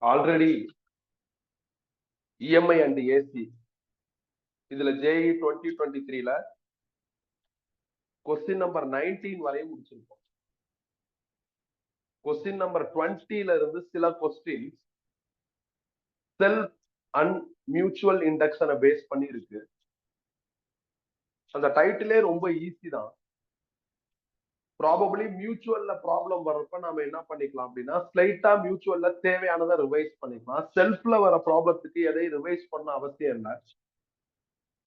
Already EMI and AC இதுல JEE 2023ல question number 19 வரையும் முடிச்சிருக்கோம். கொஸ்டின் நம்பர் 20ல இருந்து சில கொஸ்டின் செல்ஃப் அண்ட் மியூச்சுவல் இண்டக்ஷனை பேஸ் பண்ணி இருக்கு. அந்த டைட்டிலே ரொம்ப ஈஸி தான். ப்ராபபிளி மியூச்சுவல்ல ப்ராப்ளம் வரப்ப நாம என்ன பண்ணிக்கலாம் அப்படின்னா ஸ்லைட்டா மியூச்சுவல்ல தேவையானதை ரிவைஸ் பண்ணிக்கலாம். செல்ஃப்ல வர ப்ராப்ளத்துக்கு எதையும் ரிவைஸ் பண்ண அவசியம் இல்லை.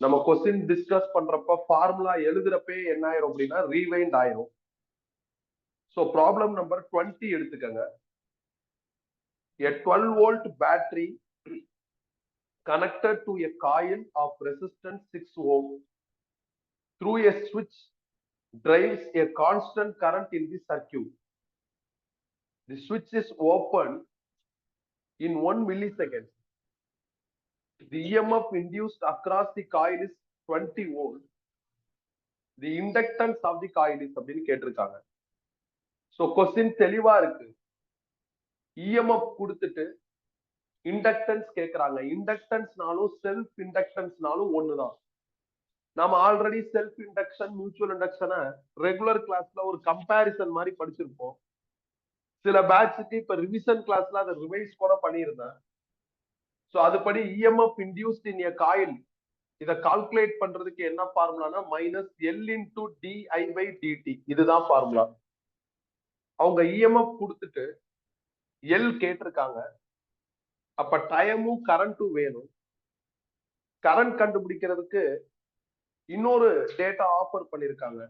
நம்ம கொஸ்டின் டிஸ்கஸ் பண்றப்ப ஃபார்முலா எழுதுறப்பே என்ன ஆயிரும் அப்படின்னா ரீவைண்ட் ஆயிரும். ஸோ ப்ராப்ளம் நம்பர் 20 எடுத்துக்கங்க. A 12 volt battery connected to a coil of resistance 6 ohm through a switch drives a constant current in the circuit. The switch is open in 1 millisecond. The EMF induced across the coil is 20 volt. The inductance of the coil is அப்படின்னு கேட்டிருக்காங்க. So question தெளிவா இருக்கு. EMF கொடுத்துட்டு inductance கேட்கறாங்க. இண்டக்டன்ஸ்னாலும் self இண்டக்டன்ஸ்னாலும் ஒண்ணுதான். நாம already self induction mutual இண்டக்ஷனை ரெகுலர் கிளாஸ்ல ஒரு கம்பேரிசன் மாதிரி படிச்சிருப்போம். சில பேட்சுக்கு இப்ப ரிவிஷன் கிளாஸ்ல அதை ரிவைஸ் கூட பண்ணியிருந்தேன். ஸோ அதுபடி EMF induced in a coil இதை கால்குலேட் பண்றதுக்கு என்ன ஃபார்முலானா minus L into DI by DT, இதுதான் ஃபார்முலா. அவங்க இஎம்எஃப் கொடுத்துட்டு எல் கேட்டிருக்காங்க. அப்ப டைமும் கரண்ட்டும் வேணும். கரண்ட் கண்டுபிடிக்கிறதுக்கு இன்னொரு டேட்டா ஆஃபர் பண்ணிருக்காங்க.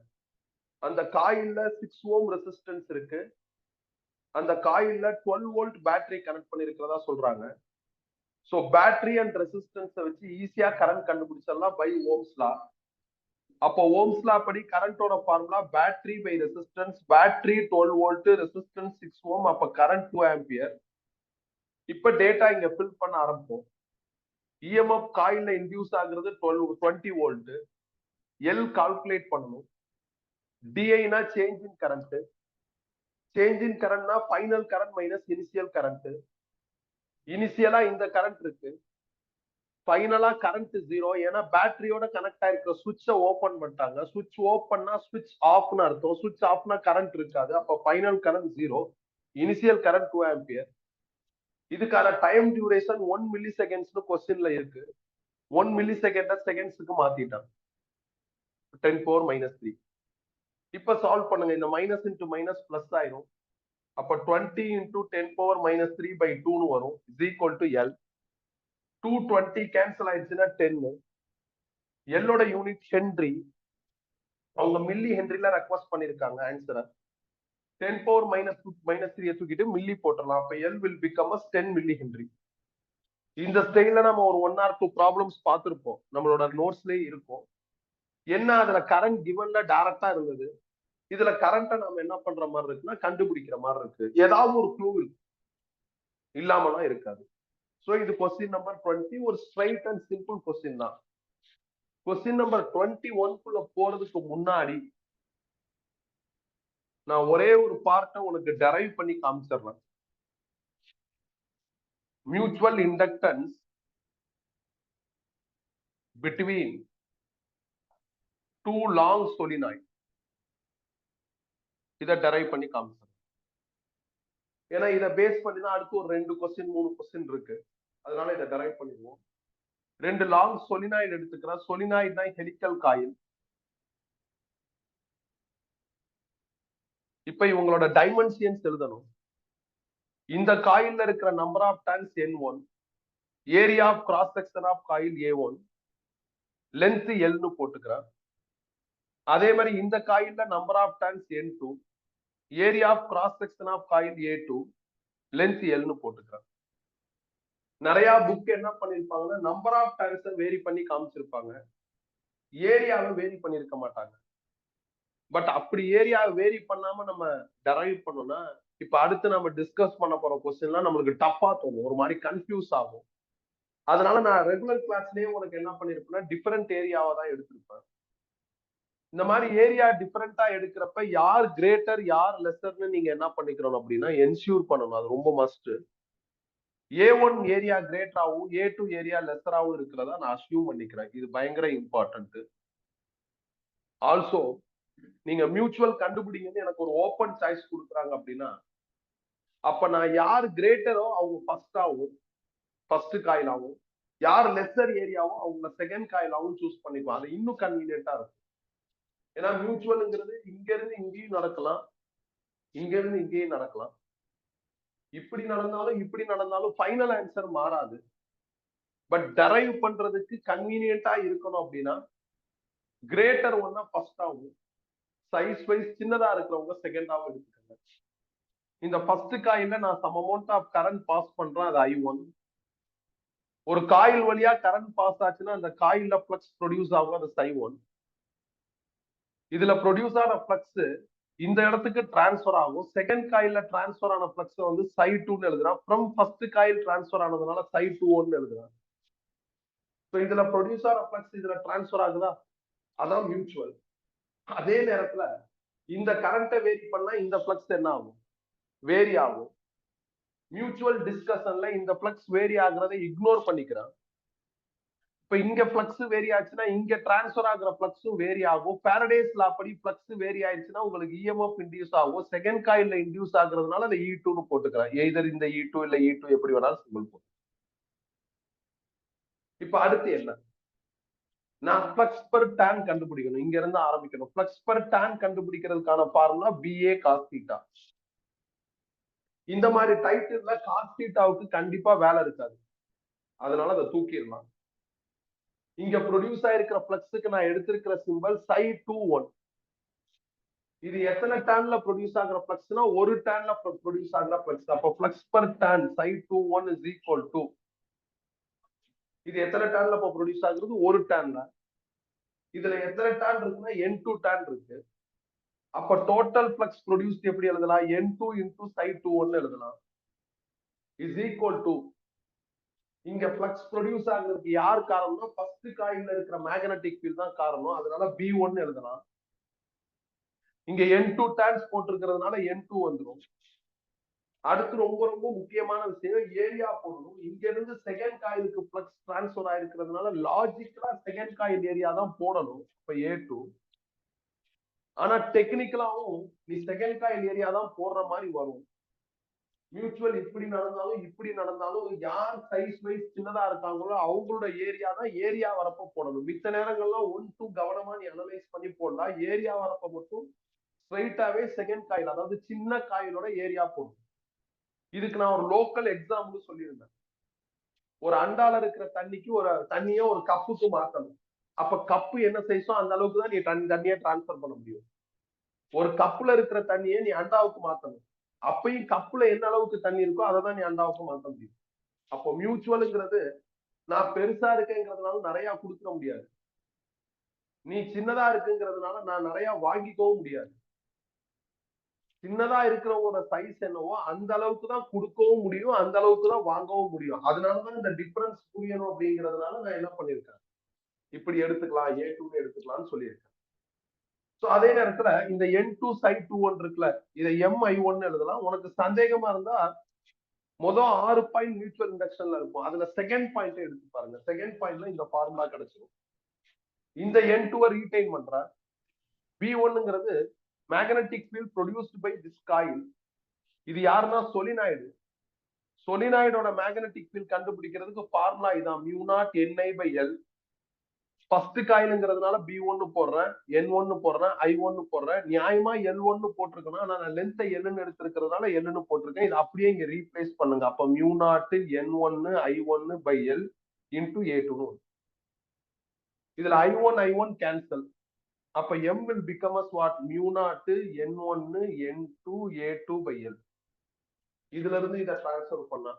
அந்த காயில்ல 6 ஓம் ரெசிஸ்டன்ஸ் இருக்கு. அந்த காயில்ல 12 வோல்ட் பேட்டரி கனெக்ட் பண்ணிருக்கிறதா சொல்றாங்க. ஸோ பேட்டரி அண்ட் ரெசிஸ்டன்ஸை வச்சு ஈஸியா கரண்ட் கண்டுபிடிச்சிடலாம் பை ஓம்ஸ் லா. அப்போ ஓம்ஸ் லா படி கரண்டோட formula battery by resistance. Battery 12 volt, resistance 6 ohm, அப்ப கரண்ட் 2 ஆம்பியர். இப்ப டேட்டா இங்க ஃபில் பண்ண ஆரம்பிப்போம். இஎம்எஃப் காயில்ல இன்டியூஸ் ஆகுறது 20 வோல்ட். எல் கால்குலேட் பண்ணணும். டிஐனா change in current. Change in கரண்ட்னா final current minus initial current. இனிஷியலா இந்த கரண்ட் இருக்கு, ஃபைனலா கரண்ட் 0. ஏன்னா பேட்டரியோட கனெக்ட் ஆயிருக்கிற சுவிட்சை ஓபன் பண்ணிட்டாங்க. சுவிட்ச் ஓபன்னா சுவிட்ச் ஆஃப்னு அர்த்தம். சுவிட்ச் ஆஃப்னா கரண்ட் இருக்காது. அப்ப final current 0, initial current 2 ampere. இதுக்கான டைம் டியூரேஷன் 1 மில்லி செகண்ட்ஸ்னு கொஸ்டின்ல இருக்கு. 1 மில்லி செகண்ட செகண்ட்ஸுக்கு மாத்திட்டான். 10⁻³ இப்ப சால்வ் பண்ணுங்க. இந்த மைனஸ் இன்டு மைனஸ் பிளஸ் ஆயிரும். அப்ப 20 இன்டூ 10⁻³ வரும். Is equal to L. 220 cancel ஆயிடுச்சுன்னா 10. எல்லோட யூனிட் ஹென்றி. அவங்க மில்லி ஹென்ரில ரெக்வஸ்ட் பண்ணிருக்காங்க ஆன்சரை. 10⁻³ தூக்கிட்டு மில்லி போட்டுடலாம். அப்ப L will become 10 milli Henry. இந்த ஸ்டைல நம்ம ஒரு 1 or 2 ப்ராப்ளம்ஸ் பார்த்திருப்போம். நம்மளோட நோட்ஸ்லயே இருக்கும். என்ன அதுல கரண்ட் கிவன்ல டைரக்டா இருந்தது. இதுல கரண்ட்டை நாம என்ன பண்ற மாதிரி இருக்குன்னா கண்டுபிடிக்கிற மாதிரி இருக்கு. ஏதாவது ஒரு க்ளூ இருக்கு, இல்லாமலாம் இருக்காது. சோ இது கொஸ்டின் நம்பர் 20. ஒரு ஸ்ட்ரைட் அண்ட் சிம்பிள் கொஸ்டின் தான். கொஸ்டின் நம்பர் 21 போறதுக்கு முன்னாடி நான் ஒரே ஒரு பார்ட்டை உனக்கு டெரைவ் பண்ணி காமிச்சிடுறேன். Mutual inductance between 2 long solenoid, இதை டெரைவ் பண்ணி காமிச்சிடுறேன். ஏன்னா இதை பேஸ் பண்ணி தான் அடுத்து ஒரு 2 கொஸ்டின் 3 கொஸ்டின் இருக்கு. அதனால இதை டெரைவ் பண்ணிடுவோம். 2 லாங் சொலினாய்டு எடுத்துக்கிறேன். சொலினாய்டு தான் ஹெலிக்கல் காயில். இப்ப இவங்களோட டைமென்ஷன்ஸ் எழுதணும். இந்த காயில்ல இருக்கிற number of turns N1, area of cross section of coil A1, length Lனு போட்டுக்கிறேன். அதே மாதிரி இந்த காயில்ல number of turns N2, area of cross section of coil A2, length Lனு போட்டுக்கிறேன். நிறைய புக் என்ன பண்ணிருப்பாங்கன்னா நம்பர் ஆஃப் டர்ன்ஸை வேரி பண்ணி காமிச்சிருப்பாங்க, ஏரியாவை வேரி பண்ணிருக்க மாட்டாங்க. பட் அப்படி ஏரியாவை வேரி பண்ணாம நம்ம டெரைவ் பண்ணோம்னா இப்ப அடுத்து நம்ம டிஸ்கஸ் பண்ண போற கொஸ்டின்லாம் நம்மளுக்கு டஃபா தோணும், ஒரு மாதிரி கன்ஃபியூஸ் ஆகும். அதனால நான் ரெகுலர் கிளாஸ்லயே உனக்கு என்ன பண்ணிருப்பேன்னா டிஃபரெண்ட் ஏரியாவை தான் எடுத்திருப்பேன். இந்த மாதிரி ஏரியா டிஃபரெண்டா எடுக்கிறப்ப யார் கிரேட்டர் யார் லெஸர்னு நீங்க என்ன பண்ணிக்கிறோம் அப்படின்னா என்ஷூர் பண்ணணும். அது ரொம்ப மஸ்ட். A1 ஏரியா கிரேட்டராகவும் A2 ஏரியா லெஸராகவும் இருக்கிறதா நான் அஸ்யூம் பண்ணிக்கிறேன். இது பயங்கர இம்பார்ட்டன்ட். ஆல்சோ நீங்க மியூச்சுவல் கண்டுபிடிங்கன்னு எனக்கு ஒரு ஓப்பன் சாய்ஸ் கொடுக்குறாங்க அப்படின்னா, அப்ப நான் யார் கிரேட்டரோ அவங்க ஃபர்ஸ்ட் காயிலாவும், யார் லெஸர் ஏரியாவோ அவங்க செகண்ட் காயிலாவும் சூஸ் பண்ணிக்குவோம். அது இன்னும் கன்வீனியன்ட்டா இருக்கும். ஏன்னா மியூச்சுவல்ங்கிறது இங்க இருந்து இங்கேயும் நடக்கலாம், இங்க இருந்து இங்கேயும் நடக்கலாம். இப்படி நடந்தாலும் இப்படி நடந்தாலும் ஃபைனல் ஆன்சர் மாறாது. பட் டெரைவ் பண்றதுக்கு கன்வீனியன்ட்டா இருக்கணும் அப்படின்னா கிரேட்டர் ஒன்னா ஃபர்ஸ்ட் ஆகும், சைஸ் வைஸ் சின்னதா இருக்கிறவங்க செகண்டாவும் எடுத்துக்கோங்க. இந்த ஃபர்ஸ்ட் காயில நான் sum amount of current pass பண்றேன், அது I1. ஒரு காயில் வழியா கரண்ட் பாஸ் ஆச்சுன்னா அந்த காயில்ல ஃப்ளக்ஸ் ப்ரொடியூஸ் ஆகும், அது Ψ1. இதுல ப்ரொடியூஸ் ஆன ஃப்ளக்ஸ் இந்த இடத்துக்கு டிரான்ஸ்பர் ஆகும். செகண்ட் காயில்ல டிரான்ஸ்பர் ஆன ஃப்ளக்ஸ் வந்து Ψ2ன்னு எழுதுறான். ஃப்ரம் ஃபர்ஸ்ட் காயில் டிரான்ஸ்பர் ஆனதுனால Ψ21 எழுதுறான். இதுல ப்ரொடியூஸ் ஆன ஃப்ளக்ஸ் இதுல டிரான்ஸ்பர் ஆகுதா, அதான் மியூச்சுவல். அதே நேரத்துல இந்த கரண்ட்டை வேரி பண்ணா இந்த ஃப்ளக்ஸ் என்ன ஆகும், வேரி ஆகும். மியூச்சுவல் டிஸ்கஷன்ல இந்த ஃப்ளக்ஸ் வேரி ஆகுறதை இக்னோர் பண்ணிக்கிறான். இப்ப இங்க ஃப்ளக்ஸ் வேரி ஆச்சுன்னா இங்க டிரான்ஸ்பர் ஆகுற ஃப்ளக்ஸும் வேரி ஆகும். ஃபாரடேஸ் லா படி ஃப்ளக்ஸ் வேரி ஆயிடுச்சுன்னா உங்களுக்கு இஎம்எஃப் இன்டியூஸ் ஆகும். செகண்ட் காயில்ல இன்டியூஸ் ஆகுறதுனால அந்த E2ன்னு போட்டுக்கிறேன். எய்தர் இந்த E2 இல்ல E2 எப்படி வேணாலும் சிம்பிள் போட்டு. இப்ப அடுத்து என்ன, நான் ஃப்ளக்ஸ் பர் டான் கண்டுபிடிக்கணும். இங்க இருந்து ஆரம்பிக்கணும். ஃப்ளக்ஸ் பர் டான் கண்டுபிடிக்கிறதுக்கான ஃபார்முலா BA cos θ. இந்த மாதிரி டைட்டில்ல cos θவுக்கு கண்டிப்பா வேலை இருக்காது, அதனால அதை தூக்கிடலாம். இங்க ப்ரொடியூஸ் ஆயிருக்கிற ஃப்ளக்ஸுக்கு நான் எடுத்திருக்கிற சிம்பல் Ψ21. இது எத்தனை டான்ல ப்ரொடியூஸ் ஆகிற ஃப்ளக்ஸ்னா ஒரு டான்ல ப்ரொடியூஸ் ஆகிற ஃப்ளக்ஸ். அப்ப flux per turn Ψ21 is equal to, இது எத்தனை டான்ல இப்ப ப்ரொடியூஸ் ஆகுறது, ஒரு டான்ல. இதுல எத்தனை டான் இருக்குன்னா N2 டான் இருக்கு. அப்ப டோட்டல் ஃப்ளக்ஸ் ப்ரொடியூஸ்ட் எப்படி எழுதலாம், N2 into Ψ21 எழுதலாம், இஸ் ஈக்குவல் டு, இங்க ஃப்ளக்ஸ் ப்ரொடியூஸ் ஆகுறதுக்கு யார் காரணம்னா ஃபர்ஸ்ட் காயில்ல இருக்கிற மேக்னெட்டிக் ஃபீல்ட் தான் காரணம், அதனால B1 எழுதலாம். இங்க N2 டான்ஸ் போட்டிருக்கிறதுனால N2 வந்துடும். அடுத்து ரொம்ப ரொம்ப முக்கியமான விஷயம், ஏரியா போடணும். இங்க இருந்து செகண்ட் காயிலுக்கு ஃப்ளக்ஸ் டிரான்ஸ்பர் ஆயிருக்கிறதுனால லாஜிக்கலா செகண்ட் காயில் ஏரியா தான் போடணும், இப்ப A2. ஆனா டெக்னிக்கலாவும் நீ செகண்ட் காயில் ஏரியா தான் போடுற மாதிரி வரும். மியூச்சுவல் இப்படி நடந்தாலும் இப்படி நடந்தாலும் யார் சைஸ் வைஸ் சின்னதா இருக்காங்களோ அவங்களோட ஏரியா தான் ஏரியா வரப்ப போடணும். மித்த நேரங்கள்லாம் 1 2 கவனமா நீ அனலைஸ் பண்ணி போடலாம். ஏரியா வரப்ப மட்டும் ஸ்ட்ரைட்டாவே செகண்ட் காயில், அதாவது சின்ன காயிலோட ஏரியா போடணும். இதுக்கு நான் ஒரு லோக்கல் எக்ஸாம்பிள் சொல்லியிருந்தேன். ஒரு அண்டால இருக்கிற தண்ணிக்கு ஒரு தண்ணிய ஒரு கப்புக்கு மாத்தணும். அப்ப கப்பு என்ன சைஸோ அந்த அளவுக்கு தான் நீ தண்ணியை டிரான்ஸ்பர் பண்ண முடியும். ஒரு கப்புல இருக்கிற தண்ணியை நீ அண்டாவுக்கு மாத்தணும். அப்பயும் கப்புல என்ன அளவுக்கு தண்ணி இருக்கோ அதை தான் நீ அண்டாவுக்கு மாத்த முடியும். அப்போ மியூச்சுவல்ங்கிறது நான் பெருசா இருக்கேங்கிறதுனால நிறைய கொடுத்துட முடியாது, நீ சின்னதா இருக்குங்கிறதுனால நான் நிறைய வாங்கிக்கவும் முடியாது. சின்னதா இருக்கிறவங்களோட சைஸ் என்னவோ அந்த அளவுக்கு தான் கொடுக்கவும் முடியும், அந்த அளவுக்கு தான் வாங்கவும் முடியும். அதனாலதான் இந்த டிஃபரன்ஸ் புரியணும் அப்படிங்கிறதுனால நான் என்ன பண்ணிருக்கேன், இப்படி எடுத்துக்கலாம், A2 எடுத்துக்கலாம்னு சொல்லியிருக்கேன். அதே நேரத்துல இந்த N2 Ψ21 இருக்குல்ல, இதை MI1 எழுதலாம். உனக்கு சந்தேகமா இருந்தா மொதல் 6 பாயிண்ட் மியூச்சுவல் இண்டக்ஷன்ல இருக்கும், அதுல செகண்ட் பாயிண்ட் எடுத்து பாருங்க. செகண்ட் பாயிண்ட்ல இந்த ஃபார்முலா கிடைச்சிடும். இந்த N2 ரீடைன் பண்ற B1ங்கிறது magnetic field produced by this coil. இது யாருன்னா சொலினாய்டு. சொலினாய்டோட மேக்னெட்டிக் ஃபீல்ட் கண்டுபிடிக்கிறதுக்கு ஃபார்முலா இதான், μ0 Ni/L. ஃபர்ஸ்ட் காயிலுங்கிறதுனால B1 போடுறேன், N1 போடுறேன், I1 போடுறேன். நியாயமா L1 போட்டிருக்கணும், ஆனா நான் லென்த்தை Lன்னு எடுத்திருக்கிறதுனால Lன்னு போட்டிருக்கேன். இது அப்படியே இங்க ரீப்ளேஸ் பண்ணுங்க. அப்ப μ0 N1 I1/L into A2. இதுல I1 கேன்சல். அப்ப M will become as what, μ0 N1 N2 A2/L. இதுல இருந்து இதை டிரான்ஸ்பர் பண்ணா,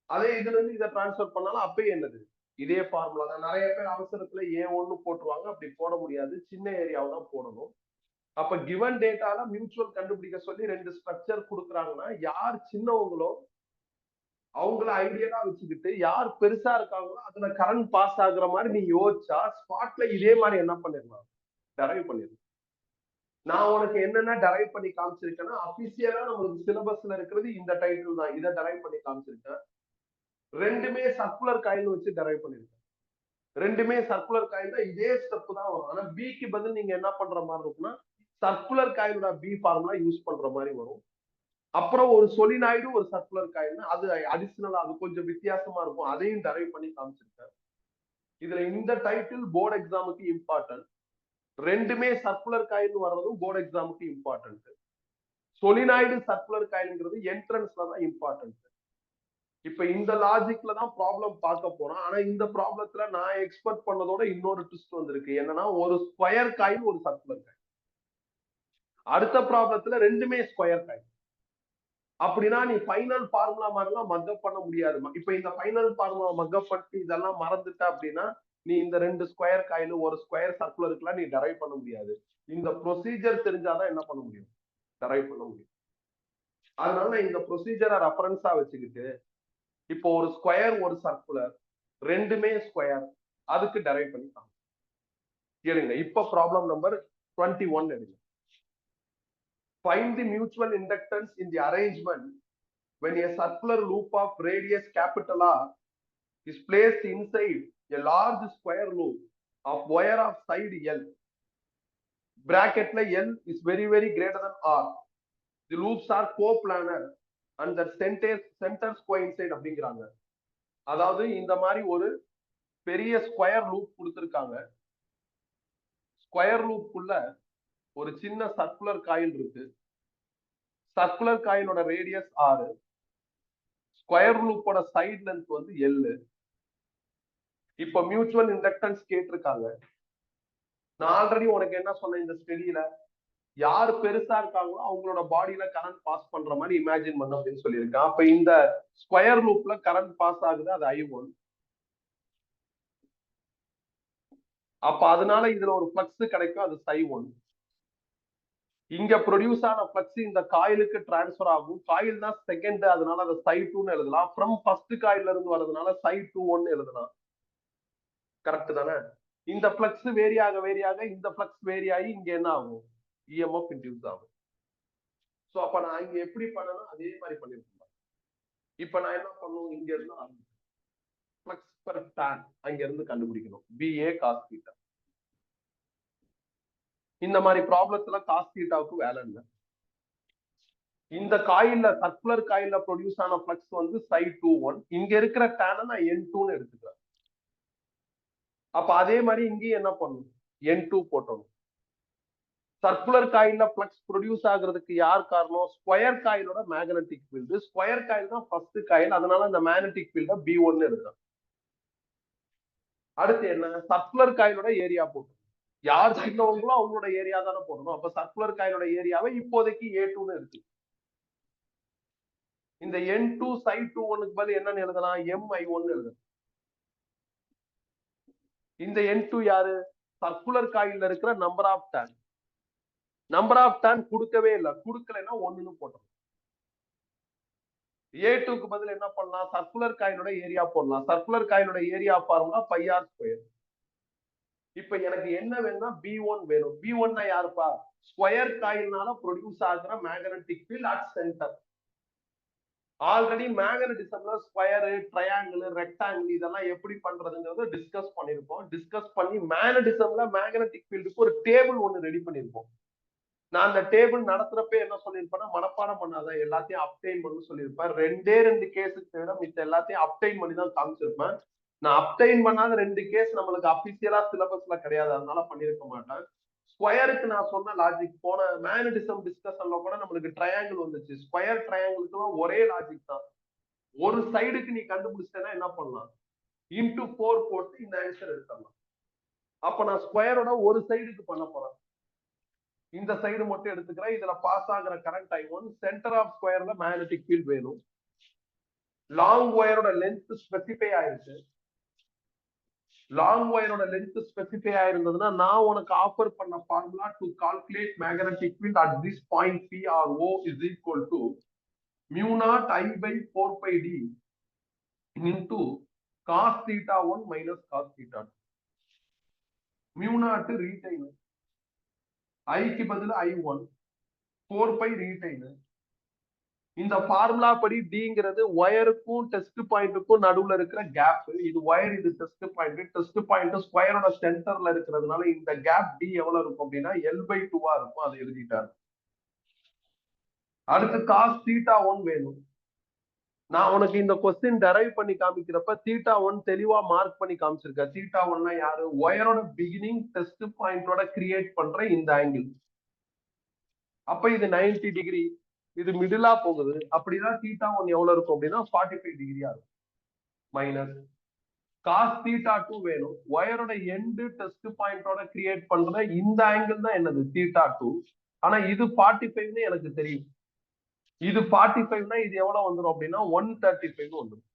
அதே இதுல இருந்து இதை டிரான்ஸ்பர் பண்ணாலும் அப்பயே என்னது, இதே ஃபார்முலா தான். நிறைய பேர் அவசரத்துல A1 போட்டுருவாங்க, அப்படி போட முடியாது, சின்ன ஏரியாவை தான் போடணும். அப்ப கிவன் டேட்டால மியூச்சுவல் கண்டுபிடிக்க சொல்லி 2 ஸ்ட்ரக்சர் கொடுக்குறாங்கன்னா யார் சின்னவங்களோ அவங்கள ஐடியலா வச்சுக்கிட்டு யார் பெருசா இருக்காங்களோ அதுல கரண்ட் பாஸ் ஆகுற மாதிரி நீ யோசிச்சா ஸ்பாட்ல இதே மாதிரி என்ன பண்ணிடலாம், டெரைவ் பண்ணிடலாம். நான் உனக்கு என்னென்ன டெரைவ் பண்ணி காமிச்சிருக்கேன்னா அபிஷியலா நம்மளுக்கு சிலபஸ்ல இருக்கிறது இந்த டைட்டில் தான், இதை டெரைவ் பண்ணி காமிச்சிருக்கேன். ரெண்டுமே சர்க்குலர் காயில் வச்சு டெரைவ் பண்ணிருக்கேன். ரெண்டுமே சர்க்குலர் காயில் தான், இதே ஸ்டெப் தான் வரும். ஆனா பிக்கு பதில் நீங்க என்ன பண்ற மாதிரி இருக்கும்னா சர்க்குலர் காயிலோட பி ஃபார்முலா யூஸ் பண்ற மாதிரி வரும். அப்புறம் ஒரு சொலினாய்டு ஒரு சர்க்குலர் காயில்னா அது அடிஷனலா அது கொஞ்சம் வித்தியாசமா இருக்கும், அதையும் டெரைவ் பண்ணி காமிச்சிருக்கேன். இதுல இந்த டைட்டில் போர்டு எக்ஸாமுக்கு இம்பார்ட்டன்ட். ரெண்டுமே சர்க்குலர் காயில் வர்றதும் போர்டு எக்ஸாமுக்கு இம்பார்ட்டன்ட். சொலினாய்டு சர்க்குலர் காயில்ங்கிறது என்ட்ரன்ஸ்ல தான் இம்பார்ட்டன்ட். இப்ப இந்த லாஜிக்ல தான் ப்ராப்ளம் பார்க்க போறோம். ஆனா இந்த ப்ராப்ளத்துல நான் எக்ஸ்பெக்ட் பண்ணதோட இன்னொரு ட்விஸ்ட் வந்திருக்கு. என்னன்னா ஒரு ஸ்கொயர் காயில் ஒரு சர்க்குலர் காயில். அடுத்த ப்ராப்ளத்துல ரெண்டுமே ஸ்கொயர் காயில். அப்படின்னா நீ ஃபைனல் ஃபார்முலா மாதிரிலாம் மக்கப் பண்ண முடியாது. இப்ப இந்த ஃபைனல் ஃபார்முலா மக்கப் பண்ணி இதெல்லாம் மறந்துட்ட அப்படின்னா நீ இந்த ரெண்டு ஸ்கொயர் காயில் ஒரு ஸ்கொயர் சர்க்குலருக்குலாம் நீ டெரைவ் பண்ண முடியாது. இந்த ப்ரொசீஜர் தெரிஞ்சாதான் என்ன பண்ண முடியும், டெரைவ் பண்ண முடியும். அதனால இந்த ப்ரொசீஜரை ரெஃபரன்ஸா வச்சுக்கிட்டு இப்போ ஒரு ஸ்கொயர் ஒரு சர்க்குலர் ரெண்டுமே ஸ்கொயர், அதுக்கு டெரைவ் பண்ணிக்கலாம். கேளுங்க. இப்ப ப்ராப்ளம் நம்பர் 21 எடுங்க. Find the mutual inductance in the arrangement when a circular loop of radius capital R is placed inside a large square loop of wire of side L. Bracketல L is very greater than R. The loops are coplanar and the centers coincide அப்படிங்கிறாங்க. அதாவது இந்த மாதிரி ஒரு பெரிய square loop கொடுத்திருக்காங்க. Square லூப்புக்குள்ள ஒரு சின்ன சர்க்குலர் காயில் இருக்கு. சர்க்குலர் காயிலோட ரேடியஸ் 6, ஸ்கொயர் லூப்போட சைடு லென்த் வந்து L. இப்ப மியூச்சுவல் இண்டக்டன்ஸ் கேட்டிருக்காங்க. நான் ஆல்ரெடி உனக்கு என்ன சொன்னேன், இந்த ஸ்டடியில யார் பெருசா இருக்காங்களோ அவங்களோட பாடியில கரண்ட் பாஸ் பண்ற மாதிரி இமேஜின் பண்ண அப்படின்னு சொல்லியிருக்கேன். அப்ப இந்த ஸ்கொயர் லூப்ல கரண்ட் பாஸ் ஆகுது, அது I1. அப்ப அதனால இதுல ஒரு ஃப்ளக்ஸ் கிடைக்கும், அது Ψ1. இங்க ப்ரொடியூஸ் ஆன ஃப்ளக்ஸ் இந்த காயிலுக்கு டிரான்ஸ்பர் ஆகும். காயில் தான் செகண்ட், அதனால அதை Ψ2ன்னு எழுதலாம். ஃப்ரம் ஃபர்ஸ்ட் காயில்ல இருந்து வரதுனால Ψ21 எழுதலாம். கரெக்ட் தானே? இந்த ஃப்ளக்ஸ் வேரியாக இந்த ஃப்ளக்ஸ் வேரி ஆகி இங்க என்ன ஆகும், இஎம்எஃப் இன்டியூஸ் ஆகும். சோ அப்ப நான் இங்க எப்படி பண்ணணும் அதே மாதிரி பண்ணிருக்கேன். இப்ப நான் என்ன பண்ணும், இங்க இருந்து ஃப்ளக்ஸ் பெர் டான் அங்க இருந்து கண்டுபிடிக்கணும், BA cos θ. இந்த மாதிரி ப்ராப்ளத்துல cos θவுக்கு வேலை இல்லை. இந்த காயில்ல சர்க்குலர் காயில்ல ப்ரொடியூஸ் ஆன ஃப்ளக்ஸ் வந்து Ψ21. இங்க இருக்கிற டானை நான் N2ன்னு எடுத்துக்கிறேன். அப்ப அதே மாதிரி இங்கேயும் என்ன பண்ணணும், N2 போட்டணும். சர்க்குலர் காயில்ல ஃப்ளக்ஸ் ப்ரொடியூஸ் ஆகுறதுக்கு யார் காரணம், ஸ்கொயர் காயிலோட மேக்னெட்டிக் ஃபீல்டு. ஸ்கொயர் காயில் தான் ஃபர்ஸ்ட் காயில், அதனால அந்த மேக்னெட்டிக் ஃபீல்ட B1 எடுக்கிறேன். அடுத்து என்ன, சர்க்குலர் காயிலோட ஏரியா போட்டோம். யார் சின்னவங்களோ அவங்களோட ஏரியா தானே போடணும். அப்ப சர்க்குலர் காயிலோட ஏரியாவை இப்போதைக்கு A2ன்னு இருக்கு. இந்த N2 Ψ21க்கு பதில் என்னன்னு எழுதலாம், MI1 எழுதலாம். இந்த N2 யாரு, சர்க்குலர் காயில்ல இருக்கிற number of turn. Number of turn கொடுக்கவே இல்லை, கொடுக்கலைன்னா 1ன்னு போட்டோம். A2க்கு பதில் என்ன பண்ணலாம், சர்க்குலர் காயிலோட ஏரியா போடலாம். சர்க்குலர் காயிலோட ஏரியா ஃபார்முலா πr². இப்ப எனக்கு என்ன வேணும்னா B1 வேணும். B1 யாருப்பா, ஸ்கொயர் காயில்னால ப்ரொடியூஸ் ஆகுற magnetic field at centre. Already மேக்னெட்டிசம்ல ஸ்கொயர், ட்ரையாங்கிள், ரெக்டாங்கிள் இதெல்லாம் எப்படி பண்றதுங்கிறத டிஸ்கஸ் பண்ணிருப்போம். டிஸ்கஸ் பண்ணி மேக்னெட்டிசம்ல மேக்னெட்டிக் ஃபீல்டுக்கு ஒரு டேபிள் ஒன்னு ரெடி பண்ணிருப்போம். நான் அந்த டேபிள் நடத்துறப்ப என்ன சொல்லியிருப்பேன்னா, மனப்பாடம் பண்ணாத, எல்லாத்தையும் அப்டைன் பண்ணு சொல்லியிருப்பேன். 2 கேஸுக்கு தவிர மித்த எல்லாத்தையும் அப்டைன் பண்ணி தான் காமிச்சிருப்பேன். நான் அப்டைன் பண்ணாத 2 கேஸ் நம்மளுக்கு அபிஷியலா சிலபஸ்ல கிடையாது, அதனால பண்ணிருக்க மாட்டேன். ஸ்கொயருக்கு நான் சொன்ன லாஜிக் போன மேக்னெட்டிசம் டிஸ்கஷன்ல கூட நம்மளுக்கு ட்ரையாங்கிள் வந்துச்சு. ஸ்கொயர் ட்ரையாங்கிளுக்கு ஒரே லாஜிக் தான். ஒரு சைடுக்கு நீ கண்டுபிடிச்சேன்னா என்ன பண்ணலாம், இன்டு 4 போட்டு இந்த ஆன்சர் எடுத்துடலாம். அப்ப நான் ஸ்கொயரோட ஒரு சைடுக்கு பண்ண போறேன். இந்த சைடு மட்டும் எடுத்துக்கிறேன். இதுல பாஸ் ஆகுற கரண்ட் I1. சென்டர் ஆஃப் ஸ்கொயர்ல மேக்னெட்டிக் ஃபீல்ட் வேணும். லாங் ஒயரோட லென்த் ஸ்பெசிஃபை ஆயிருக்கு. லாங் ஒயரோட லென்த் ஸ்பெசிஃபை ஆயிருந்ததுன்னா நான் உனக்கு ஆஃபர் பண்ண formula to calculate magnetic field at this point P or O is equal to μ0 I by 4 pi d into cos θ1 minus cos θ2. μ0 retain, ஐக்கு பதில் I1, 4 பை ரீடைன், இந்த formula படி டிங்கிறது ஒயருக்கும் test பாயிண்ட்டுக்கும் நடுவுல இருக்கிற கேப். இது ஒயர், இது test point. Test point ஸ்கொயரோட சென்டர்ல இருக்கிறதுனால இந்த கேப் டி எவ்வளவு இருக்கும் அப்படின்னா L/2 இருக்கும். அதை எழுதிட்டாரு. அடுத்து காஸ் θ1 வேணும். நான் உனக்கு இந்த கொஸ்டின் டெரைவ் பண்ணி காமிக்கிறப்ப θ1 தெளிவா மார்க் பண்ணி காமிச்சிருக்கேன். θ1 யாரு? ஒயரோட பிகினிங் டெஸ்ட் பாயிண்டோட கிரியேட் பண்ற இந்த ஆங்கிள். அப்ப இது 90 டிகிரி, இது மிடிலா போகுது. அப்படின்னா θ1 எவ்வளவு இருக்கும் அப்படின்னா 45 டிகிரியா இருக்கும். மைனஸ் காஸ் θ2 வேணும். ஒயரோட எண்டு டெஸ்ட் பாயிண்டோட கிரியேட் பண்ற இந்த ஆங்கிள் தான் என்னது? θ2. ஆனா இது 45ன்னு எனக்கு தெரியும். இது 45னா இது எவ்வளவு வந்துடும் அப்படின்னா 135 வந்துடும்.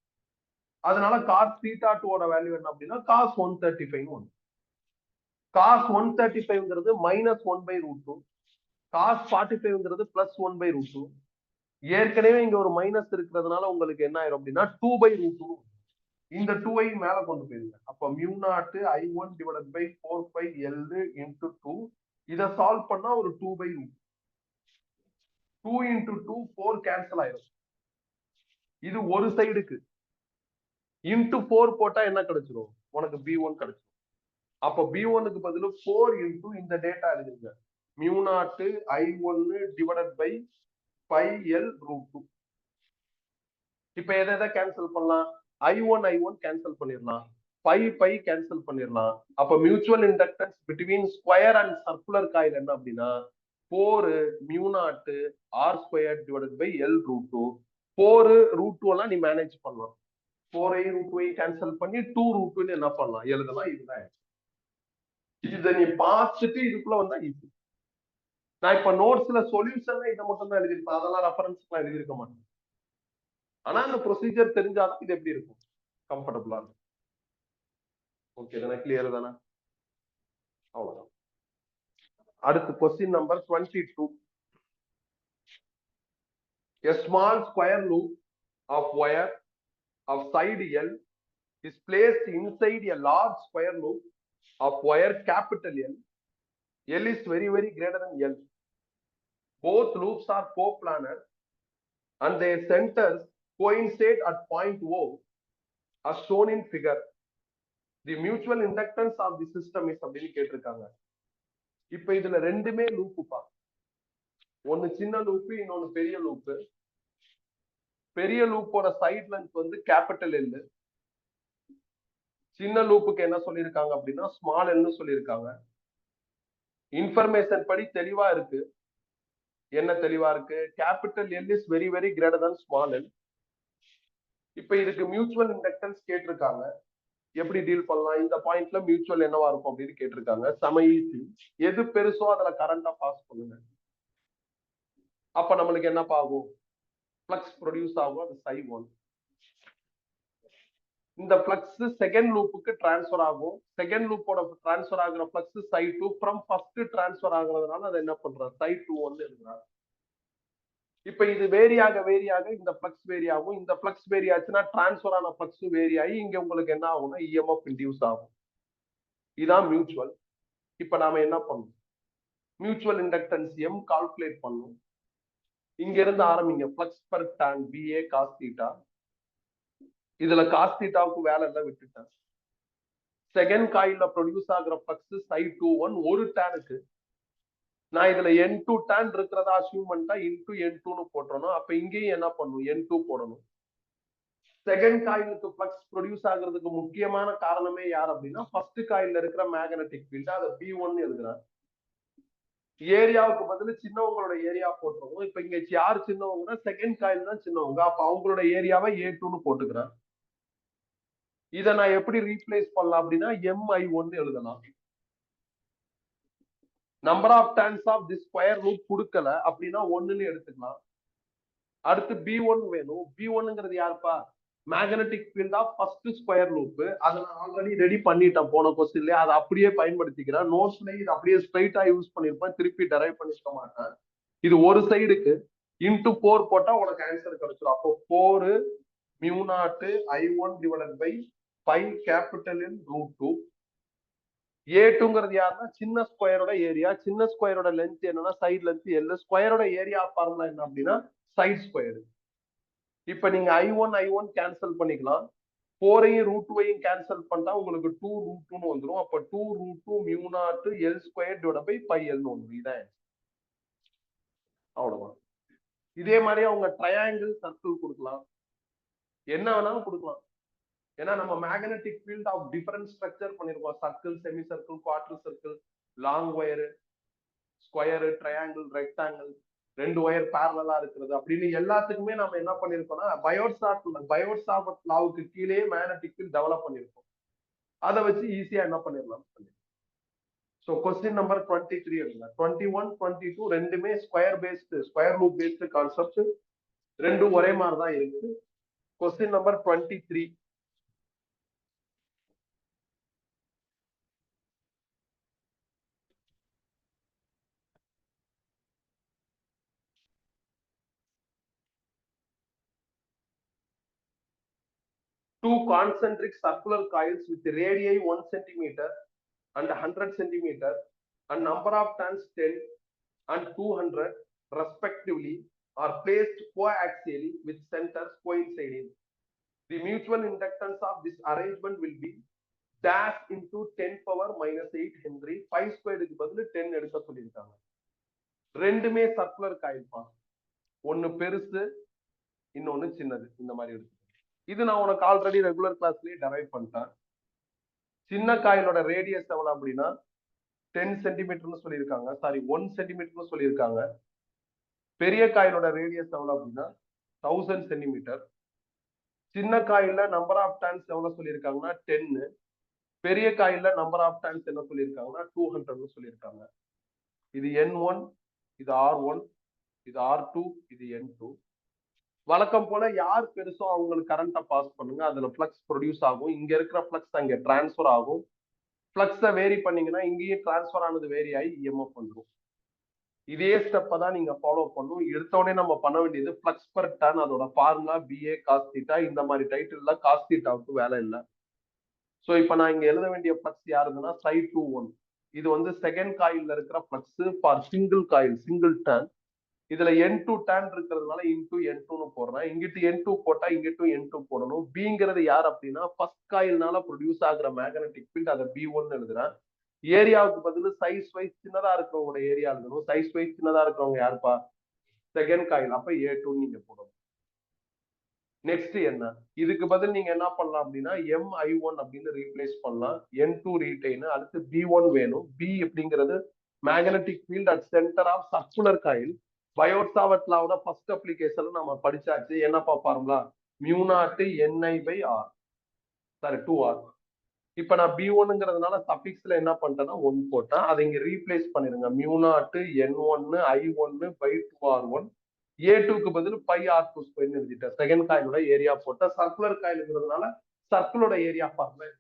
அதனால காஸ் θ2 ஓட வேல்யூ என்ன அப்படின்னா காஸ் 135 வந்துடும். காஸ் 135ங்கிறது -1/√2. காஸ் 45ங்கிறது +1/√2. ஏற்கனவே இங்க ஒரு மைனஸ் இருக்கிறதுனால உங்களுக்கு என்ன ஆயிரும் அப்படின்னா 2/√2. இந்த 2ஐ மேல கொண்டு போயிருங்க. அப்ப μ0 I1 / 4πL × 2. இதை சால்வ் பண்ணா ஒரு 2/√2. 2 × 2 4 கேன்சல் ஆயிரும். இது ஒரு சைடுக்கு. இன்டு 4 போட்டா என்ன கிடைச்சிரும்? உனக்கு B1 கிடைச்சிரும். அப்ப B1க்கு பதில் 4 × இந்த டேட்டா எழுதுங்க. μ0 I1 / πL√2. இப்ப எதை கேன்சல் பண்ணலாம்? I1 கேன்சல் பண்ணிடலாம். பை கேன்சல் பண்ணிடலாம். அப்ப mutual inductance between square and circular coil என்ன அப்படின்னா 4 μ0 R² / L√2. 4 √2 எல்லாம் நீ மேனேஜ் பண்ணலாம். 4ஐ √2ஐ கேன்சல் பண்ணி 2√2 என்ன பண்ணலாம்? எழுதலாம். இதுதான் இதை நீ பார்த்துட்டு இதுக்குள்ள வந்தா ஈஸி. நான் இப்ப நோட்ஸ்ல சொல்யூஷன் இதை மட்டும் தான் எழுதியிருப்பேன். அதெல்லாம் ரெஃபரன்ஸ் எல்லாம் எழுதியிருக்க மாட்டேன். ஆனா அந்த ப்ரொசீஜர் தெரிஞ்சாதான் இது எப்படி இருக்கும், கம்ஃபர்டபுளா இருக்கும். ஓகே தானே? கிளியர் தானே? அவ்வளவுதான். அடுத்து question number 22. A small square loop of wire of side L is placed inside a large square loop of wire capital L. L is very greater than L. Both loops are coplanar and their centers coincide at point O as shown in figure. The mutual inductance of the system is அப்படின்னு கேட்டிருக்காங்க. இப்ப இதுல ரெண்டுமே லூப்புப்பா. ஒன்னு சின்ன loop, இன்னொன்னு பெரிய loop. பெரிய லூப்போட சைட் லென்த் வந்து கேபிட்டல் L. சின்ன லூப்புக்கு என்ன சொல்லியிருக்காங்க அப்படின்னா ஸ்மால் எல்னு சொல்லியிருக்காங்க. இன்ஃபர்மேஷன் படி தெளிவா இருக்கு. என்ன தெளிவா இருக்கு? Capital L is very greater than small L. இப்ப இதுக்கு மியூச்சுவல் இண்டக்டன்ஸ் கேட்டிருக்காங்க. எப்படி டீல் பண்ணலாம்? இந்த பாயிண்ட்ல மியூச்சுவல் என்னவா இருக்கும் அப்படின்னு கேட்டிருக்காங்க. செம ஈஸி. எது பெருசோ அதுல கரண்டா பாஸ் பண்ணுங்க. அப்ப நம்மளுக்கு என்ன ஆகும்? ஃப்ளக்ஸ் ப்ரொடியூஸ் ஆகும். அது ψ1. இந்த ஃப்ளக்ஸ் செகண்ட் லூப்புக்கு டிரான்ஸ்ஃபர் ஆகும். செகண்ட் லூப்போட டிரான்ஸ்ஃபர் ஆகுற ஃப்ளக்ஸ் ψ2 ஃப்ரம் ஃபர்ஸ்ட் டிரான்ஸ்ஃபர் ஆகுறதுனால அதை என்ன பண்றாங்க? ψ2 வந்து எழுதுறாங்க. இப்ப இது வேரியாக இந்த ஃப்ளக்ஸ் வேரி ஆகும். இந்த ஃப்ளக்ஸ் வேரி ஆச்சுன்னா டிரான்ஸ்ஃபர் ஆன ஃப்ளக்ஸ் வேரி ஆகி இங்க உங்களுக்கு என்ன ஆகும்னா EMF இன்டியூஸ் ஆகும். இதான் மியூச்சுவல். இப்ப நாம என்ன பண்ணணும்? மியூச்சுவல் இண்டக்டன்ஸ் M கால்குலேட் பண்ணணும். இங்க இருந்து ஆரம்பிங்க. Flux per turn VA cos θ. இதுல cos θவுக்கு வேலை எல்லாம் விட்டுட்டேன். செகண்ட் காயில்ல ப்ரொடியூஸ் ஆகுற ஃப்ளக்ஸ் ψ21 ஒரு டானுக்கு. நான் இதுல N2 டான் இருக்கிறதா அசியூம் பண்ணிட்டா இன்டு N2ன்னு போட்டுறணும். அப்ப இங்கேயும் என்ன பண்ணணும்? N2 போடணும். செகண்ட் காயிலுக்கு ஃப்ளக்ஸ் ப்ரொடியூஸ் ஆகுறதுக்கு முக்கியமான காரணமே யார் அப்படின்னா ஃபர்ஸ்ட் காயில்ல இருக்கிற மேக்னெட்டிக் ஃபீல்ட். அதை B1 எழுதுறேன். ஏரியாவுக்கு பதில் சின்னவங்களோட ஏரியா போட்டுருவோம். இப்ப இங்க யார் சின்னவங்கன்னா செகண்ட் காயில் தான் சின்னவங்க. அப்ப அவங்களோட ஏரியாவை A2ன்னு போட்டுக்கிறேன். இதை நான் எப்படி ரீப்ளேஸ் பண்ணலாம் அப்படின்னா MI1 எழுதலாம். Number of turns of the square loop கொடுக்கல அப்படின்னா 1ன்னு எடுத்துக்கலாம். அடுத்து B1 வேணும். B1ங்கிறது யாருப்பா? Magnetic field of first square loop. அதை நான் ஆல்ரெடி ரெடி பண்ணிட்டேன் போன கொஸ்டின்ல. அதை அப்படியே பயன்படுத்திக்கிறேன். நோட்ஸ்ல இது அப்படியே ஸ்ட்ரைட்டா யூஸ் பண்ணிருப்பேன். திருப்பி டெரைவ் பண்ணிருக்க மாட்டேன். இது ஒரு சைடுக்கு இன்டு 4 போட்டா உனக்கு ஆன்சர் கிடைச்சிடும். அப்போ 4 μ0 I1 / πL√2. A2ங்கிறது யாருன்னா சின்ன ஸ்கொயரோட ஏரியா. சின்ன ஸ்கொயரோட லென்த் என்னன்னா சைடு லென்த் L. ஸ்கொயரோட ஏரியா ஃபார்முலா என்ன அப்படின்னா சைட் ஸ்கொயர். இப்ப நீங்க I1 கேன்சல் பண்ணிக்கலாம். 4ஐயும் √2ஐயும் கேன்சல் பண்ணா உங்களுக்கு 2√2 வந்துடும். அப்ப 2√2 μ0 L square divide by pi Lன்னு வந்துடும். இதான் அவ்வளவுதான். இதே மாதிரி அவங்க ட்ரையாங்கிள் சர்க்கிள் கொடுக்கலாம், என்ன வேணாலும் கொடுக்கலாம். ஏன்னா நம்ம magnetic field of different structure பண்ணிருக்கோம். Circle, semi circle, quarter circle, long wire, square, triangle, rectangle, 2 wire பேரலா இருக்கிறது அப்படின்னு எல்லாத்துக்குமே நம்ம என்ன பண்ணிருக்கோம்னா பயோட்-சாவர்ட் லாவுக்கு கீழே மேக்னெட்டிக் ஃபீல்ட் டெவலப் பண்ணிருக்கோம். அதை வச்சு ஈஸியா என்ன பண்ணிடலாம். ஸோ கொஸ்டின் நம்பர் 23 எடுங்க. 21, 22 ரெண்டுமே ஸ்கொயர் லூப் பேஸ்டு கான்செப்ட். ரெண்டும் ஒரே மாதிரி தான் இருக்கு. Question number 23. Two concentric circular coils with radii 1 centimeter and 100 centimeter and number of turns 10 and 200 respectively are placed coaxially with centers coinciding. The mutual inductance of this arrangement will be dash into 10 power minus 8 Henry. 5 squared க்கு பதிலு 10 எடுக்க சொல்லியிருக்காங்க. ரெண்டுமே circular coil பா. ஒன்னு பெருசு, இன்னொன்னு சின்னது. இந்த மாதிரி இருக்கு. இது நான் உனக்கு ஆல்ரெடி ரெகுலர் கிளாஸ்லயே டெரைவ் பண்ணிட்டேன். சின்ன காயிலோட ரேடியஸ் எவ்வளவு அப்படின்னா 10 சென்டிமீட்டர்னு சொல்லியிருக்காங்க. சாரி 1 சென்டிமீட்டர்னு சொல்லியிருக்காங்க. பெரிய காயிலோட ரேடியஸ் எவ்வளவு அப்படின்னா 1000 சென்டிமீட்டர். சின்ன காயில நம்பர் ஆஃப் டர்ன்ஸ் எவ்வளவு சொல்லியிருக்காங்கன்னா 10. பெரிய காயில நம்பர் ஆஃப் டர்ன்ஸ் என்ன சொல்லியிருக்காங்கன்னா 200 சொல்லியிருக்காங்க. இது N1, இது R1, இது R2, இது N2. வழக்கம் போல யார் பெருசோ அவங்களுக்கு கரண்ட்டை பாஸ் பண்ணுங்க. அதுல ஃப்ளக்ஸ் ப்ரொடியூஸ் ஆகும். இங்க இருக்கிற ஃப்ளக்ஸ் அங்க டிரான்ஸ்ஃபர் ஆகும். ஃப்ளக்ஸை வேரி பண்ணீங்கன்னா இங்கேயும் டிரான்ஸ்ஃபர் ஆனது வேரி ஆகி EMF வந்துடும். இதே ஸ்டெப்பை தான் நீங்க ஃபாலோ பண்ணும். எடுத்தோடனே நம்ம பண்ண வேண்டியது ஃப்ளக்ஸ் பர் டன், அதோட ஃபார்முலா BA cos θ. இந்த மாதிரி டைட்டில்ல cos θவுக்கு வேலை இல்லை. ஸோ இப்போ நான் இங்க எழுத வேண்டிய ஃப்ளக்ஸ் யாருதுன்னா Ψ21. இது வந்து செகண்ட் காயில்ல இருக்கிற flux for single coil, single turn. இதுல N2 டர்ன் இருக்கிறதுனால இன்டூ N2ன்னு போடுறேன். இங்கிட்டு N2 போட்டா இங்கிட்டு N2 போடணும். Bங்கிறது யார் அப்படின்னா ஃபர்ஸ்ட் காயில்னால ப்ரொடியூஸ் ஆகுற மேக்னெட்டிக் ஃபீல்ட், அதை B1 எழுதுறேன். ஏரியாவுக்கு பதில் சைஸ் வைஸ் சின்னதா இருக்கிறவங்களோட ஏரியா எழுதணும். சைஸ் வைஸ் சின்னதா இருக்கிறவங்க யாருப்பா? Second coil. அப்ப A2 நீங்க போடணும். நெக்ஸ்ட் என்ன, இதுக்கு பதில் நீங்க என்ன பண்ணலாம் அப்படின்னா MI1 அப்படின்னு ரீப்ளேஸ் பண்ணலாம். N2 retain. அடுத்து B1 வேணும். B அப்படிங்கிறது magnetic field at centre of circular coil. Biot Savart லாவோட ஃபர்ஸ்ட் அப்ளிகேஷன் நம்ம படிச்சாச்சு. என்னப்பா ஃபார்முலா? μ0 Ni/R. Sorry 2R. இப்ப நான் B1ங்கிறதுனால சஃபிக்ஸ்ல என்ன பண்ணிட்டேன்னா 1 போட்டேன். அதை இங்க ரீப்ளேஸ் பண்ணிருங்க. μ0 N1 I1/2R1. A2க்கு பதில் πR2 ஸ்கொயர் எழுதிட்டேன். செகண்ட் காயிலோட ஏரியா போட்டேன். சர்க்குலர் காயிலுங்கிறதுனால சர்க்கிளோட ஏரியா ஃபார்முலா.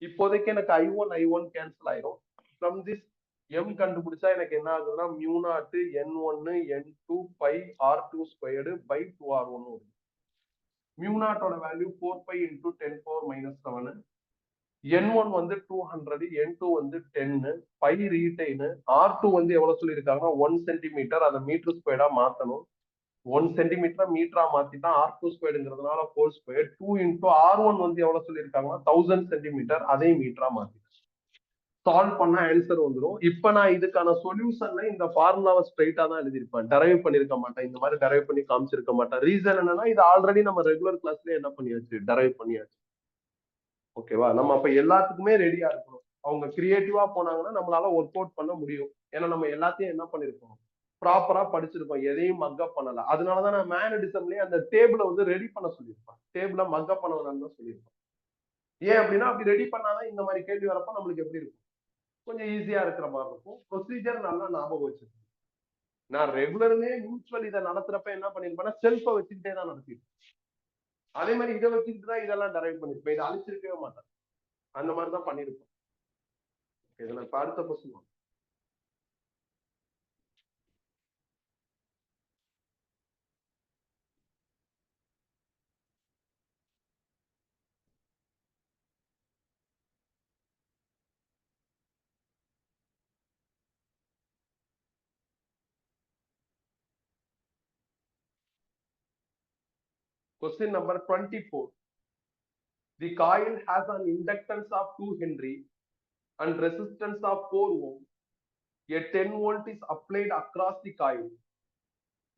இப்போதைக்கு எனக்கு I1 கேன்சல் ஆயிரும். ஃப்ரம் திஸ் M கண்டுபிடிச்சா எனக்கு என்ன ஆகுதுன்னா μ0 N1 N2 πR2 squared by 2R1 வரும். μ0ஓட வேல்யூ 4π into 10⁻⁻7. N1 வந்து 200, N2 வந்து 10, பை ரீடைன். R2 வந்து எவ்வளவு சொல்லியிருக்காங்க? 1 சென்டிமீட்டர். அதை மீட்டர் ஸ்கொயர்டா மாத்தணும். 1 சென்டிமீட்டர் மீட்டரா மாத்திட்டா R2 ஸ்கொயர்ங்கிறதுனால 4 ஸ்கொயர். 2 into R1 வந்து எவ்வளவு சொல்லியிருக்காங்கன்னா 1000 சென்டிமீட்டர். அதே மீட்டரா மாத்திட்டேன். சால்வ் பண்ண ஆன்சர் வந்துடும். இப்ப நான் இதுக்கான சொல்யூஷன்ல இந்த ஃபார்முலாவை ஸ்ட்ரைட்டா தான் எழுதியிருப்பேன். டெரைவ் பண்ணிருக்க மாட்டேன். இந்த மாதிரி டெரைவ் பண்ணி காமிச்சிருக்க மாட்டேன். ரீசன் என்னன்னா இது ஆல்ரெடி நம்ம ரெகுலர் கிளாஸ்ல என்ன பண்ணியாச்சு, டெரைவ் பண்ணியாச்சு. ஓகேவா? நம்ம அப்ப எல்லாத்துக்குமே ரெடியா இருக்கணும். அவங்க கிரியேட்டிவா போனாங்கன்னா நம்மளால ஒர்க் அவுட் பண்ண முடியும். ஏன்னா நம்ம எல்லாத்தையும் என்ன பண்ணிருக்கோம், ப்ராப்பரா படிச்சிருக்கோம். எதையும் மக்கப் பண்ணல. அதனாலதான் நான் மேனடிசம்லயே அந்த டேபிளை வந்து ரெடி பண்ண சொல்லியிருப்பேன். டேபிளை மக்கப் பண்ண வேணாம்னு தான் சொல்லியிருப்பேன். ஏன் அப்படின்னா அப்படி ரெடி பண்ணாதான் இந்த மாதிரி கேள்வி வரப்ப நம்மளுக்கு எப்படி இருக்கும், கொஞ்சம் ஈஸியா இருக்கிற மாதிரி இருக்கும். ப்ரொசீஜர் நல்லா ஞாபகம் வச்சிருக்கேன். நான் ரெகுலருமே மியூச்சுவல் இதை நடத்துறப்ப என்ன பண்ணிருப்பேன்னா செல்ஃபை வச்சுக்கிட்டே தான் நடத்திருப்பேன். அதே மாதிரி இதை வச்சுக்கிட்டு தான் இதெல்லாம் டெரைவ் பண்ணிருப்பேன். இதை அழிச்சிருக்கவே மாட்டேன். அந்த மாதிரிதான் பண்ணிருப்பேன். இதுல அடுத்த question. Question number 24. The coil has an inductance of 2 Henry and resistance of 4 ohm. A 10 volt is applied across the coil.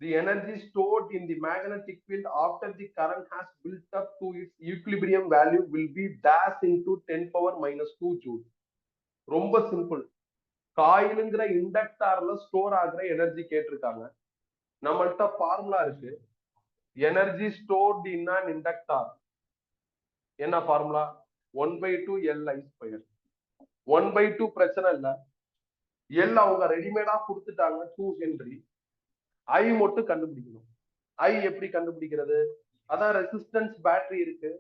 The energy stored in the magnetic field after the current has built up to its equilibrium value will be dash into 10 power minus 2 joule. ரொம்ப simple. காயிலுங்கிற இண்டக்டார்ல store ஆகிற energy கேட்டிருக்காங்க. நம்மள்ட்ட formula இருக்கு. Energy stored in an இண்டக்டார் என்ன formula? 1/2 Li². 1/2 பிரச்சனை இல்ல. L அவங்க ரெடிமேடா கொடுத்துட்டாங்க 2 ஹென்றி. ஐ மட்டும் கண்டுபிடிக்கணும். ஐ எப்படி கண்டுபிடிக்கிறது? அதான் ரெசிஸ்டன்ஸ் பேட்டரி இருக்கு,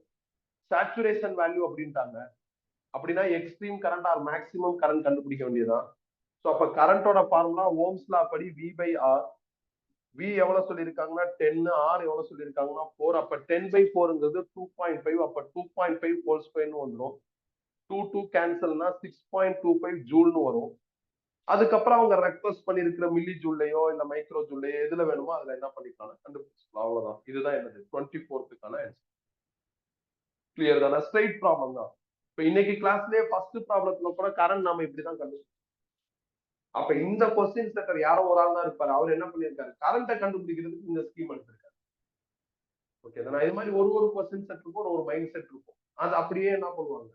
சேச்சுரேஷன் வேல்யூ அப்படின்ட்டாங்க. அப்படின்னா extreme current or maximum current கண்டுபிடிக்க வேண்டியதுதான். ஸோ அப்ப கரண்டோட ஃபார்முலா ஓம்ஸ் லா படி V/R. V எவ்வளவு சொல்லியிருக்காங்கன்னா 10, R எவ்வளவு சொல்லியிருக்காங்கன்னா 4. அப்ப 10/4ங்கிறது 2.5. அப்ப 2.5 ஹோல் ஸ்கொயர்னு வந்துடும். 2 கேன்சல்னா 6.25 ஜூல்னு வரும். அதுக்கப்புறம் அவங்க ரெக்வஸ்ட் பண்ணிருக்கிற மில்லி ஜூல்லையோ இல்ல மைக்ரோ ஜூல்லையோ எதுல வேணுமோ அதுல என்ன பண்ணிக்கலாம் கண்டுபிடிச்சிக்கலாம். அவ்வளவுதான். இதுதான் என்னது 24க்கான ஆன்சர். கிளியர் தானே? ஸ்ட்ரைட் ப்ராப்ளம் தான். இப்ப இன்னைக்கு கிளாஸ்லயே ஃபர்ஸ்ட் ப்ராப்ளத்துல கூட கரண்ட் நாம இப்படிதான் கண்டுபிடிச்சோம். அப்ப இந்த கொஸ்டின் செட்டர் யாரோ ஒரு ஆள் தான் இருப்பாரு. அவர் என்ன பண்ணிருக்காரு? கரண்ட்டை கண்டுபிடிக்கிறதுக்கு இந்த ஸ்கீம் எடுத்திருக்காரு. ஓகே தானே? இது மாதிரி ஒரு கொஸ்டின் செட் இருக்கும், ஒரு மைண்ட் செட் இருக்கும். அது அப்படியே என்ன பண்ணுவாங்க,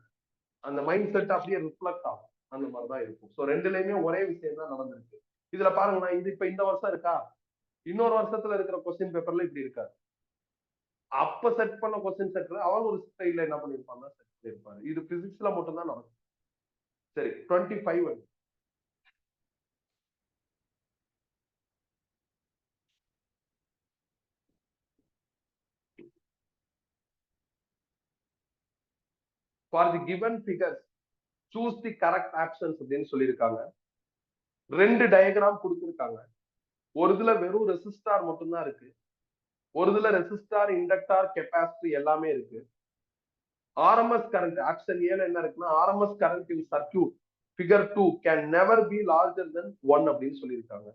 அந்த மைண்ட் செட் அப்படியே ரிஃப்ளெக்ட் ஆகும். அந்த மாதிரிதான் இருக்கும். ஸோ ரெண்டுலயுமே ஒரே விஷயம் தான் நடந்திருக்கு. இதுல பாருங்க, இது இப்ப இந்த வருஷம் இருக்கா, இன்னொரு வருஷத்துல இருக்கிற கொஸ்டின் பேப்பர்ல இப்படி இருக்காது. அப்ப செட் பண்ண கொஸ்டின் செட்டர் அவர் ஒரு ஸ்டைல என்ன பண்ணிருப்பாங்க, செட் பண்ணிருப்பாரு. இது பிசிக்ஸ்ல மட்டும் தான் நடக்கும். சரி, 25 for the given figures choose the correct options அப்படின்னு சொல்லியிருக்காங்க. 2 டயக்ராம் கொடுத்திருக்காங்க. ஒரு இதுல வெறும் ரெசிஸ்டார் மட்டும்தான் இருக்கு, ஒரு இதுல ரெசிஸ்டார், இண்டக்டார், கெப்பாசிட்டி எல்லாமே இருக்கு. ஆர்எம்எஸ் கரண்ட் ஆப்ஷன் ஏல என்ன இருக்குன்னா, RMS current in circuit figure 2 can never be larger then 1 அப்படின்னு சொல்லியிருக்காங்க.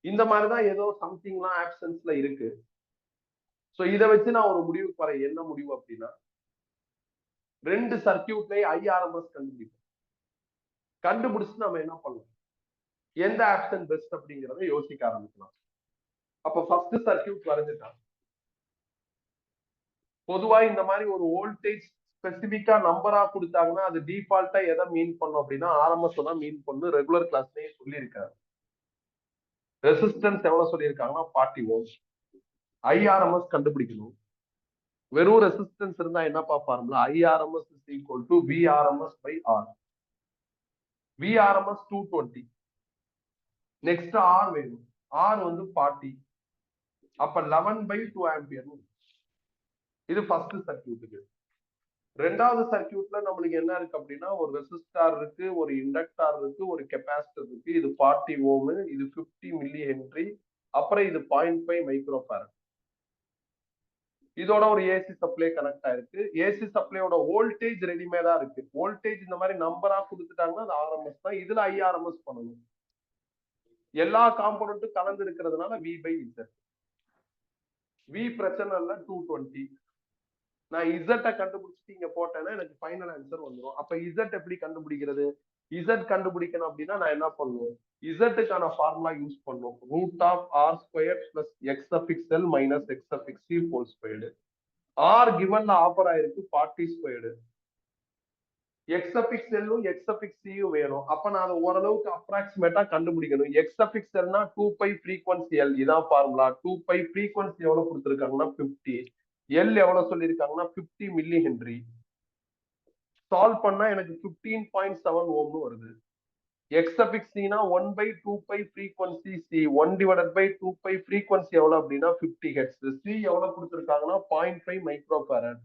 இந்த மாதிரிதான் ஏதோ சம்திங்லாம் ஆப்ஷன்ஸ்ல இருக்கு. சோ இதை வச்சு நான் ஒரு முடிவுக்கு வரேன். என்ன முடிவு அப்படின்னா, 2 சர்க்யூட்லயே ஐஆர்எம்எஸ் கண்டுபிடிப்போம். கண்டுபிடிச்சு நம்ம என்ன பண்ணலாம், எந்த ஆப்ஷன் பெஸ்ட் அப்படிங்கறத யோசிக்க ஆரம்பிக்கலாம். அப்ப ஃபர்ஸ்ட் சர்க்யூட் வரைஞ்சிட்டான். பொதுவா இந்த மாதிரி ஒரு வோல்டேஜ் ஸ்பெசிபிக்கா நம்பரா கொடுத்தாங்கன்னா அது டிஃபால்ட்டா எதை மீன் பண்ணும் அப்படின்னா ஆர்எம்எஸ் தான் மீன் பண்ணும். ரெகுலர் கிளாஸ்லயே சொல்லியிருக்காரு. ரெசிஸ்டன்ஸ் எவ்வளவு சொல்லியிருக்காங்கன்னா 40 ஓம்ஸ். ஐஆர்எம்எஸ் கண்டுபிடிக்கணும். வெறும் ரெசிஸ்டன்ஸ் இருந்தா என்னப்பா formula? I RMS is equal to V RMS by R. V RMS 220. Next R வேணும். ஆர் வந்து 40. அப்ப 11/2 ஆம்பியர். இது ஃபர்ஸ்ட் சர்க்யூட்டுக்கு. ரெண்டாவது சர்க்யூட்ல நம்மளுக்கு என்ன இருக்கு அப்படின்னா, ஒரு ரெசிஸ்டார் இருக்கு, ஒரு இண்டக்டார் இருக்கு, ஒரு கெப்பாசிட்டர் இருக்கு. இது 40 ஓம், இது 50 மில்லி ஹென்றி, அப்புறம் இது 0.5 மைக்ரோ ஃபாரட். இதோட ஒரு ஏசி சப்ளை கனெக்ட் ஆயிருக்கு. ஏசி சப்ளையோட வோல்டேஜ் ரெடிமேடா இருக்கு. வோல்டேஜ் இந்த மாதிரி நம்பரா கொடுத்துட்டாங்கன்னா அது ஆர்எம்எஸ் தான். இதுல ஐஆர்எம்எஸ் பண்ணணும். எல்லா காம்போனன்ட்டும் கலந்து இருக்கிறதுனால V/Z. வி பிரச்சனை இல்ல, 220. நான் இசட்டை கண்டுபிடிச்சிட்டு இங்க போட்டேன்னா எனக்கு ஃபைனல் ஆன்சர் வந்துடும். அப்ப இசட் எப்படி கண்டுபிடிக்கிறது? இசட் கண்டுபிடிக்கணும் அப்படின்னா நான் என்ன பண்ணுவோம், இசட்டுக்கான ஃபார்முலா யூஸ் பண்ணுவோம். √R² plus X∗L minus X∗C whole squared. R கிவன்ல ஆஃபர் ஆயிருக்கு 40². X∗L X∗C வேணும். அப்ப நான் அதை ஓரளவுக்கு அப்ராக்சிமேட்டா கண்டுபிடிக்கணும். X∗Lனா 2π ஃப்ரீக்வன்சி L. இதான் ஃபார்முலா. 2π ஃப்ரீக்வன்சி எவ்வளவு கொடுத்திருக்காங்கன்னா 50. எல் எவ்வளவு சொல்லியிருக்காங்கன்னா 50 மில்லி ஹென்றி. சால்வ் பண்ணா எனக்கு 15.7 ஓம்னு வருது. X∗C னா 1/2π ஃப்ரீக்வன்சி C. 1/2π ஃப்ரீக்வன்சி எவ்வளவு அப்படின்னா 50 ஹெர்ட்ஸ். C எவ்வளவு கொடுத்திருக்காங்கன்னா 0.5 மைக்ரோ ஃபாரட்.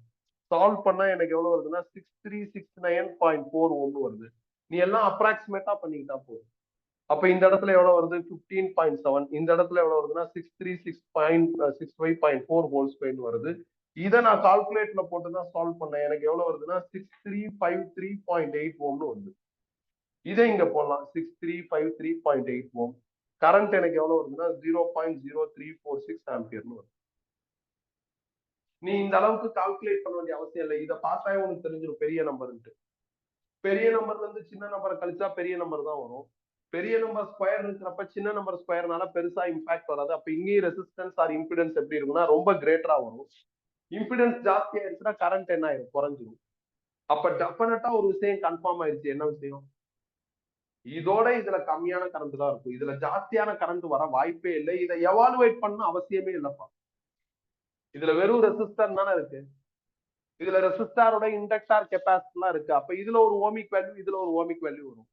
சால்வ் பண்ணா எனக்கு எவ்வளவு வருதுன்னா 6369.4 ஓம்னு வருது. நீ எல்லாம் அப்ராக்சிமேட்டா பண்ணிக்கிட்டா போதும். அப்ப இந்த இடத்துல எவ்வளவு வருது? 15.7. இந்த இடத்துல எவ்வளவு வருதுன்னா 636.65.4 ஹோல் ஸ்கொயர் வருது. இதை நான் கால்குலேட்டர்ல போட்டு தான் சால்வ் பண்ணேன். எனக்கு எவ்வளவு வருதுன்னா 6353.8 ஓம்னு வருது. இதை இங்க போடலாம். 6353.8 ஓம். கரண்ட் எனக்கு எவ்வளவு வருதுன்னா 0.0346 ஆம்பியர்னு வருது. நீ இந்த அளவுக்கு கால்குலேட் பண்ண வேண்டிய அவசியம் இல்லை. இதை பார்த்தாவே உனக்கு தெரிஞ்சிடும் பெரிய நம்பர்ன்ட்டு. பெரிய நம்பர்ல இருந்து சின்ன நம்பரை கழிச்சா பெரிய நம்பர் தான் வரும். பெரிய நம்பர் ஸ்கொயர் இருக்கிறப்ப சின்ன நம்பர் ஸ்கொயர்னால பெருசா இம்பாக்ட் வராது. அப்ப இங்கேயும் ரெசிஸ்டன்ஸ் ஆர் இம்பிடன்ஸ் எப்படி இருக்கும்னா ரொம்ப கிரேட்டரா வரும். இம்பிடன்ஸ் ஜாஸ்தி ஆயிடுச்சுன்னா கரண்ட் என்ன ஆயிடும், குறைஞ்சிடும். அப்ப டெஃபினட்டா ஒரு விஷயம் கன்ஃபார்ம் ஆயிடுச்சு. என்ன விஷயம்? இதோட இதுல கம்மியான கரண்ட் தான் இருக்கும், இதுல ஜாஸ்தியான கரண்ட் வர வாய்ப்பே இல்லை. இதை எவாலுவேட் பண்ண அவசியமே இல்லப்பா. இதுல வெறும் ரெசிஸ்டர் தானே இருக்கு. இதுல ரெசிஸ்டாரோட இண்டக்டார் கெப்பாசிட்டர்லாம் இருக்கு. அப்ப இதுல ஒரு ஓமிக் வேல்யூ, இதுல ஒரு ஓமிக் வேல்யூ வரும்.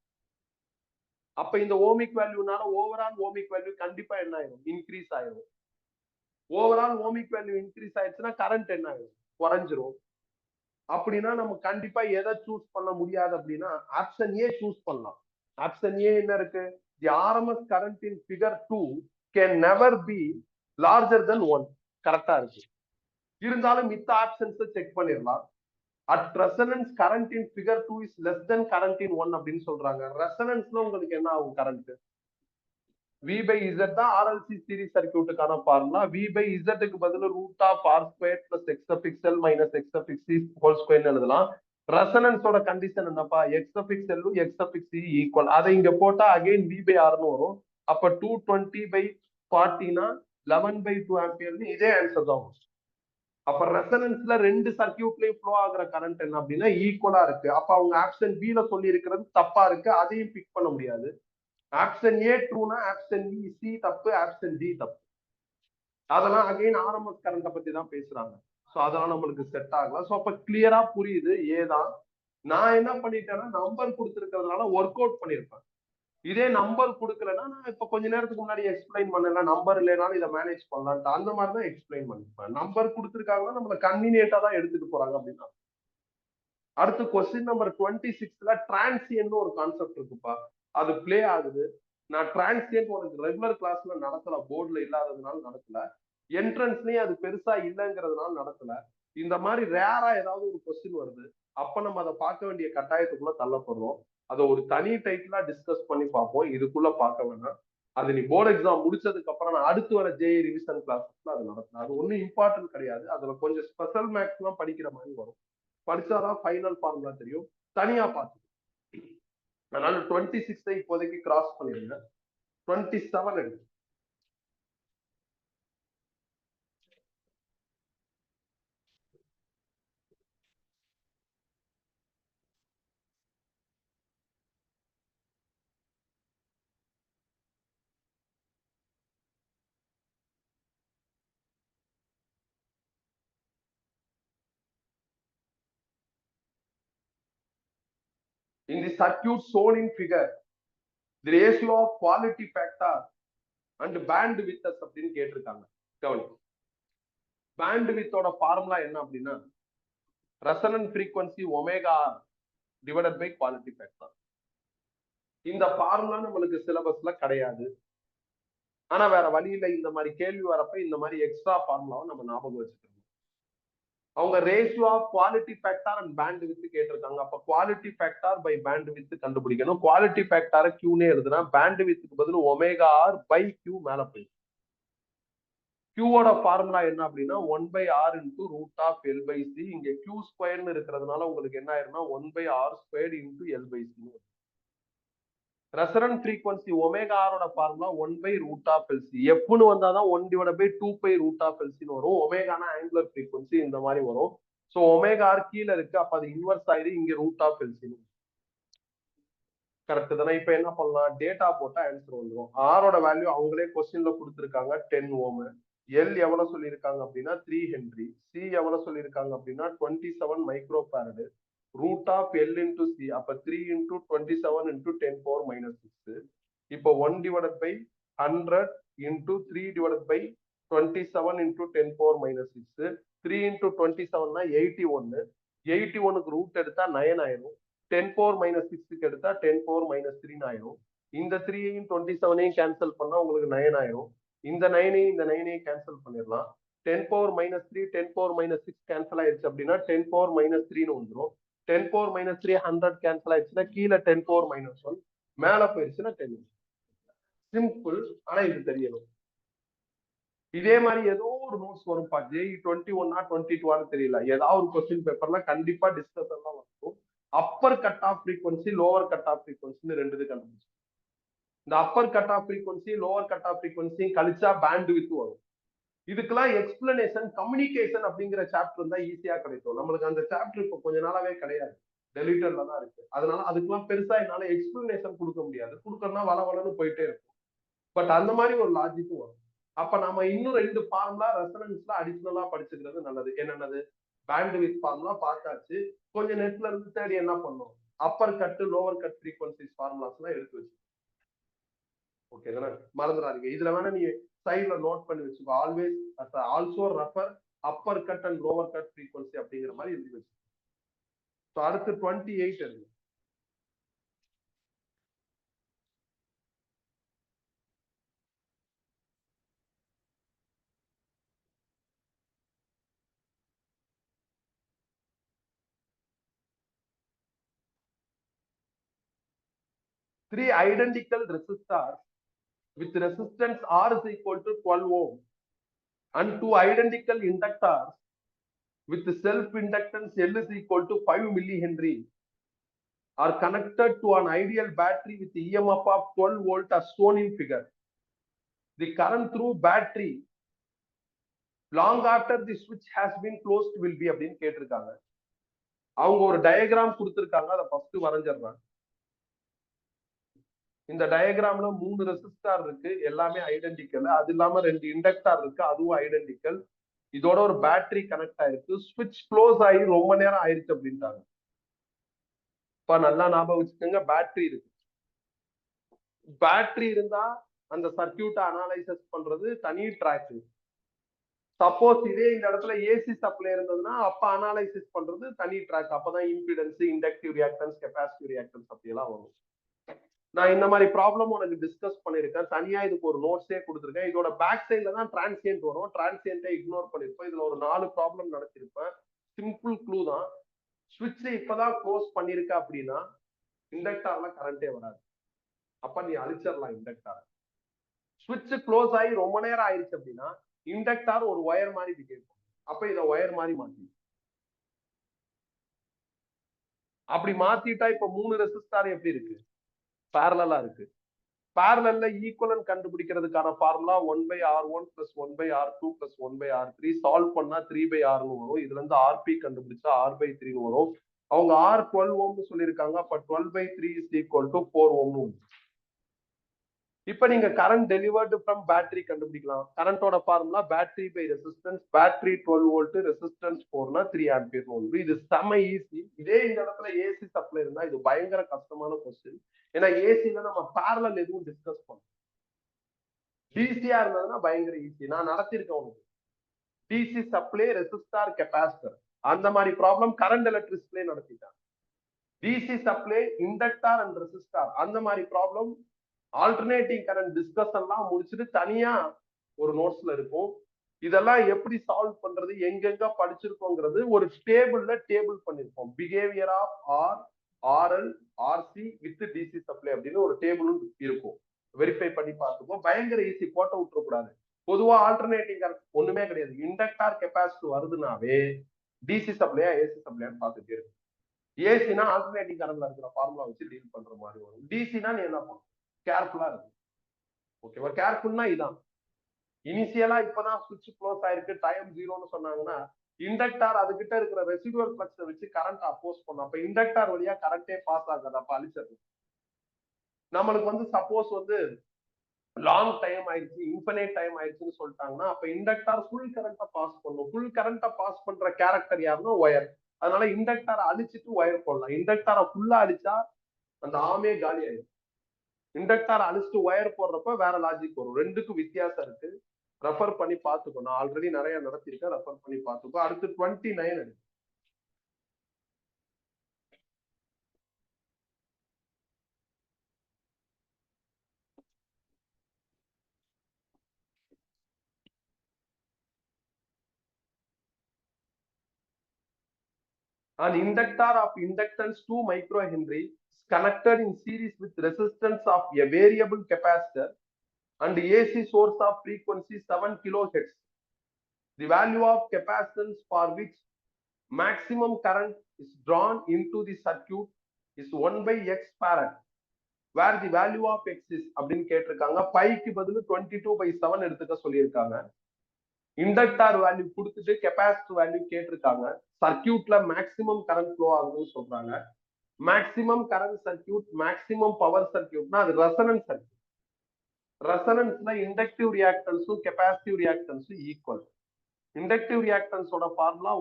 அப்ப இந்த ஓமிக் வேல்யூனால ஓவரால் ஓமிக் வேல்யூ கண்டிப்பா என்ன ஆயிடும், இன்க்ரீஸ் ஆயிடும். ஓவரால் ஓமிக் வேல்யூ இன்க்ரீஸ் ஆயிடுச்சுன்னா கரண்ட் என்ன ஆயிடும், குறைஞ்சிரும். அப்படின்னா நம்ம கண்டிப்பா எதை சூஸ் பண்ண முடியாது அப்படின்னா ஆப்ஷன் ஏ சூஸ் பண்ணலாம். ஆப்ஷன் ஏ என்ன இருக்கு, தி RMS current in figure 2 can never be larger than 1. கரெக்டா இருக்கு. இருந்தாலும் மித்த ஆப்ஷன்ஸ் செக் பண்ணிடலாம். At resonance current in figure 2 is less then current in 1 அப்படின்னு சொல்றாங்க. ரெசனன்ஸ்ல உங்களுக்கு என்ன ஆகும், கரண்ட் V by Z தான் RLC சீரிஸ் சர்க்யூட்டுக்கான ஃபார்முலா. V by Z க்கு பதில் root of R square plus X suffix L minus X suffix C whole ஸ்கொயர்னு எழுதலாம். ரெசனன்ஸோட கண்டிஷன் என்னப்பா, X suffix L X suffix C equal. அதை இங்க போட்டா அகைன் V by R னு வரும். அப்ப 220 by 40 னா 11 by 2 ஆம்பியர்னு இதே ஆன்சர் தான் வரும். அப்ப ரெசனன்ஸ்ல ரெண்டு சர்க்யூட்லயும் ஃப்ளோ ஆகுற கரண்ட் என்ன அப்படின்னா ஈக்குவலா இருக்கு. அப்ப அவங்க ஆப்ஷன் B ல சொல்லி இருக்கிறது தப்பா இருக்கு, அதையும் பிக் பண்ண முடியாது. ஆப்ஷன் ஏ ட்ரூனா ஆப்ஷன் சி தப்பு, ஆப்ஷன் டி தப்பு. அதெல்லாம் அகைன் RMS கரண்ட பத்தி தான் பேசுறாங்க. ஸோ அதெல்லாம் நம்மளுக்கு செட் ஆகல. ஸோ அப்ப கிளியரா புரியுது ஏதான். நான் என்ன பண்ணிட்டேன்னா நம்பர் கொடுத்துருக்கிறதுனால ஒர்க் அவுட் பண்ணிருப்பேன். இதே நம்பர் கொடுக்கலன்னா நான் இப்ப கொஞ்ச நேரத்துக்கு முன்னாடி எக்ஸ்பிளைன் பண்ணல, நம்பர் இல்லைனாலும் இதை மேனேஜ் பண்ணலான்ட்டு அந்த மாதிரி தான் எக்ஸ்பிளைன் பண்ணிருப்பேன். நம்பர் கொடுத்துருக்காங்கன்னா நம்மள கன்வீனியன்ட்டா தான் எடுத்துட்டு போறாங்க அப்படின்னா. அடுத்து கொஸ்டின் நம்பர் 26ல டிரான்சியன்ட் ஒரு கான்செப்ட் இருக்குப்பா, அது பிளே ஆகுது. நான் டிரான்சியன்ட் உனக்கு ரெகுலர் கிளாஸ்ல நடத்தல, போர்டுல இல்லாததுனால நடத்தல, என்ட்ரன்ஸ்லயும் அது பெருசா இல்லைங்கிறதுனால நடத்தல. இந்த மாதிரி ரேரா ஏதாவது ஒரு கொஸ்டின் வருது, அப்ப நம்ம அதை பார்க்க வேண்டிய கட்டாயத்துக்குள்ள தள்ளப்படுறோம். அதை ஒரு தனி டைட்டிலா டிஸ்கஸ் பண்ணி பார்ப்போம், இதுக்குள்ள பார்க்க வேணாம். அது நீ போர்டு எக்ஸாம் முடிச்சதுக்கு அப்புறம் நான் அடுத்து வர JEE ரிவிஷன் கிளாஸ்ல அது நடத்தலாம். அது ஒன்றும் இம்பார்ட்டன்ட் கிடையாது. அதுல கொஞ்சம் ஸ்பெஷல் மேக்ஸ் எல்லாம் படிக்கிற மாதிரி வரும், படிச்சாதான் ஃபைனல் ஃபார்முலா தெரியும், தனியா பார்த்து. அதனால 26 இப்போதைக்கு கிராஸ் பண்ணிருங்க, 27 எடுத்து. In the circuit shown in figure, the ratio of quality factor and bandwidth அப்படின்னு கேட்டிருக்காங்க. கவனி, பேண்ட்வித்தோட ஃபார்முலா என்ன அப்படின்னா resonant frequency omega divided by quality factor. இந்த ஃபார்முலா நம்மளுக்கு சிலபஸ்ல கிடையாது. ஆனா வேற வழியில இந்த மாதிரி கேள்வி வரப்ப இந்த மாதிரி எக்ஸ்ட்ரா ஃபார்முலாவை நம்ம ஞாபகம் வச்சுக்கணும். அவங்க ratio of quality factor and bandwidth கேட்டிருக்காங்க. அப்ப குவாலிட்டி ஃபேக்டர் பை பேண்ட்வித் கண்டுபிடிக்கணும். குவாலிட்டி ஃபேக்டரை Qனே எழுதுனா பேண்ட்வித்துக்கு பதில் ஒமேகா R பை Q மேல போயிடும். Qவோட ஃபார்முலா என்ன அப்படின்னா 1/R into root of L by C. இங்க Q ஸ்கொயர்னு இருக்கிறதுனால உங்களுக்கு என்ன ஆயிரும்னா 1/R squared into L by C. Resonant frequency omega ஆரோட ஃபார்முலா 1/ரூட் ஆஃப் LC. Fன்னு வந்தாதான் 1/2 ரூட் ஆஃப் LCன்னு வரும். ஒமேகானா ஆங்குலர் ஃப்ரீக்வன்சி இந்த மாதிரி வரும். ஸோ ஒமேகா ஆர் கீழே இருக்கு, அப்ப அது இன்வெர்ஸ் ஆயிரு, இங்க ரூட் ஆஃப் LC. கரெக்ட் தானே? இப்ப என்ன பண்ணலாம், டேட்டா போட்டா ஆன்சர் வந்துடும். ஆரோட வேல்யூ அவங்களே கொஸ்டின்ல கொடுத்துருக்காங்க 10 ஓம். எல் எவ்வளவு சொல்லியிருக்காங்க அப்படின்னா 3 ஹென்ரி. சி எவ்வளவு சொல்லியிருக்காங்க அப்படின்னா 27 micro farad. Root of L into C, அப்ப 3 இன்டூ 27 இன்டூ 10 பவர் மைனஸ் 6. இப்போ 1 divided by 100 into 3 divided by 27 into 10 power minus 6. 3 into 27னா 81. 81க்கு ரூட் எடுத்தா 9 ஆயிரும். 10 பவர் மைனஸ் 6க்கு எடுத்தா 10 பவர் மைனஸ் 3 ஆயிரும். இந்த 3ஐயும் 27ஐயும் கேன்சல் பண்ணா உங்களுக்கு 9 ஆயிரும். இந்த 9ஐயும் இந்த 9ஐயும் கேன்சல் பண்ணிடலாம். 10 power minus 3 10 power minus 6 cancel ஆயிடுச்சு அப்படின்னா 10 பவர் மைனஸ் 3ன்னு வந்துடும். 10 பவர் மைனஸ் 3 100 கேன்சல் ஆயிடுச்சுன்னா கீழே 10 பவர் மைனஸ் 1, மேல போயிடுச்சுன்னா 10. சிம்பிள். ஆனா இது தெரியணும். இதே மாதிரி ஏதோ ஒரு நோட்ஸ் வரும்பா, ஜேஇ 21 22 தெரியல, ஏதாவது ஒரு கொஸ்டின் பேப்பர்ல கண்டிப்பா டிஸ்கஷன் தான் வரும். Upper cut off frequency, lower cut off frequency ரெண்டு இது கண்டுபிடிச்சு. இந்த upper cut off frequency lower cut off frequency கழிச்சா பேண்ட் வித் வரும். இதுக்கெல்லாம் எக்ஸ்பிளனேஷன் கம்யூனிகேஷன் அப்படிங்கிற சாப்டர் தான் ஈஸியா கிடைக்கும். நம்மளுக்கு அந்த சாப்டர் இப்போ கொஞ்ச நாளாவே கிடையாது, டெலிட்டர்ல தான் இருக்கு. அதனால அதுக்கெல்லாம் பெருசா என்னால எக்ஸ்பிளனேஷன் கொடுக்க முடியாது. கொடுக்கறதுனா வளவளன்னு போயிட்டே இருக்கும். பட் அந்த மாதிரி ஒரு லாஜிக்கும் வரும். அப்ப நம்ம இன்னும் ரெண்டு ஃபார்முலா ரெசனன்ஸ்ல அடிஷனலா படிச்சுக்கிறது நல்லது. என்னென்னது? பேண்ட் வித் ஃபார்முலா பார்த்தாச்சு. கொஞ்சம் நெட்ல இருந்து தேடி என்ன பண்ணும், upper cut lower cut frequencies formulas எல்லாம் எடுத்து வச்சு. ஓகே தானே? மறந்துடாதீங்க. இதுல வேணா நீ சைட்ல நோட் பண்ணி வச்சுக்கோ. Always also refer upper cut and lower cut frequency அப்படிங்கிற மாதிரி எழுதி வச்சு. அடுத்து 28 இருக்கு. Three identical resistors with resistance R is equal to 12 ohm and two identical inductors with self-inductance L is equal to 5 millihenry are connected to an ideal battery with EMF of 12 volt as shown in figure. The current through battery long after the switch has been closed will be அப்படின்னு கேட்டிருக்காங்க. அவங்க ஒரு diagram கொடுத்திருக்காங்க, அதை first வரைஞ்சிடுறாங்க. இந்த டயக்ராம்ல 3 resistor இருக்கு, எல்லாமே identical. அது இல்லாம 2 இண்டக்டார் இருக்கு, அதுவும் ஐடென்டிக்கல். இதோட ஒரு பேட்டரி கனெக்ட் ஆயிருக்கு. ஸ்விட்ச் க்ளோஸ் ஆகி ரொம்ப நேரம் ஆயிடுச்சு அப்படின்ட்டாங்க. இப்ப நல்லா ஞாபகம் வச்சுக்கோங்க, பேட்டரி இருக்கு. பேட்டரி இருந்தா அந்த சர்க்கியூட்டை அனாலிசிஸ் பண்றது தனி ட்ராக். சப்போஸ் இதே இந்த இடத்துல ஏசி சப்ளை இருந்ததுன்னா அப்ப அனாலிசிஸ் பண்றது தனி ட்ராக். அப்பதான் impedance, inductive reactance, capacitive reactance அப்படியெல்லாம் வரும். நான் இந்த மாதிரி ப்ராப்ளம் உனக்கு டிஸ்கஸ் பண்ணிருக்கேன். தனியா இதுக்கு ஒரு நோட்ஸே கொடுத்துருக்கேன். இதோட பேக் சைட்ல தான் டிரான்சியன்ட் வரும். டிரான்சியன்ட்டை இக்னோர் பண்ணிருப்பேன். இதுல ஒரு 4 ப்ராப்ளம் நடத்திருப்பேன். சிம்பிள் க்ளூ தான். ஸ்விட்ச் இப்பதான் க்ளோஸ் பண்ணிருக்க அப்படின்னா இண்டக்டார்ல கரண்டே வராது. அப்ப நீ அழிச்சிடலாம் இண்டக்டார். ஸ்விட்ச் க்ளோஸ் ஆகி ரொம்ப நேரம் ஆயிடுச்சு அப்படின்னா இண்டக்டார் ஒரு ஒயர் மாதிரி பிஹேவ் பண்ணும். அப்ப இதை ஒயர் மாதிரி மாத்தி, அப்படி மாத்திட்டா இப்ப 3 ரெசிஸ்டார் எப்படி இருக்கு? பேரலா இருக்கு. பேரலல்ல ஈக்குவலன்ட் கண்டுபிடிக்கிறதுக்கான formula 1/R1 + 1/R2 + 1/R3. Solve பண்ணா 3/R வரும். இதுல இருந்து RP கண்டுபிடிச்சா R/3 வரும். அவங்க R 12 ஓம்னு சொல்லியிருக்காங்க. அப்ப 12/3 = 4 ஓம். இப்ப நீங்க கரண்ட் டெலிவர்டு ஃப்ரம் பேட்டரி கண்டுபிடிக்கலாம். கரண்டோட formula battery by resistance. Battery 12 volt, resistance 4னா 3 ஆம்பியர் வரும். இது செம ஈஸி. இதே இந்த இடத்துல ஏசி சப்ளை இருந்தா இது பயங்கர கஷ்டமான கொஸ்டின். ஏன்னா ஏசில நம்ம பேரலல் எதுவும் டிஸ்கஸ் பண்ணோம். டிசியா இருந்ததுன்னா பயங்கர ஈஸி. நான் நடத்திருக்கேன் உனக்கு. டிசி சப்ளை, ரெசிஸ்டார், கெபாசிட்டர், அந்த மாதிரி ப்ராப்ளம் கரண்ட் எலக்ட்ரிசிட்டிலே நடத்திட்டான். DC supply, inductor and resistor, அந்த மாதிரி ப்ராப்ளம் ஆல்டர்னேட்டிங் கரண்ட் டிஸ்கஷன்லாம் முடிச்சுட்டு தனியா ஒரு நோட்ஸ்ல இருக்கும். இதெல்லாம் எப்படி சால்வ் பண்றது, எங்கெங்க படிச்சிருக்கோங்கிறது ஒரு டேபிள் பண்ணிருப்போம். Behaviour of R, RL, RC with DC supply அப்படின்னு ஒரு டேபிளும் இருக்கும். வெரிஃபை பண்ணி பார்த்துப்போம். பயங்கர ஈஸி, போட்ட விட்டுறக்கூடாது. பொதுவா ஆல்டர்னேட்டிங் கரண்ட் ஒண்ணுமே கிடையாது. இண்டக்டார், கெபாசிட்டர் வருதுனாவே டிசி சப்ளையா ஏசி சப்ளையான்னு பார்த்துட்டே இருக்கும். ஏசினா ஆல்டர்னேட்டிங் கரண்ட்ல இருக்கிற ஃபார்முலா வச்சு டீல் பண்ற மாதிரி வரும். டிசினா நீ என்ன பண்ணும், கேர்ஃபுல்லா இருக்கும். ஓகேவா? கேர்ஃபுல்னா இதான். இனிஷியலா இப்பதான் சுவிட்ச் க்ளோஸ் ஆயிருக்கு, டைம் 0ன்னு சொன்னாங்கன்னா இண்டக்டார் அதுகிட்ட இருக்கிற ரெசிடுவல் ஃப்ளக்ஸை வச்சு கரண்ட் அப்போஸ் பண்ணும். அப்ப இண்டக்டார் வழியா கரண்டே பாஸ் ஆகாது. அப்ப அழிச்சிடும். நம்மளுக்கு சப்போஸ் லாங் டைம் ஆயிடுச்சு, இன்ஃபினைட் டைம் ஆயிடுச்சுன்னு சொல்லிட்டாங்கன்னா அப்ப இண்டக்டார் ஃபுல் கரண்ட்டை பாஸ் பண்ணும். ஃபுல் கரண்ட்டை பாஸ் பண்ற கேரக்டர் யாருன்னா ஒயர். அதனால இண்டக்டாரை அழிச்சிட்டு ஒயர் போடலாம். இண்டக்டாரை ஃபுல்லா அழிச்சா அந்த ஆமே காலி ஆயிடும். இண்டக்டார் அழிச்சிட்டு ஒயர் போடுறப்ப வேற லாஜிக் வரும். ரெண்டுக்கும் வித்தியாசம் இருக்கு. ரெஃபர் பண்ணி பார்த்துக்கோ. நான் ஆல்ரெடி நிறைய நடத்திருக்கேன், ரெஃபர் பண்ணி பார்த்துக்கோ. அடுத்து 29 இருக்கு. An inductor of inductance 2 microhenry is connected in series with resistance of a variable capacitor and AC source of frequency 7 kilohertz. The value of capacitance for which maximum current is drawn into the circuit is 1 by x farad, where the value of x is அப்படின்னு கேட்டிருக்காங்க. Bike பதில் 22/7 எடுத்துக்க சொல்லியிருக்காங்க. Inductor value கொடுத்துட்டு capacitor value கேட்டிருக்காங்க. சர்க்கியூட்ல maximum current flow ஆகுதுன்னு சொல்றாங்க. Maximum current circuit, maximum power சர்க்கியூட்னா அது ரெசனன்ஸ் சர்க்கியூட். ரெசனன்ஸ்ல இண்டக்டிவ் ரியாக்டன்ஸும் கெப்பாசிட்டிவ் ரியாக்டன்ஸும் ஈக்குவல். இண்டக்டிவ் ரியாக்டன்ஸோட ஃபார்முலா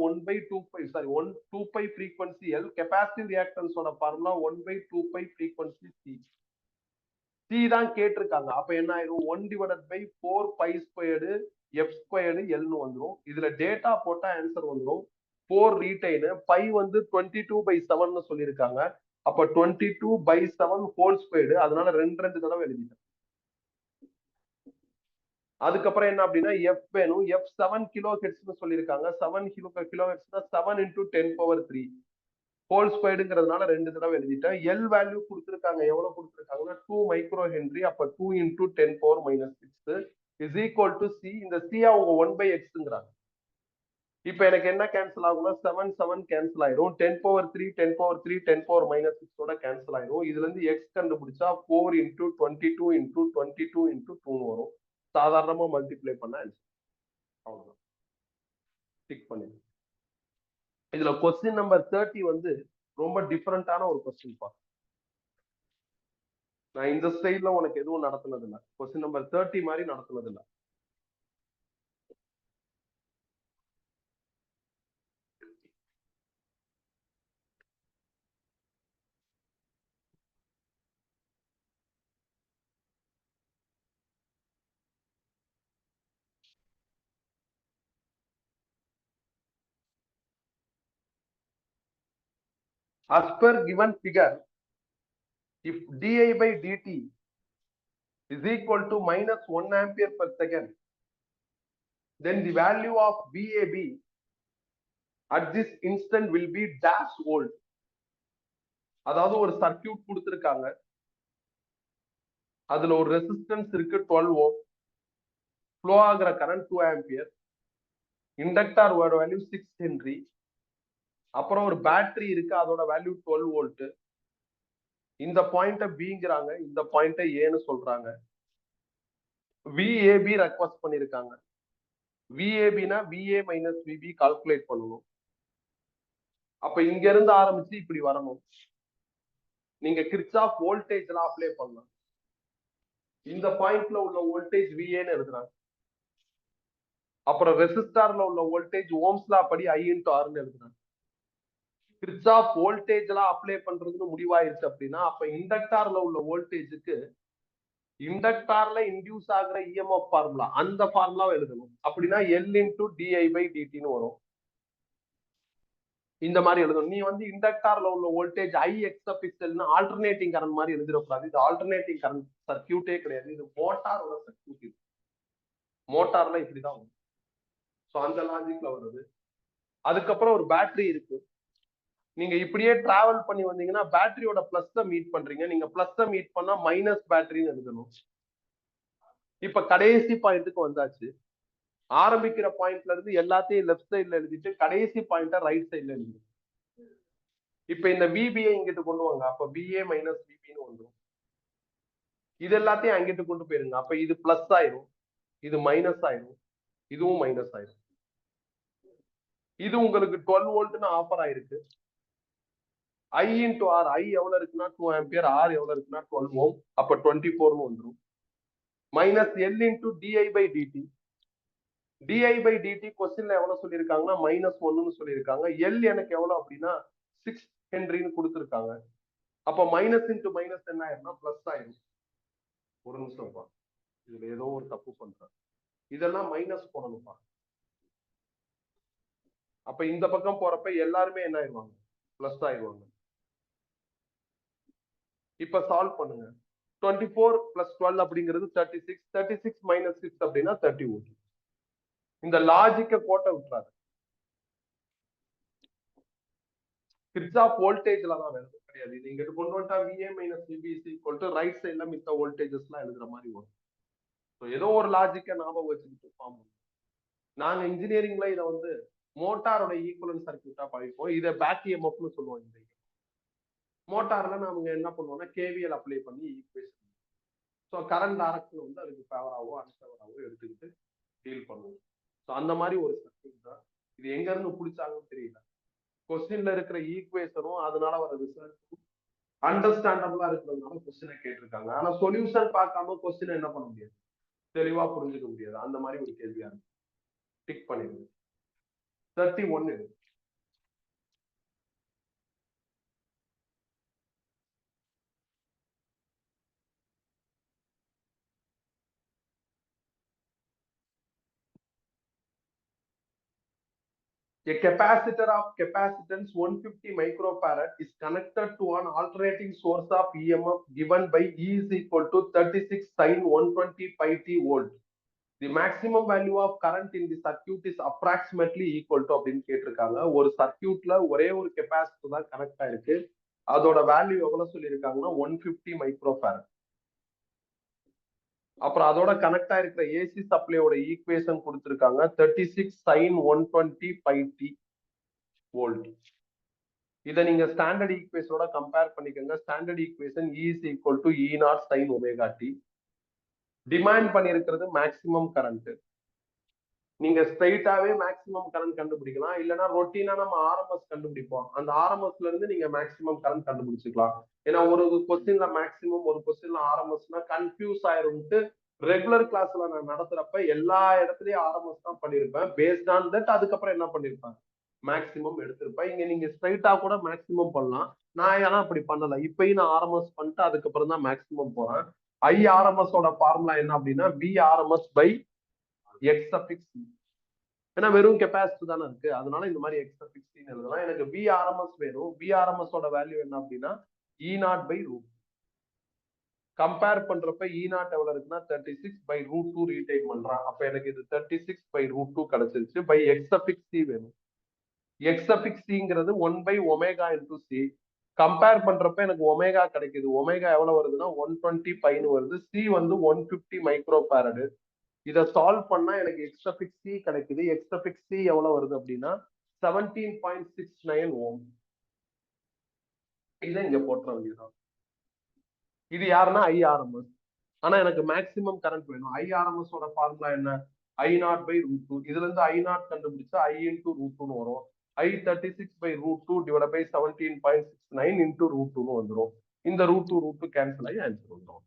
2π ஃப்ரீக்வன்சி எல். கெப்பாசிட்டிவ் ரியாக்டன்ஸோட ஃபார்முலா 1/2π ஃப்ரீக்வன்சி சி. சி தான் கேட்டிருக்காங்க. அப்ப என்ன ஆயிரும், 1/4π² f² எல்னு வந்துடும். இதுல டேட்டா போட்டா ஆன்சர் வந்துடும். 4 ரீடைனு, பை வந்து 22/7 சொல்லியிருக்காங்க. அப்ப 22/7 ஹோல் ஸ்கொயர்டு. அதனால 2 தடவை எழுதிட்டேன். அதுக்கப்புறம் என்ன அப்படின்னா எஃப் வேணும். எஃப் 7 கிலோஹெர்ட்ஸ்னு சொல்லியிருக்காங்க. 7 கிலோஹெர்ட்ஸ்னா 7 × 10⁻³ ஹோல் ஸ்கொயர்டுங்கிறதுனால 2 தடவை எழுதிட்டேன். எல் வேல்யூ கொடுத்துருக்காங்க. எவ்வளவு கொடுத்துருக்காங்கன்னா 2 மைக்ரோ ஹென்றி. அப்ப 2 × 10⁻⁻6 இஸ் ஈக்குவல் டு சி. இந்த சி அவங்க 1/x. இப்ப எனக்கு என்ன கேன்சல் ஆகும்னா 7 7 கேன்சல் ஆயிரும். 10⁻³ 10⁻³ 10⁻⁻6 கேன்சல் ஆயிரும். இதுல இருந்து எக்ஸ் கண்டுபிடிச்சா 4 × 22 × 22 × 2 வரும். சாதாரணமா மல்டிப்ளை பண்ண அவ்வளவுதான். டிக் பண்ணி. இதுல கொஸ்டின் நம்பர் 30 வந்து ரொம்ப டிஃபரெண்டான ஒரு கொஸ்டின் பா. நான் இந்த ஸ்டைல்ல உனக்கு எதுவும் நடத்துனது இல்லை. கொஸ்டின் நம்பர் 30 மாதிரி நடத்துனது இல்லை. As per given figure, if di/dt is equal to -1 ampere per second, then the value of VAB at this instant will be dash volt. அதாவது ஒரு சர்க்கியூட் கொடுத்திருக்காங்க. அதுல ஒரு ரெசிஸ்டன்ஸ் இருக்கு 12 ஓம். ஃப்ளோ ஆகிற current 2 ampere. Inductor value 6 henry. அப்புறம் ஒரு battery இருக்கு, அதோட வேல்யூ 12 வோல்ட். இந்த பாயிண்ட பிங்கிறாங்க, இந்த பாயிண்ட ஏன்னு சொல்றாங்க. VAB ரெக்வெஸ்ட் பண்ணிருக்காங்க. VABனா VA மைனஸ் VB கால்குலேட் பண்ணணும். அப்ப இங்க இருந்து ஆரம்பிச்சு இப்படி வரணும். நீங்க கிர்ச்சாஃப் வோல்டேஜ்ல அப்ளை பண்ணலாம். இந்த பாயிண்ட்ல உள்ள வோல்டேஜ் VAன்னு எழுதுறாங்க. அப்புறம் ரெசிஸ்டார்ல உள்ள வோல்டேஜ் ஓம்ஸ்லா படி I × Rன்னு எழுதுறாங்க. கிர்ச்சாஃப் வோல்டேஜ்ல அப்ளை பண்றதுன்னு முடிவாயிருச்சு அப்படின்னா, அப்ப இண்டக்டார்ல உள்ள வோல்டேஜுக்கு இண்டக்டார்ல இன்டியூஸ் ஆகுற EMF ஃபார்முலா, அந்த ஃபார்முலாவை எழுதணும். அப்படின்னா L × di/dtன்னு வரும். இந்த மாதிரி எழுதணும். நீ வந்து இண்டக்டார்ல உள்ள வோல்டேஜ் IXFXLன்னு ஆல்டர்னேட்டிங் கரண்ட் மாதிரி எழுதிடக்கூடாது. இது ஆல்டர்னேட்டிங் கரண்ட் சர்க்கியூட்டே கிடையாது. இது மோட்டாரோட சர்க்கியூட். இது மோட்டார்ல இப்படிதான் வரும். ஸோ அந்த லாஜிக்ல வருது. அதுக்கப்புறம் ஒரு பேட்டரி இருக்கு. நீங்க இப்படியே டிராவல் பண்ணி வந்தீங்கன்னா பேட்டரியோட பிளஸ் மீட் பண்றீங்க. நீங்க பிளஸ் மீட் பண்ணா மைனஸ் பேட்டரின்னு எழுதணும். இப்ப கடைசி பாயிண்ட்டுக்கு வந்தாச்சு. ஆரம்பிக்கிற பாயிண்ட்ல இருந்து எல்லாத்தையும் லெஃப்ட் சைட்ல எழுதிட்டு கடைசி பாயிண்ட ரைட் சைட்ல எழுதிட்டு, இப்ப இந்த VBயை இங்கிட்டு கொண்டு வாங்க. அப்ப VA மைனஸ் VBன்னு வந்துடும். இது எல்லாத்தையும் அங்கிட்டு கொண்டு போயிருங்க. அப்ப இது பிளஸ் ஆயிரும், இது மைனஸ் ஆயிரும், இதுவும் மைனஸ் ஆயிரும். இது உங்களுக்கு 12 வோல்ட்னு ஆஃபர் ஆயிருக்கு. I × R, I எவ்வளவு இருக்குன்னா 2 ஆம்பியர், R எவ்வளவு இருக்குன்னா 12 ஓம். அப்ப 24ன்னு வந்துடும். Minus L × di/dt. di/dt கொஸ்டின்ல எவ்வளவு சொல்லியிருக்காங்கன்னா -1ன்னு சொல்லியிருக்காங்க. L எனக்கு எவ்வளவு அப்படின்னா 6 ஹென்ரின்னு கொடுத்துருக்காங்க. அப்ப மைனஸ் × மைனஸ் என்ன ஆயிரும்னா பிளஸ் ஆயிரும். ஒரு நிமிஷம்ப்பா, இதுல ஏதோ ஒரு தப்பு பண்றேன். இதெல்லாம் மைனஸ் போடணும்ப்பா. அப்ப இந்த பக்கம் போறப்ப எல்லாருமே என்ன ஆயிடுவாங்க, பிளஸ் ஆயிடுவாங்க. இப்ப சால்வ் பண்ணுங்க. 24 + 12 அப்படிங்கிறது 36. 36 - 6 அப்படின்னா 30 வோல்ட். இந்த லாஜிக்க கோட்டை விட்டுறாரு. கிர்ச்சாஃப் வோல்டேஜ்ல தான் வேணும், கிடையாது. நீங்க கொண்டு வந்துட்டா VA - VB ரைட் சைட்ல மித்த வோல்டேஜஸ்லாம் எழுதுற மாதிரி வரும். ஏதோ ஒரு லாஜிக்கை ஞாபகம் வச்சுக்கிட்டு ஃபார்ம் பண்ணுவோம். நாங்க இன்ஜினியரிங்ல இதை வந்து மோட்டாரோட ஈக்குவலன்ட் சர்க்கியூட்டா படிப்போம். இதை பேக் இஎம்எஃப்னு சொல்லுவோம். இந்த மோட்டார்ல நாம என்ன பண்ணுவோம்னா கேவிஎல் அப்ளை பண்ணி ஈக்குவேஷன், ஸோ கரண்ட் டைரக்ஷன் வந்து அதுக்கு ஃபேவராகவோ அன்ஃபேவராகவோ எடுத்துக்கிட்டு டீல் பண்ணுவோம். ஸோ அந்த மாதிரி ஒரு சர்க்கியூட் தான் இது. எங்க இருந்து பிடிச்சாங்கன்னு தெரியல. கொஸ்டின்ல இருக்கிற ஈக்குவேஷனும் அதனால வர ரிசல்ட்டும் அண்டர்ஸ்டாண்டபிளா இருக்கிறதுனால கொஸ்டினை கேட்டிருக்காங்க. ஆனா சொல்யூஷன் பார்க்காம கொஸ்டினை என்ன பண்ண முடியாது, தெளிவா புரிஞ்சுக்க முடியாது. அந்த மாதிரி ஒரு கேள்வியா இருக்கு. டிக் பண்ணிடுங்க. 31. A capacitor of capacitance 150 microfarad is connected to an alternating source of EMF given by E is equal to 36 sin 120 pi t volt. The maximum value of current in the circuit is approximately equal to அப்படின்னு கேட்டிருக்காங்க. ஒரு சர்க்கியூட்ல ஒரே ஒரு capacitor தான் connect ஆயிருக்கு. அதோட value எவ்வளவு சொல்லியிருக்காங்கன்னா 150 மைக்ரோஃபாரட். அப்புறம் அதோட கனெக்ட் ஆயிருக்கிற ஏசி சப்ளையோட ஈக்குவேஷன் கொடுத்திருக்காங்க 36 sin 120 pi t வோல்ட். இதை நீங்க ஸ்டாண்டர்ட் ஈக்குவேஷனோட கம்பேர் பண்ணிக்கோங்க. Standard equation E is equal to E0 sin omega t. Demand பண்ணியிருக்கிறது மேக்சிமம் கரண்ட். நீங்க ஸ்ட்ரைட்டாவே மேக்சிமம் கரண்ட் கண்டுபிடிக்கலாம், இல்லைன்னா ரொட்டீனா நம்ம ஆர்எம்எஸ் கண்டுபிடிப்போம். அந்த ஆர்எம்எஸ்ல இருந்து நீங்க மேக்சிமம் கரண்ட் கண்டுபிடிச்சிக்கலாம். ஏன்னா ஒரு கொஸ்டின்ல மேக்சிமம், ஒரு கொஸ்டின்ல ஆர்எம்எஸ்னா கன்ஃபியூஸ் ஆயிரும்ட்டு ரெகுலர் கிளாஸ்ல நான் நடத்துறப்ப எல்லா இடத்துலயும் ஆர்எம்எஸ் தான் பண்ணிருப்பேன். பேஸ்ட் ஆன் தட் அதுக்கப்புறம் என்ன பண்ணிருப்பேன், மேக்சிமம் எடுத்திருப்பேன். இங்க நீங்க ஸ்ட்ரைட்டா கூட மேக்சிமம் பண்ணலாம். நான் ஏன்னா அப்படி பண்ணல. இப்பயும் நான் ஆர்எம்எஸ் பண்ணிட்டு அதுக்கப்புறம் தான் மேக்சிமம் போறேன். ஐஆர்எம்எஸ் ஓட ஃபார்முலா என்ன அப்படின்னா V RMS by X suffix C. ஏன்னா வெறும் கெப்பாசிட்டி தானே இருக்கு, அதனால இந்த மாதிரி எக்ஸ் சஃபிக்ஸ் சி எழுதலாம். எனக்கு விஆர்எம்எஸ் வேணும். விஆர்எம்எஸ் ஓட வேல்யூ என்ன அப்படின்னா E0 பை ரூட். கம்பேர் பண்றப்ப E0 எவ்வளவு இருக்குன்னா 36 பை ரூட் 2 ரீடைன் பண்றான். அப்ப எனக்கு இது 36 பை ரூட் 2 கிடைச்சிருச்சு. பை எக்ஸ் சஃபிக்ஸ் சி வேணும். எக்ஸ் சஃபிக்ஸ் சிங்கிறது 1 by omega into C. Compare பண்றப்ப எனக்கு ஒமேகா கிடைக்குது. ஒமேகா எவ்வளவு வருதுன்னா 120 பைன்னு வருது. சி வந்து 150 மைக்ரோ ஃபாரட். இதை சால்வ் பண்ணா எனக்கு எக்ஸ் சஃபிக்ஸ் சி கிடைக்குது. எக்ஸ் சஃபிக்ஸ் சி எவ்வளவு வருது அப்படின்னா 17.69 ஓம். இதை இங்க போட்டுற வேண்டியதான். இது யாருன்னா ஐஆர்எம்எஸ். ஆனா எனக்கு மேக்சிமம் கரண்ட் வேணும். ஐஆர்எம்எஸ் ஓட ஃபார்முலா என்ன, I0 பை ரூட் 2. இதுல இருந்து I0 கண்டுபிடிச்சா I இன்டூ ரூட் 2ன்னு வரும். I36 by root 2 divide by 17.69 into root 2ன்னு வந்துடும். இந்த ரூட் 2 கேன்சல் ஆகி ஆன்சர் வந்துடும்.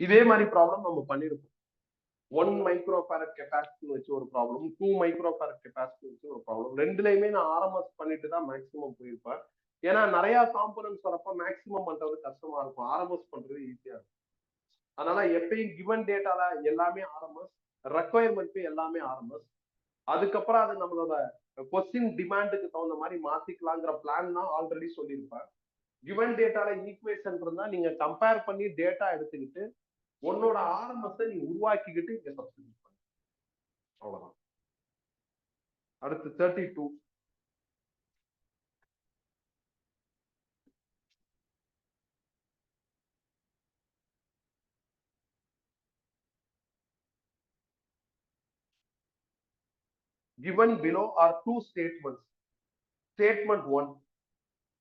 இதே மாதிரி ப்ராப்ளம் நம்ம பண்ணிருப்போம். 1 மைக்ரோஃபாரட் கெப்பாசிட்டி வச்சு ஒரு ப்ராப்ளம், 2 மைக்ரோஃபாரட் கெப்பாசிட்டி வச்சு ஒரு ப்ராப்ளம். ரெண்டுலையுமே நான் ஆர்எம்எஸ் பண்ணிட்டு தான் மேக்சிமம் போயிருப்பேன். ஏன்னா நிறைய காம்பனன்ட்ஸ் வரப்ப மேக்சிமம் பண்றது கஷ்டமா இருக்கும், ஆர்எம்எஸ் பண்றது ஈஸியா இருக்கும். அதனால எப்பயும் கிவன் டேட்டால எல்லாமே ஆர்எம்எஸ், ரெக்குவயர்மெண்ட் எல்லாமே ஆர்எம்எஸ். அதுக்கப்புறம் அது நம்மளோட கொஸ்டின் டிமாண்டுக்கு தகுந்த மாதிரி மாத்திக்கலாங்கிற பிளான் தான் ஆல்ரெடி சொல்லியிருப்பேன். கிவன் டேட்டால ஈக்குவேஷன் இருந்தா நீங்க கம்பேர் பண்ணி டேட்டா எடுத்துக்கிட்டு உன்னோட ஆர்எம்எஸ் நீ உருவாக்கிக்கிட்டு இங்க சப்ஸ்டிட்யூட் பண்ணு. அவ்வளவுதான். அடுத்து 32. Given below are two statements. Statement 1.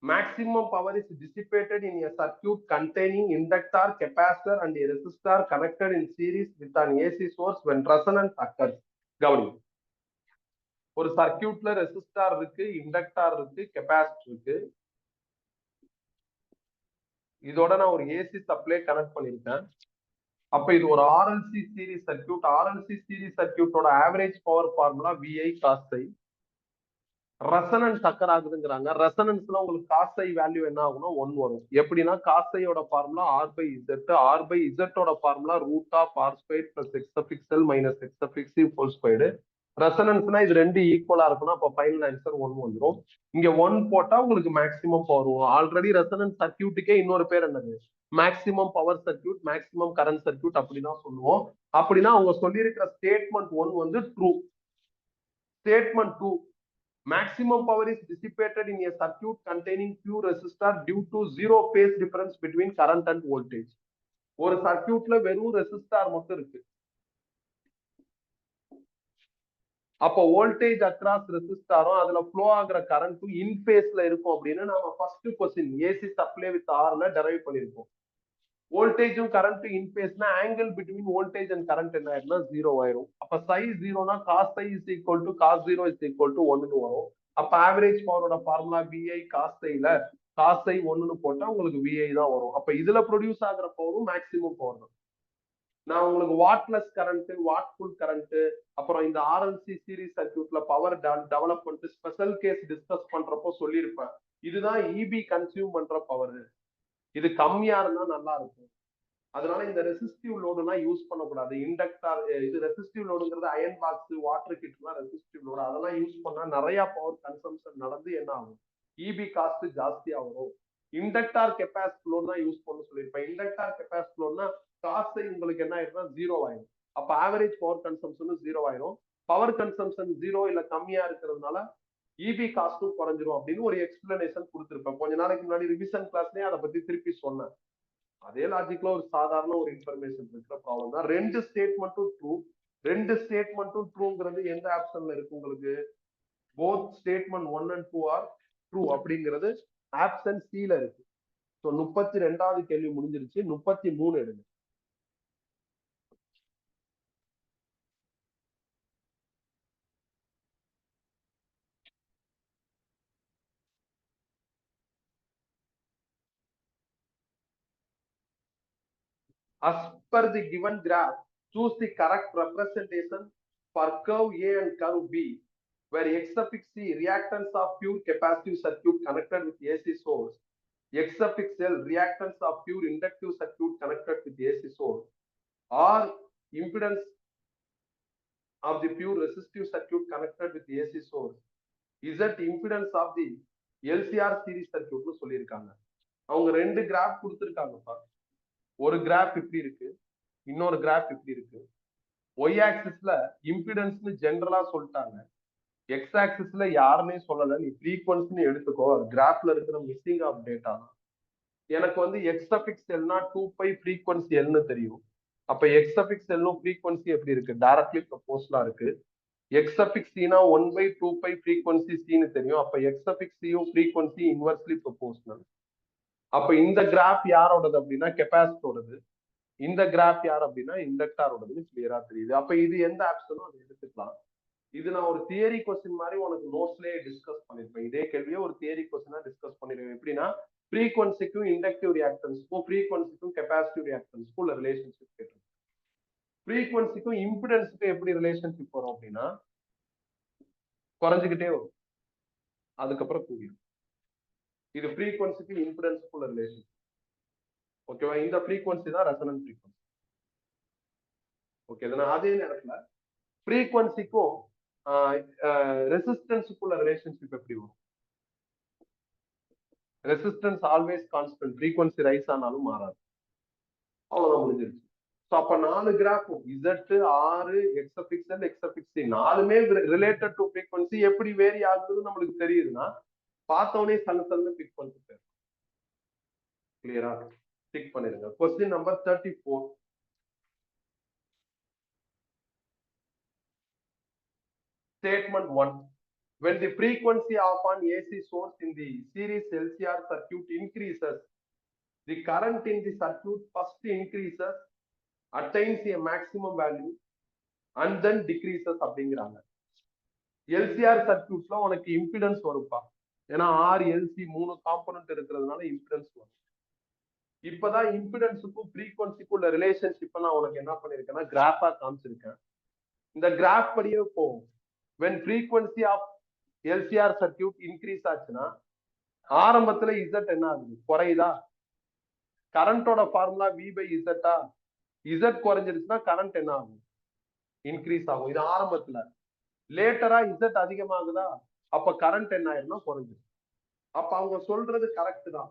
Maximum power is dissipated in a circuit containing inductor, capacitor and a resistor connected in series with an AC source when resonance occurs. கவனி, ஒரு சர்க்கியூட்ல resistor இருக்கு, இண்டக்டார் இருக்கு, capacitor இருக்கு. இதோட நான் ஒரு AC supply connect பண்ணிருக்கேன். அப்ப இது ஒரு RLC series circuit. RLC series சர்க்கியூட்டோட average power formula VI cos I. Resonance occur ஆகுதுங்கிறாங்க. ரெசனன்ஸ்ல உங்களுக்கு cos I வேல்யூ என்ன ஆகும்னா 1 வரும். எப்படின்னா cos I ஓட formula R by Z. R by Z ஓட formula root of R square plus X suffix L minus X suffix C whole squared. ரெசனன்ஸ்னா இது ரெண்டு ஈக்குவலா இருக்குன்னா அப்ப ஃபைனல் ஆன்சர் 1 வந்துடும். இங்க 1 போட்டா உங்களுக்கு மேக்சிமம் பவர் வரும். ஆல்ரெடி ரெசனன்ஸ் சர்க்கியூட்டுக்கே இன்னொரு பேர் என்னது, maximum power circuit, maximum current circuit அப்படிதான் சொல்லுவோம். அப்படின்னா அவங்க சொல்லியிருக்கிற ஸ்டேட்மெண்ட் 1 வந்து true. Statement 2, maximum power is dissipated in a circuit containing few resistor due to zero phase difference between current and voltage. ஒரு சர்க்கியூட்ல வெறும் ரெசிஸ்டார் மட்டும் இருக்கு. அப்போ வோல்டேஜ் அக்ராஸ் ரெசிஸ்டாரும் அதுல ஃப்ளோ ஆகுற கரண்ட்டும் இன் பேஸ்ல இருக்கும் அப்படின்னு நம்ம first question AC supply with ஆர்ல டெரைவ் பண்ணிருக்கோம். வோல்டேஜும் கரண்ட்டும் இன் பேஸ்னா angle between voltage and current என்ன ஆயிடும்னா 0 ஆயிரும். அப்ப சை 0னா cos psi is equal to cos 0 is equal to 1ன்னு வரும். அப்ப ஆவரேஜ் பவரோட ஃபார்முலா விஐ காஸ் சைல காஸ் சை 1ன்னு போட்டா உங்களுக்கு விஐ தான் வரும். அப்ப இதுல ப்ரொடியூஸ் ஆகுற பவரும் மேக்சிமம் பவர் தான். நான் உங்களுக்கு வாட்லெஸ் கரண்ட், வாட்ஃபுல் கரண்ட், அப்புறம் இந்த ஆர்எல்சி சீரிஸ் சர்க்கியூட்ல power development special case discuss பண்றப்போ சொல்லியிருப்பேன். இதுதான் இபி கன்சியூம் பண்ற பவர். இது கம்மியா இருந்தா நல்லா இருக்கும். அதனால இந்த ரெசிஸ்டிவ் லோடுலாம் யூஸ் பண்ணக்கூடாது. இண்டக்டார் இது ரெசிஸ்டிவ் லோடுங்கிறது அயன் பாக்ஸ், வாட்டர் கிட்லாம் ரெசிஸ்டிவ் லோடு. அதெல்லாம் யூஸ் பண்ணா நிறைய பவர் கன்சம்ஷன் நடந்து என்ன ஆகும், இபி காஸ்ட் ஜாஸ்தியா வரும். இண்டக்டார் கெப்பாசிட்டி லோடு தான் யூஸ் பண்ண சொல்லியிருப்பேன். இண்டக்டார் கெப்பாசிட்டி லோடுனா காஸ்ட் உங்களுக்கு என்ன ஆயிரும்னா 0 ஆயிரும். அப்ப ஆவரேஜ் பவர் கன்சம்ஷனும் 0 ஆயிரும். பவர் கன்சம்ஷன் 0 இல்ல கம்மியா இருக்கிறதுனால இபி காஸ்டும் குறைஞ்சிரும் அப்படின்னு ஒரு எக்ஸ்பிளனேஷன் கொடுத்திருப்பேன். கொஞ்ச நாளைக்கு முன்னாடி ரிவிஷன் கிளாஸ்லயே அதை பத்தி திருப்பி சொன்னேன். அதே லாஜிக்ல ஒரு சாதாரண ஒரு இன்ஃபர்மேஷன் இருக்கிற ப்ராப்ளம் தான். ரெண்டு ஸ்டேட்மெண்ட்டும் ட்ரூ. ரெண்டு ஸ்டேட்மெண்ட்டும் ட்ரூங்கிறது எந்த ஆப்ஷன்ல இருக்கு உங்களுக்கு? Both statement 1 and 2 are true அப்படிங்கிறது ஆப்ஷன் சில இருக்கு. ஸோ 32வது கேள்வி முடிஞ்சிருச்சு. 33 எடுங்க. As per the given graph, choose the correct representation for curve A and curve B, where X suffix C reactance of pure capacitive circuit connected with AC source, X suffix L reactance of pure inductive circuit connected with AC source, or impedance of the pure resistive circuit connected with AC source, Z impedance of the LCR series circuit னு சொல்லியிருக்காங்க. அவங்க ரெண்டு graph கொடுத்துருக்காங்கப்பா. ஒரு graph இப்படி இருக்கு, இன்னொரு graph இப்படி இருக்கு. ஒய் ஆக்சிஸ்ல இம்பிடன்ஸ்னு ஜென்ரலா சொல்லிட்டாங்க. எக்ஸ் ஆக்சிஸ்ல யாருன்னே சொல்லல. நீ ஃப்ரீக்வன்சின்னு எடுத்துக்கோ. கிராஃப்ல இருக்கிற மிஸ்ஸிங் ஆஃப் டேட்டா. எனக்கு வந்து எக்ஸ் சஃபிக்ஸ் எல்னா 2π ஃப்ரீக்வன்சி எல்னு தெரியும். அப்ப எக்ஸ் சஃபிக்ஸ் எல்லும் ஃப்ரீக்வன்சி எப்படி இருக்கு? டைரக்ட்லி ப்ரொபோஷனலா இருக்கு. எக்ஸ் சஃபிக்ஸ் சினா 1/2π ஃப்ரீக்வன்சி சின்னு தெரியும். அப்ப எக்ஸ் சஃபிக்ஸ் சியும் ஃப்ரீக்வன்சி இன்வெர்ஸ்லி ப்ரொபோஷனல். அப்ப இந்த கிராஃப் யாரோடது அப்படின்னா கெப்பாசிட்டரோடது. இந்த கிராஃப் யார் அப்படின்னா இண்டக்டாரோடதுன்னு கிளியரா தெரியுது. அப்ப இது எந்த ஆப்ஷனும் அதை எடுத்துக்கலாம். இது நான் ஒரு தியரி கொஸ்டின் மாதிரி உனக்கு நோட்ஸ்லயே டிஸ்கஸ் பண்ணிருப்பேன். இதே கேள்வியே ஒரு தியரி கொஸ்டினா டிஸ்கஸ் பண்ணிருக்கேன். எப்படின்னா ஃப்ரீக்வன்சிக்கும் இண்டக்டிவ் ரியாக்டன்ஸ்க்கும் ஃப்ரீக்வன்சிக்கும் கெப்பாசிட்டிவ் ரியாக்டன்ஸ்க்கும் உள்ள ரிலேஷன்ஷிப் கேட்டிருக்கேன். ஃப்ரீக்வன்சிக்கும் இம்பிடன்ஸுக்கும் எப்படி ரிலேஷன்ஷிப் வரும் அப்படின்னா குறைஞ்சுக்கிட்டே வரும், அதுக்கப்புறம் கூடியும். இது ஃப்ரீக்வன்சிக்கு இம்பிடன்ஸுக்குள்ள ரிலேஷன். ஓகேவா? இந்த ஃப்ரீக்வன்சி தான் ரெசனன்ட் ஃப்ரீக்வன்சி. ஓகே, அதே நேரத்துல ஃப்ரீக்வன்சிக்கும் ரெசிஸ்டன்ஸுக்குள்ள ரிலேஷன்ஷிப் எப்படி வரும்? Resistance always constant, frequency rise ஆனாலும் மாறாது. அவ்வளவுதான், முடிஞ்சிருச்சு. ஸோ அப்ப 4 graph Z, R, X pixel, X பிக்சி 4மே ரிலேட்டட் டு ஃப்ரீக்வன்சி. எப்படி வேரி ஆகுதுன்னு நம்மளுக்கு தெரியுதுன்னா பார்த்தவனே சல்லுன்னு பிக் பண்ணிட்டு கிளியரா டிக் பண்ணிருங்க. Question number 34. Statement 1. When the frequency of an AC source in the series LCR circuit increases, the current in the circuit first increases, attains a maximum value and then decreases அப்படிங்கிறாங்க. LCR சர்க்கியூட்ல உனக்கு impedance வரும்பா. ஏன்னா R LC 3 component இருக்கிறதுனால impedance வரும். இப்பதான் இம்பிடன்ஸுக்கும் ஃப்ரீக்வன்சிக்கும் உள்ள relationship நான் உனக்கு என்ன பண்ணிருக்கேன்னா கிராஃபா காமிச்சிருக்கேன். இந்த கிராஃப் படியே போகும். when frequency of LCR circuit increase ஆச்சுன்னா ஆரம்பத்துல Z என்ன ஆகுது? குறையுதா? கரண்டோட ஃபார்முலா V/Z. Z குறைஞ்சிருச்சுன்னா கரண்ட் என்ன ஆகும்? இன்க்ரீஸ் ஆகும். இது ஆரம்பத்துல. லேட்டரா Z அதிகமாகுதா? அப்ப கரண்ட் என்ன ஆயிரும்னா குறைஞ்சிடும். அப்ப அவங்க சொல்றது கரெக்ட் தான்.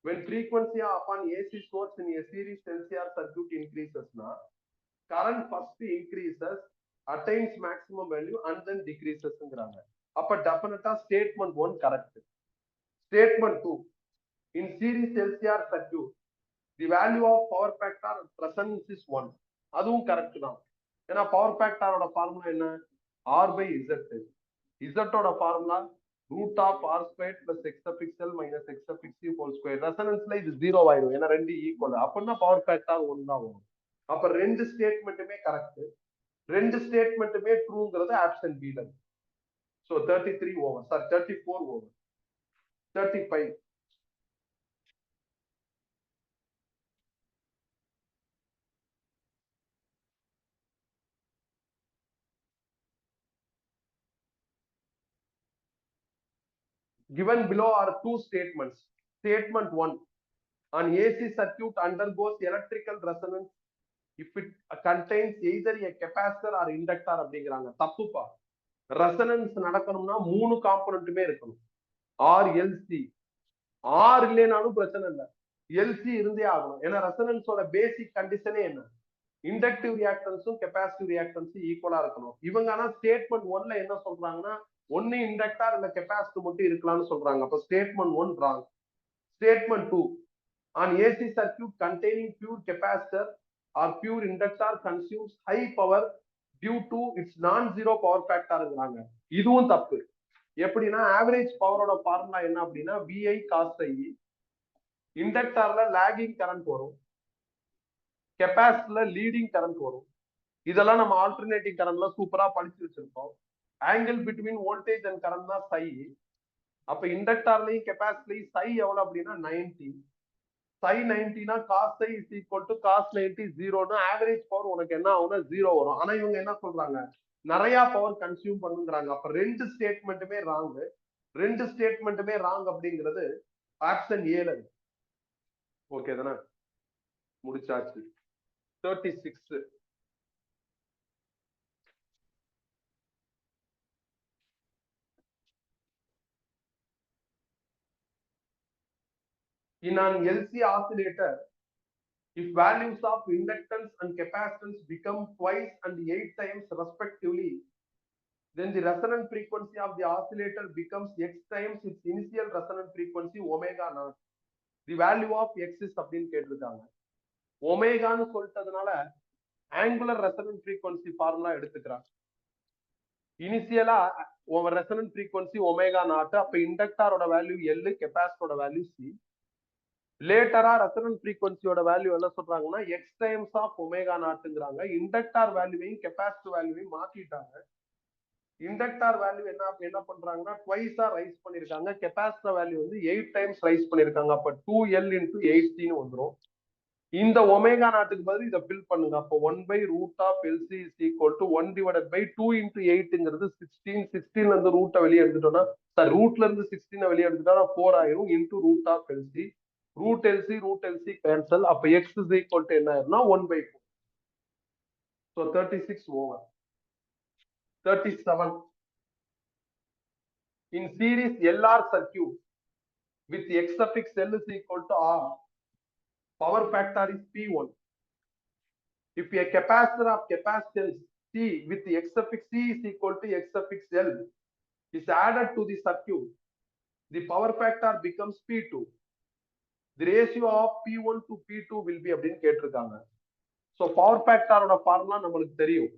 when frequency upon AC source in a series LCR circuit increases na current first increases, attains maximum value and then decreases ங்கறாங்க. அப்ப டெஃபினட்டா statement 1 correct. Statement 2, in series LCR circuit the value of power factor presence is 1. அதுவும் correct தான். ஏன்னா power ஃபேக்டரோட formula என்ன? R by Z. இசட்டோட formula root of R square plus X suffix L minus X suffix C whole square. ரெசனன்ஸ்ல இது 0 ஆயிடும், ஏன்னா ரெண்டு ஈக்குவல். அப்படின்னா பவர் ஃபேக்டர் 1 தான் வரும். அப்ப ரெண்டு ஸ்டேட்மெண்ட்டுமே கரெக்ட், ரெண்டு ஸ்டேட்மெண்ட்டுமே ட்ரூங்கிறது ஆப்ஷன் பி ல. So 33 over, sorry 34 over. 35. Given below are two statements. Statement 1, an AC circuit undergoes electrical resonance if it contains either a capacitor or inductor அப்படிங்கிறாங்க. தப்புப்பா. ரெசனன்ஸ் நடக்கணும்னா மூணு காம்பனன்ட்டுமே இருக்கணும். R LC. ஆர் இல்லைனாலும் பிரச்சனை இல்லை, LC இருந்தே ஆகணும். ஏன்னா ரெசனன்ஸோட பேசிக் கண்டிஷனே என்ன? இண்டக்டிவ் ரியாக்டன்ஸும் கெபாசிட்டிவ் ரியாக்டன்ஸும் ஈக்குவலா இருக்கணும். இவங்க ஆனா ஸ்டேட்மெண்ட் 1ல என்ன சொல்றாங்கன்னா ஒன்னு இண்டக்டர் இல்ல கெபாசிட்டி மட்டும் இருக்கலாம்னு சொல்றாங்க. அப்ப statement 1 wrong. Statement 2, an AC circuit containing pure capacitor or pure inductor consumes high power due to its non-zero power factorங்கிறாங்க. இதுவும் தப்பு. எப்படின்னா ஆவரேஜ் பவரோட ஃபார்முலா என்ன அப்படின்னா VI cos I. இண்டக்டர்ல லாகிங் கரண்ட் வரும், கெபாசிட்டர்ல லீடிங் கரண்ட் வரும். இதெல்லாம் நம்ம ஆல்டர்னேட்டிங் கரண்ட்ல சூப்பரா படிச்சு வச்சிருக்கோம். Angle between voltage and current தான் சை. அப்ப இண்டக்டர்லயும் கெபாசிட்டிலையும் சை எவ்வளவு அப்படின்னா 90. சை 90னா cos psi is equal to cos 90 0ன்னு ஆவரேஜ் பவர் உனக்கு என்ன ஆகும்னா 0 வரும். ஆனா இவங்க என்ன சொல்றாங்க? நிறைய பவர் கன்சியூம் பண்ணுங்கிறாங்க. அப்ப ரெண்டு ஸ்டேட்மெண்ட்டுமே ராங். ரெண்டு ஸ்டேட்மெண்ட்டுமே ராங் அப்படிங்கிறது ஆப்ஷன் ஏல இருக்கு. ஓகே தானே? முடிச்சாச்சு. 36. In an LC oscillator, if values of inductance and capacitance become twice and 8 times respectively, then the resonant frequency of the oscillator becomes x times its initial resonant frequency omega naught. The value of x is அப்படின்னு கேட்டிருக்காங்க. ஒமேகான்னு சொல்லிட்டதுனால angular resonant frequency formula எடுத்துக்கிறாங்க. இனிஷியலா resonant frequency omega naught. அப்ப இண்டக்டரோட value L, கெபாசிட்டரோட value C. லேட்டரா ரெசனன்ட் ஃப்ரீக்வன்சியோட வேல்யூ என்ன சொல்றாங்கன்னா எக்ஸ் டைம்ஸ் ஆஃப் ஒமேகா நாட்ங்கிறாங்க. இண்டக்டர் வேல்யூவையும் கெபாசிட்டர் வேல்யூவையும் மாத்திட்டாங்க. இண்டக்டர் வேல்யூ என்ன பண்றாங்கன்னா ட்வைஸா ரைஸ் பண்ணிருக்காங்க. கெபாசிட்டர் வேல்யூ வந்து 8 டைம்ஸ் ரைஸ் பண்ணிருக்காங்க. அப்ப 2L into 8 வந்துரும். இந்த ஒமேகா நாட்டுக்கு பதில் இதை ஃபில் பண்ணுங்க. அப்போ 1/√LC is equal to 1/2 into 8ங்கிறது 16. 16ல இருந்து ரூட்டை வெளியே எடுத்துட்டோம்னா, ரூட்ல இருந்து 16 வெளியே எடுத்துட்டோம்னா 4 ஆயிரும். Into √LC. √LC cancel. அப்ப x is equal to என்ன ஆயிரும்னா 1/4. So 36 over. 37. In series LR circuit with x suffix L is equal to R, power factor is P1. If a capacitor of capacitance C with x suffix C is equal to x suffix L is added to the circuit, the power factor becomes P2. The ratio of P1 to P2 will be அப்படின்னு கேட்டிருக்காங்க. So power factor ஓட formula நம்மளுக்கு தெரியும்,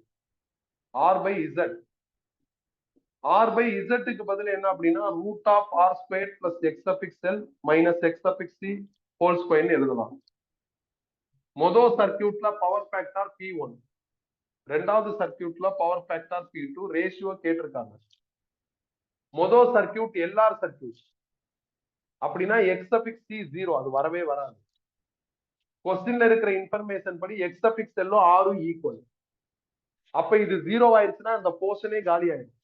R by Z. R by Z க்கு பதில் என்ன அப்படின்னா root of R squared plus x suffix L minus x suffix C whole square எழுதலாம். முதல் சர்க்கியூட்ல பவர் ஃபேக்டர் P1, ரெண்டாவது சர்க்கியூட்ல பவர் ஃபேக்டர் P2. ரேஷியோ கேட்டிருக்காங்க. முதல் சர்க்கியூட் எல்ஆர் சர்க்கியூட் அப்படின்னா எக்ஸ் சஃபிக்ஸ் சி 0, அது வரவே வராது. கொஸ்டின்ல இருக்கிற இன்ஃபர்மேஷன் படி எக்ஸ் சஃபிக்ஸ் எல்லும் ஆரும் ஈக்குவல். அப்ப இது 0 ஆயிடுச்சுன்னா அந்த போர்ஷனே காலி ஆயிடும்.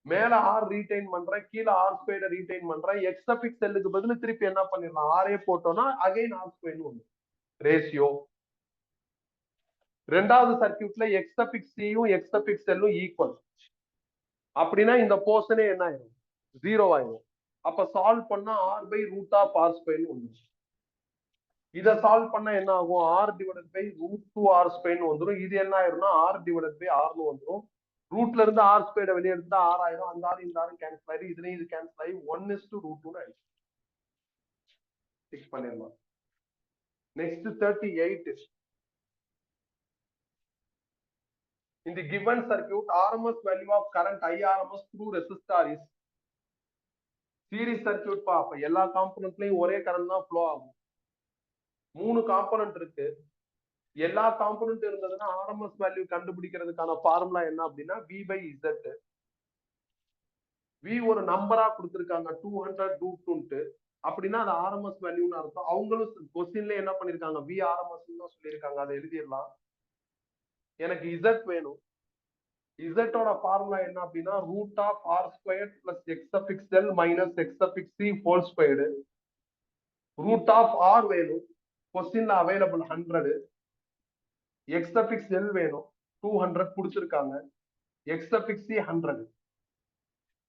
மேல ஆர் ரீடைன் பண்றேன், கீழே ஆர் ஸ்கொயர்ட ரீடைன் பண்றேன். எக்ஸ் சஃபிக்ஸ் எல்லுக்கு பதில் திருப்பி என்ன பண்ணிடலாம், ஆரே போட்டோம்னா அகைன் ஆர் ஸ்கொயர்னு ஒண்ணு ரேஷியோ. ரெண்டாவது சர்க்கியூட்ல எக்ஸ் சஃபிக்ஸ் சியும் எக்ஸ் சஃபிக்ஸ் எல்லும் ஈக்குவல். அப்படின்னா இந்த போர்ஷனே என்ன ஆயிடும், 0 ஆயிடும். அப்ப சால்வ் பண்ணா R/√R ஸ்கொயர்னு வந்துடும். இதை சால்வ் பண்ணா என்ன ஆகும், R/√2R வந்துடும். இது என்ன ஆயிரும்னா R/Rன்னு வந்துடும். ரூட்ல இருந்து ஆர் ஸ்கொயர்ட வெளியே எடுத்தா 6 ஆயிரும். அந்த ஆறு இந்த ஆறு கேன்சல் ஆயிரும். இதுலயும் இது கேன்சல் ஆகி 1:√2 ஆயிடும். பண்ணிடலாம். Next 38 is in the given circuit, RMS value of current IRMS through resistor is series circuit பா. அப்ப எல்லா காம்போனன்ட்லயும் ஒரே கரண்ட் தான் ஃப்ளோ ஆகும். 3 காம்போனன்ட் இருக்கு. எல்லா காம்போனன்ட் இருந்ததுன்னா RMS வேல்யூ கண்டுபிடிக்கிறதுக்கான ஃபார்முலா என்ன அப்படின்னா V/Z. V ஒரு நம்பரா கொடுத்திருக்காங்க 200 அப்படின்னா அது RMS வேல்யூன்னு அர்த்தம். அவங்களும் கொஸ்டின்ல என்ன பண்ணிருக்காங்க VRMS தான் சொல்லியிருக்காங்க. அதை எழுதிடலாம். எனக்கு Z வேணும். Z ஓட ஃபார்முலா என்ன அப்படின்னா √R² + X∗L - X∗C whole squared. √R வேணும். கொஸ்டின்ல அவைலபிள் 100. X∗L வேணும் 200 கொடுத்திருக்காங்க. X∗C 100.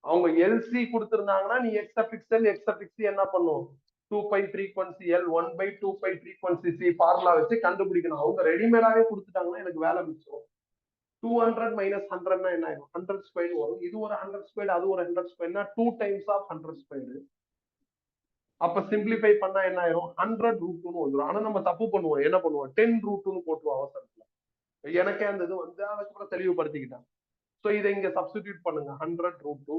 அவங்க LC கொடுத்திருந்தாங்கன்னா நீ X∗L X∗C என்ன பண்ணும் 2π frequency L 1/2π frequency C formula வச்சு கண்டுபிடிக்கணும். அவங்க ரெடிமேடாவே கொடுத்துட்டாங்கன்னா எனக்கு வேலை மிச்சம். 200 - 100 என்ன ஆகும் 100² வரும். இது ஒரு 100², அது ஒரு 100², 2 டைம்ஸ் ஆஃப் 100². அப்ப சிம்பிளிஃபை பண்ணா என்ன ஆயிரும் 100√2 வந்துடும். ஆனா நம்ம தப்பு பண்ணுவோம். என்ன பண்ணுவோம் 10√2 போட்டுருவோம் அவசரத்துல. எனக்கே அந்த இது வந்து அதுக்கப்புறம் தெளிவுபடுத்திக்கிட்டேன். சோ இதை இங்க சப்ஸ்டிடியூட் பண்ணுங்க 100√2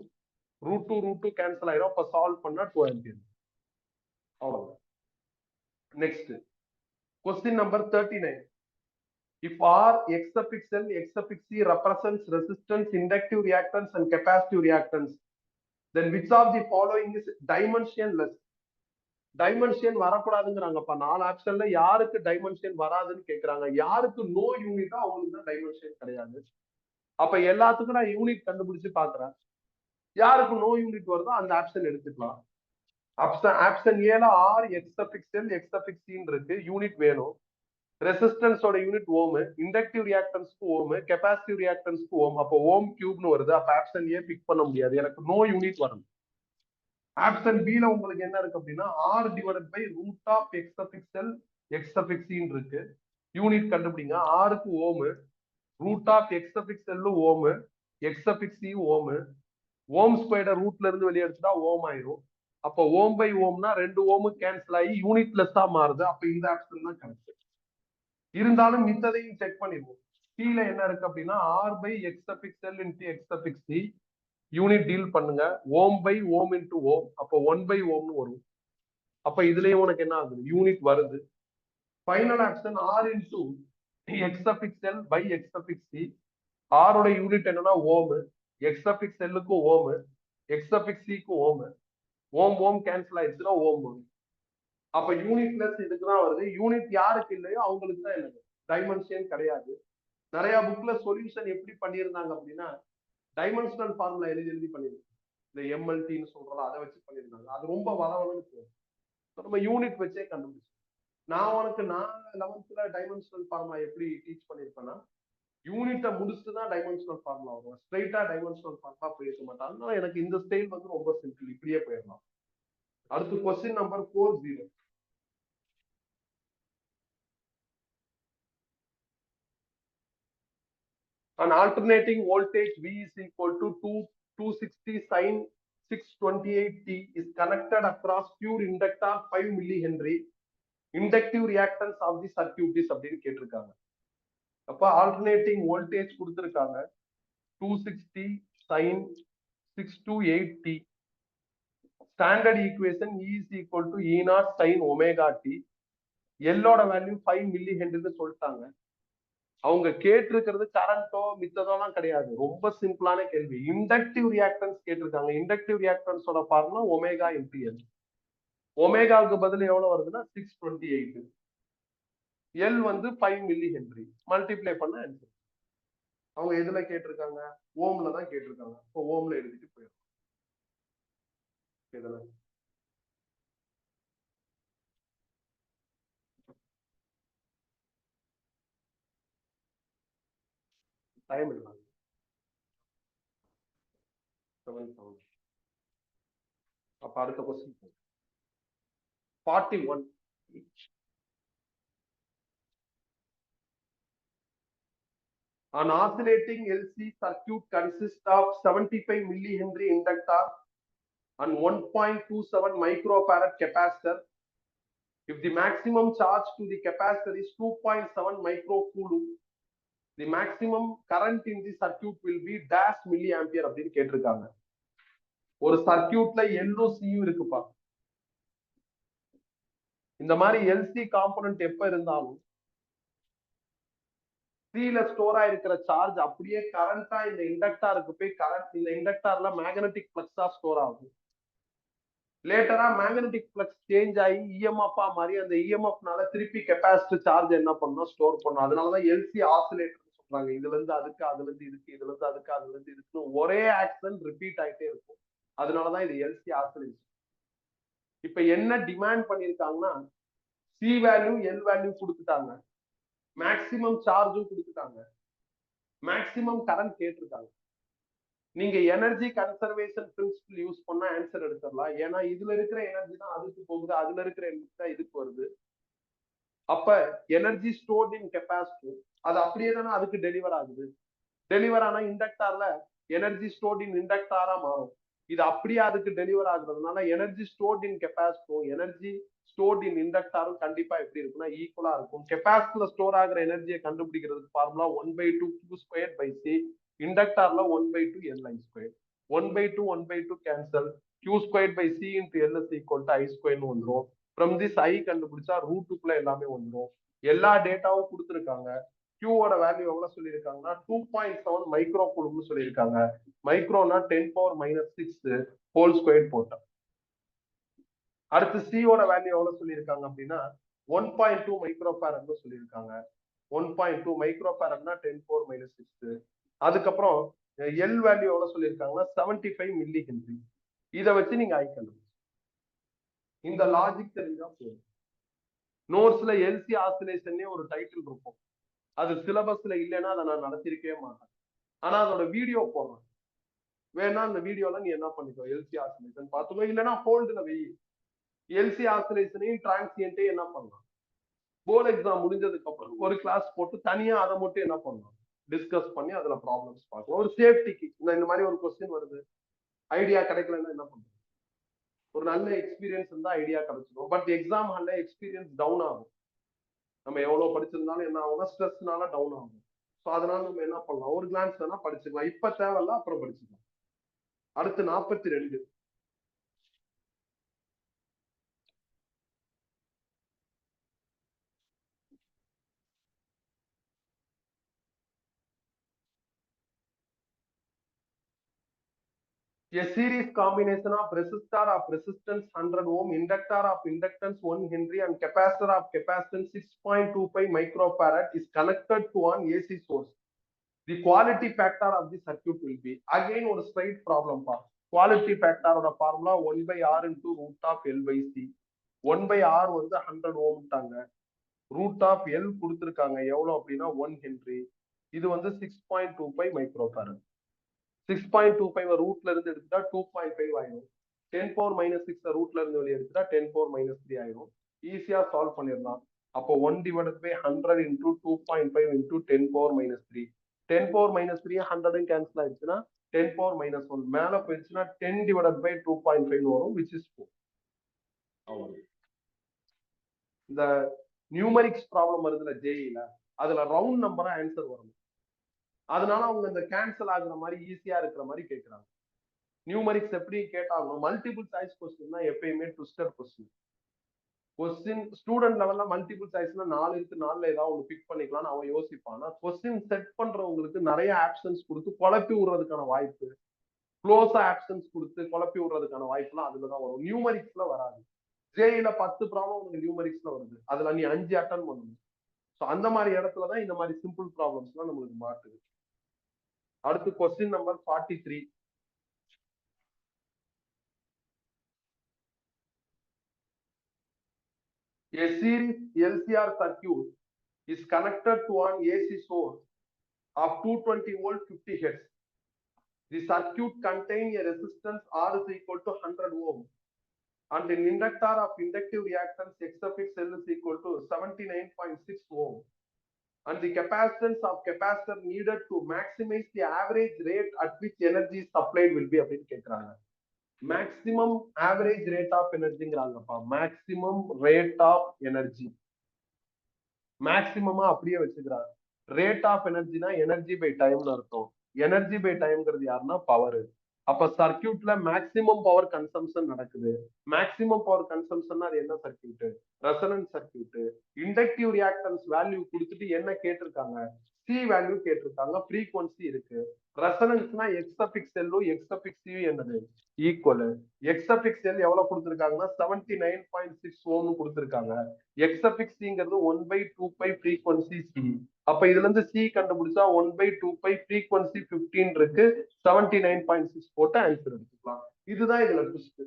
√2 கேன்சல் ஆயிரும். அப்ப சால்வ் பண்ணா 2 ஆம்பியர். அவ்வளவுதான். Next question number 39. If R X∗L X∗C represents resistance, inductive reactance and capacitive reactance, then which of the following is dimensionless? Dimension வரக்கூடாதுங்கிறாங்கப்பா. 4 ஆப்ஷன்ல யாருக்கு டைமென்ஷன் வராதுன்னு கேக்குறாங்க. யாருக்கு நோ யூனிட்டா அவங்களுக்கு தான் டைமென்ஷன் கிடையாது. அப்ப எல்லாத்துக்கும் நான் யூனிட் கண்டுபிடிச்சு பாக்குறேன். யாருக்கு நோ யூனிட் வருதோ அந்த ஆப்ஷன் எடுத்துக்கலாம். ஆப்ஷன் ஏல R X∗L X∗C இருக்கு. யூனிட் வேணும். ரெசிஸ்டன்ஸோட யூனிட் ஓம், இண்டக்டிவ் ரியாக்டன்ஸ்க்கு ஓம், கெபாசிட்டிவ் ரியாக்டன்ஸ்க்கு ஓம். அப்ப ஓம் கியூப்னு வருது. அப்ப ஆப்ஷன் ஏ பிக் பண்ண முடியாது. எனக்கு நோ யூனிட் வரணும். ஆப்ஷன் B ல உங்களுக்கு என்ன இருக்கு அப்படின்னா R/√X∗L X∗C இருக்கு. யூனிட் கண்டுபிடிங்க. ஆருக்கு ஓம், √X∗L ஓம், X∗C ஓம். ஓம் ஸ்கொயர் ரூட்ல இருந்து வெளியே எடுத்துட்டா ஓம் ஆயிரும். அப்ப ஓம்/ஓம்னா 2 ஓம் கேன்சல் ஆகி யூனிட் லெஸ்ஸா மாறுது. அப்ப இந்த ஆப்ஷன் தான் கரெக்ட். இருந்தாலும் மித்ததையும் செக் பண்ணிடுவோம். கீழே என்ன இருக்கு அப்படின்னா R/X∗L × X∗C யூனிட் டீல் பண்ணுங்க. ஓம்/ஓம் × ஓம். அப்ப 1/ஓம்னு வரும். அப்ப இதுலயும் உனக்கு என்ன ஆகுது யூனிட் வருது. Final option R × X∗L/X∗C. ஆரோட யூனிட் என்னன்னா ஓம், X∗L ஓம், X∗C ஓம். ஓம் கேன்சல் ஆயிடுச்சுன்னா ஓம் வரும். அப்ப யூனிட் பிளஸ் இதுக்குதான் வருது. யூனிட் யாருக்கு இல்லையோ அவங்களுக்கு தான் இல்லை, டைமென்ஷன் கிடையாது. நிறைய புக்ல சொல்யூஷன் எப்படி பண்ணியிருந்தாங்க அப்படின்னா டைமென்ஷனல் ஃபார்முலா எழுதி பண்ணிருந்தாங்க. இந்த MLTன்னு சொல்றோம் அதை வச்சு பண்ணியிருந்தாங்க. அது ரொம்ப வளவலன்னு போகும். நம்ம யூனிட் வச்சே கண்டுபிடிச்சோம். நான் 11th டைமென்ஷனல் ஃபார்முலா எப்படி டீச் பண்ணிருப்பேன்னா யூனிட்டை முடிச்சுட்டு தான் டைமென்ஷனல் ஃபார்முலா வரும். ஸ்ட்ரைட்டா டைமென்ஷனல் ஃபார்முலா போயிருக்க மாட்டாங்க. அதனால எனக்கு இந்த ஸ்டைல் வந்து ரொம்ப சிம்பிள், இப்படியே போயிடலாம். அடுத்து question number 40. An alternating voltage V is equal to 260 sin 628t is connected across pure inductor 5 millihenry. Inductive reactance of the circuit is அப்படின்னு கேட்டிருக்காங்க. அப்ப ஆல்டர்னேட்டிங் வோல்டேஜ் கொடுத்திருக்காங்க 260 sin 628t. Standard equation E is equal to E0 sin omega t. எல்லோட value 5 milli ஹென்ரின்னு சொல்லிட்டாங்க. அவங்க கேட்டிருக்கிறது கரண்டோ மித்ததெல்லாம் கிடையாது. ரொம்ப சிம்பிளான கேள்வி. இண்டக்டிவ் ரியாக்டன்ஸ் கேட்டிருக்காங்க. இண்டக்டிவ் ரியாக்டன்ஸோட ஃபார்முலா ஒமேகா × L. ஒமேகாவுக்கு பதில் எவ்வளவு வருதுன்னா 628. L வந்து 5 மில்லி ஹென்ரி. மல்டிப்ளை பண்ண ஆன்சர். அவங்க எதுல கேட்டிருக்காங்க ஓம்ல தான் கேட்டிருக்காங்க. இப்போ ஓம்ல எழுதிட்டு போயிடும். டைம் இல்லை. 7 அப்ப அடுத்த question 41. An oscillating LC circuit consists of 75 millihenry inductor and 1.27 microfarad capacitor. If the maximum charge to the capacitor is 2.7 microcoulomb, the maximum current in the circuit will be dash milliampere அப்படின்னு கேட்டிருக்காங்க. ஒரு சர்க்கியூட்ல எல்லும் சியும் இருக்குப்பா. இந்த மாதிரி LC component எப்ப இருந்தாலும் சில store ஆயிருக்கிற charge அப்படியே கரண்டா இந்த இண்டக்டாருக்கு போய் கரண்ட் இந்த இண்டக்டார்ல மேக்னெட்டிக் பிளக்ஸா ஸ்டோர் ஆகும். லேட்டரா மேக்னெட்டிக் பிளக்ஸ் சேஞ்ச் ஆகி இஎம்எஃப் மாதிரி அந்த இஎம்எஃப்னால திருப்பி கெப்பாசிட்டி சார்ஜ் என்ன பண்ணணும், ஸ்டோர் பண்ணணும். அதனாலதான் எல்சி ஆசிலேட்டர் சொல்றாங்க. இதுல இருந்து அதுக்கு, அதுல இருந்து இதுக்கு, இதுல இருந்து அதுக்கு, அதுல இருந்து இதுக்கு ஒரே ஆக்சன் ரிப்பீட் ஆயிட்டே இருக்கும். அதனாலதான் இது எல்சி ஆசிலேஷன். இப்ப என்ன டிமாண்ட் பண்ணிருக்காங்கன்னா, சி வேல்யூ எல் வேல்யூ கொடுத்துட்டாங்க, மேக்சிமம் சார்ஜும் கொடுத்துட்டாங்க, மேக்சிமம் கரண்ட் கேட்டிருக்காங்க. நீங்க எனர்ஜி கன்சர்வேஷன் பிரின்சிபல் யூஸ் பண்ணா ஆன்சர் எடுத்துடலாம். ஏன்னா இதுல இருக்கிற எனர்ஜி தான் அதுக்கு போகுது, அதுல இருக்கிற எனர்ஜி தான் இதுக்கு வருது. அப்ப எனர்ஜி ஸ்டோர்ட் இன் கெப்பாசிட்டர் அது அப்படியே தானே அதுக்கு டெலிவர் ஆகுது. டெலிவர் ஆனா இண்டக்டார்ல எனர்ஜி ஸ்டோர்ட் இன் இண்டக்டாரா மாறும். இது அப்படியே அதுக்கு டெலிவர் ஆகுறதுனால எனர்ஜி ஸ்டோர்ட் இன் கெப்பாசிட்டரும் எனர்ஜி ஸ்டோர்ட் இன் இண்டக்டாரும் கண்டிப்பா எப்படி இருக்குன்னா ஈக்குவலா இருக்கும். கெப்பாசிட்டர்ல ஸ்டோர் ஆகிற எனர்ஜியை கண்டுபிடிக்கிறதுக்கு formula 1/2 Q²/C, இண்டக்டார்ல 1/2 Li². 1/2 1/2 cancel, Q²/C into L is equal to I² வந்துடும். ஃப்ரம் திஸ் ஐ கண்டுபிடிச்சா ரூட்டுக்குள்ள எல்லாமே வந்துடும். எல்லா டேட்டாவும் கொடுத்துருக்காங்க. Qவோட வேல்யூ எவ்வளவு சொல்லியிருக்காங்கன்னா 2.7 மைக்ரோ கூலும்னு சொல்லியிருக்காங்க. மைக்ரோனா 10⁻⁻6 ஹோல் ஸ்கொயர் போட்டோம். அடுத்து சியோட வேல்யூ எவ்வளவு சொல்லியிருக்காங்க அப்படின்னா 1.2 மைக்ரோ ஃபாரட்னு சொல்லியிருக்காங்க. 1.2 மைக்ரோ ஃபாரட்னா 10⁻⁻6. அதுக்கப்புறம் எல் வேல்யூ எவ்வளவு சொல்லியிருக்காங்கன்னா 75 மில்லி ஹென்றி. இதை வச்சு நீங்க ஐ கண்டுபிடிச்சு இந்த லாஜிக் தெரிஞ்சா போதும். நோட்ஸ்ல எல்சி ஆசிலேஷன்லயே ஒரு டைட்டில் இருக்கும். அது சிலபஸ்ல இல்லைன்னா அதை நான் நடத்திருக்கவே மாட்டேன். ஆனா அதோட வீடியோ போடுறேன். வேணா அந்த வீடியோல நீ என்ன பண்ணிக்கோ, எல்சி ஆசிலேஷன் பார்த்துக்கோ. இல்லைன்னா ஹோல்டுல வெயி. எல்சி ஆசிலேஷனையும் டிரான்சியன்ட்டையும் என்ன பண்ணலாம், போர்டு எக்ஸாம் முடிஞ்சதுக்கு அப்புறம் ஒரு கிளாஸ் போட்டு தனியா அதை மட்டும் என்ன பண்ணலாம், டிஸ்கஸ் பண்ணி அதுல ப்ராப்ளம்ஸ் பார்க்கலாம். ஒரு சேஃப்டிக்கு இந்த மாதிரி ஒரு கொஸ்டின் வருது, ஐடியா கிடைக்கலன்னா என்ன பண்றது, ஒரு நல்ல எக்ஸ்பீரியன்ஸ் இருந்தா ஐடியா கிடைச்சிடும். பட் எக்ஸாம் ஹால்ல எக்ஸ்பீரியன்ஸ் டவுன் ஆகும். நம்ம எவ்வளவு படிச்சிருந்தாலும் என்ன ஆகும்னா ஸ்ட்ரெஸ்னால டவுன் ஆகும். ஸோ அதனால நம்ம என்ன பண்ணலாம், ஒரு கிளான்ஸ் வேணா படிச்சுக்கலாம். இப்ப தேவையில்ல, அப்புறம் படிச்சுக்கலாம். அடுத்து 42. A series combination of resistor of resistance 100 ohm, inductor of inductance 1 Henry and capacitor of capacitance 6.25 microfarad is connected to an AC source. The quality factor of the circuit will be, again ஒரு straight problem பா. Quality factor ஓட formula 1/R into root of L by C. 1/R வந்து 100 ஓம்ட்டாங்க. Root of L கொடுத்துருக்காங்க எவ்வளவு அப்படின்னா 1 Henry. இது வந்து 6.25 microfarad. 6.25 ரூட்ல இருந்து எடுத்துட்டா 2.5 ஆயிடும். 10⁻⁻6 ரூட்ல இருந்து வெளியே எடுத்துட்டா 10⁻⁻3 ஆயிடும். ஈஸியா சால்வ் பண்ணிடலாம். அப்போ 1/100 into 2.5 into 10⁻⁻3. 10⁻⁻3 100 கேன்சல் ஆயிடுச்சுன்னா 10⁻⁻1 மேல போயிடுச்சுன்னா 10/2.5 வரும், which is 4. இந்த நியூமரிக்ஸ் ப்ராப்ளம் வருதுல ஜேஇல, அதுல ரவுண்ட் நம்பரா ஆன்சர் வரும். அதனால அவங்க இந்த கேன்சல் ஆகுற மாதிரி ஈஸியா இருக்கிற மாதிரி கேட்கறாங்க. நியூமரிக்ஸ் எப்படி கேட்டாலும் மல்டிபிள் சாய்ஸ் கொஸ்டின் தான் எப்பயுமே ட்விஸ்டர் கொஸ்டின். கொஸ்டின் ஸ்டூடெண்ட் லெவல்ல மல்டிபிள் சாய்ஸ்னா 4 இருக்கு, 4ல ஏதாவது ஒன்று பிக் பண்ணிக்கலாம்னு அவன் யோசிப்பான். ஆனா கொஸ்டின் செட் பண்றவங்களுக்கு நிறைய ஆப்ஷன்ஸ் கொடுத்து குழப்பி விடுறதுக்கான வாய்ப்பு, க்ளோஸா ஆப்ஷன்ஸ் கொடுத்து குழப்பி விடுறதுக்கான வாய்ப்புலாம் அதுலதான் வரும். நியூமரிக்ஸ்ல வராது. ஜேஇல 10 ப்ராப்ளம் உங்களுக்கு நியூமரிக்ஸ்ல வருது, அதுல நீ 5 அட்டன் பண்ணணும். ஸோ அந்த மாதிரி இடத்துலதான் இந்த மாதிரி சிம்பிள் ப்ராப்ளம்ஸ் எல்லாம் நம்மளுக்கு மாட்டுது. அடுத்து question number 43. A series LCR circuit is connected to an AC source of 220 volt 50 Hz. The circuit contains a resistance R is equal to 100 ohm and an inductor of inductive reactance X suffix L is equal to 79.6 ohm. And the capacitance of capacitor needed to maximize the average rate at which energy is supplied will be அப்படின்னு கேட்கிறாங்க. Maximum average rate of எனர்ஜிங்கிறாங்கப்பா. Maximum rate of energy மேக்சிமமா அப்படியே வச்சுக்கிறாங்க. Rate of எனர்ஜினா energy by டைம்னு அர்த்தம். Energy by டைம்ங்கிறது யாருன்னா பவர். அப்ப சர்க்கியூட்ல மேக்சிமம் பவர் கன்சம்ஷன் நடக்குது. மேக்சிமம் பவர் கன்சம்ஷன் அது என்ன circuit? Resonance circuit. Inductive reactance value கொடுத்துட்டு என்ன கேட்டிருக்காங்க? சி வேல்யூ கேட்டிருக்காங்க. ஃப்ரீக்வன்சி இருக்கு. ரெசனன்ஸ்னா எக்ஸ்எல் எக்ஸ்எல் என்னது? ஈக்குவல். எக்ஸ்எல் எவ்வளவு கொடுத்திருக்காங்கன்னா 79.6 ஓம் கொடுத்திருக்காங்க. எக்ஸ்எஃப்எக்ஸ்ங்கிறது 1/2π ஃப்ரீக்வன்சி சி. அப்ப இதுல இருந்து சி கண்டுபிடிச்சா 1/2π ஃப்ரீக்வன்சி 15 இருக்கு. 79.6 போட்டு ஆன்சர் எடுத்துக்கலாம். இதுதான் இதுல ட்விஸ்ட்.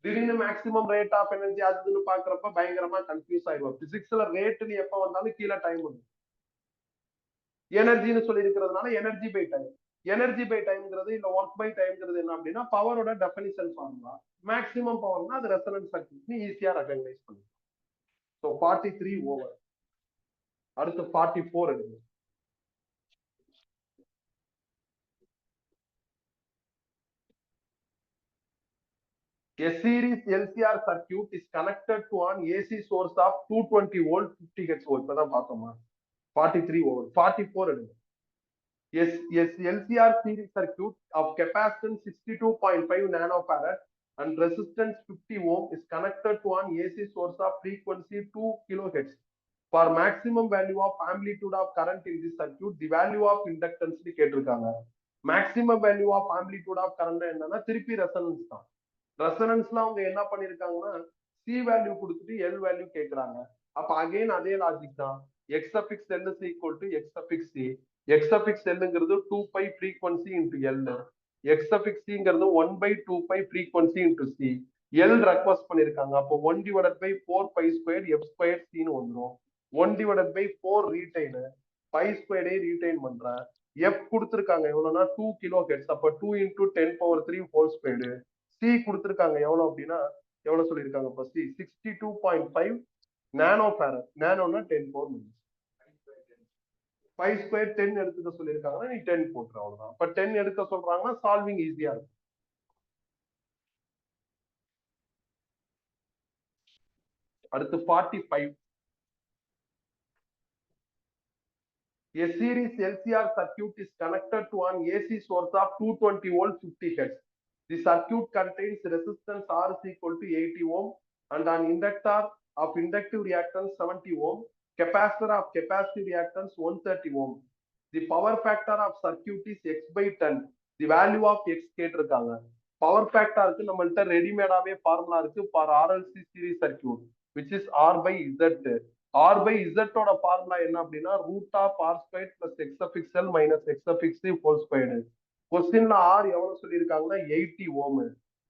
திடீர்னு மேக்ஸிமம் ரேட் ஆஃப் எனர்ஜி அதுன்னு பாக்குறப்ப பயங்கரமா கன்ஃபியூஸ் ஆயிடும். பிசிக்ஸ்ல ரேட்னு எப்ப வந்தாலும் கீழே டைம் வரும். எனர்ஜின்னு சொல்லி இருக்கிறதுனால energy by time. Energy by டைம்ங்கிறது இல்ல ஒர்க் பை டைம்ங்கிறது என்ன அப்படின்னா பவரோட டெஃபினிஷன் ஃபார்முலா. மேக்ஸிமம் பவர்னா அது ரெசனன்ஸ் சர்க்யூட்னு ஈஸியா ரெகக்னைஸ் பண்ணும். So 43 over. அடுத்து 44 எடுங்க. A series LCR circuit is connected to an AC source of 220 volt 50 Hz. இப்பதான் பார்த்தோமா? 43 over. 44 எடுங்க. Yes, LCR series circuit of capacitance 62.5 nanofarad and resistance 50 ohm is connected to an AC source of frequency 2 kilohertz. For maximum value of amplitude of current in this circuit, the value of inductance கேட்டிருக்காங்க. Maximum value of amplitude of current என்னன்னா திருப்பி resonance தான். ரெசனன்ஸ்ல அவங்க என்ன பண்ணிருக்காங்கன்னா C value கொடுத்துட்டு L value கேட்கறாங்க. அப்ப அகைன் அதே லாஜிக் தான். எக்ஸ்எஃப்எக்ஸ் எல் இஸ் ஈக்குவல் டு எக்ஸ்எஃப்எக்ஸ் சி. எக்ஸ்எஃப்எக்ஸ் எல்ங்கிறது 2π ஃப்ரீக்வன்சி இன்டு எல். எக்ஸ்எஃப்எக்ஸ் சிங்கிறது 1/2π frequency into C. L request பண்ணிருக்காங்க. அப்போ 1/4π² f² சின்னு வந்துடும். 1/4 ரீடைன் π² ரீடைன் பண்றேன். எஃப் கொடுத்திருக்காங்க எவ்வளவுனா 2 கிலோ ஹெர்ட்ஸ். அப்ப 2 × 10⁻³ ஹோல் ஸ்கொயர்டு. சி கொடுத்திருக்காங்க எவ்வளவு அப்படின்னா எவ்வளவு சொல்லியிருக்காங்க ஃபர்ஸ்ட் 62.5 நானோ ஃபேரட். நானோனா 10 பவர் -. π² 10 எடுத்துக்க சொல்லியிருக்காங்கன்னா நீ 10 போட்டுற அவ்வளவுதான். இப்ப 10 எடுக்க சொல்றாங்கன்னா சால்விங் ஈஸியா இருக்கும். அடுத்து 45. A series LCR circuit is connected to an AC source of 220 volt 50 Hz. The circuit contains resistance R is equal to 80 ohm and an inductor of inductive reactance 70 ohm, capacitor of capacitive reactance 130 ohm. The power factor of circuit is x by 10. The value of x கேட்டிருக்காங்க. Power ஃபேக்டருக்கு நம்மள்ட்ட ரெடிமேடாவே formula இருக்கு for RLC series circuit which is R by Z. R by Z ஓட formula என்ன அப்படின்னா √R² plus XFXL minus XFXC whole squared. கொஸ்டின்ல R எவ்வளவு சொல்லியிருக்காங்கன்னா 80 ஓம்.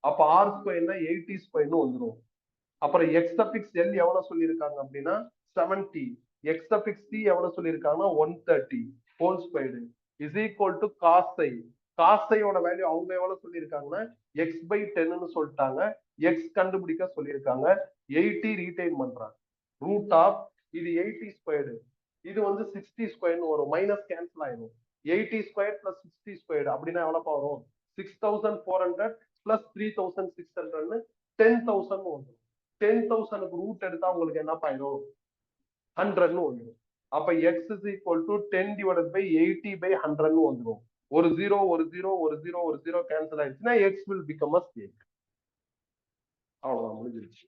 அப்ப R² 80² வந்துடும். அப்புறம் XFXL எவ்வளவு சொல்லியிருக்காங்க அப்படின்னா 70. XFXC எவ்வளவு சொல்லியிருக்காங்கன்னா 130 whole squared is equal to cos I. cos I ஓட வேல்யூ அவங்க எவ்வளவு சொல்லியிருக்காங்கன்னா x by 10ன்னு சொல்லிட்டாங்க. x கண்டுபிடிக்க சொல்லியிருக்காங்க. 80 ரீடைன் பண்றாங்க. √ இது 80². இது வந்து 60² வரும். மைனஸ் கேன்சல் ஆயிடும். 80² plus 60² அப்படின்னா எவ்வளவு வரும்? 6400 plus 3600 10,000 வரும். 10,000க்கு ரூட் எடுத்தா உங்களுக்கு என்ன ஆயிடும்? 100ன்னு வந்துடும். அப்ப x is equal to 10/80/100ன்னு வந்துடும். ஒரு 0 ஒரு 0 ஒரு 0 ஒரு 0 கேன்சல் ஆயிடுச்சுன்னா x will become a snake. அவ்வளவுதான், முடிஞ்சிருச்சு.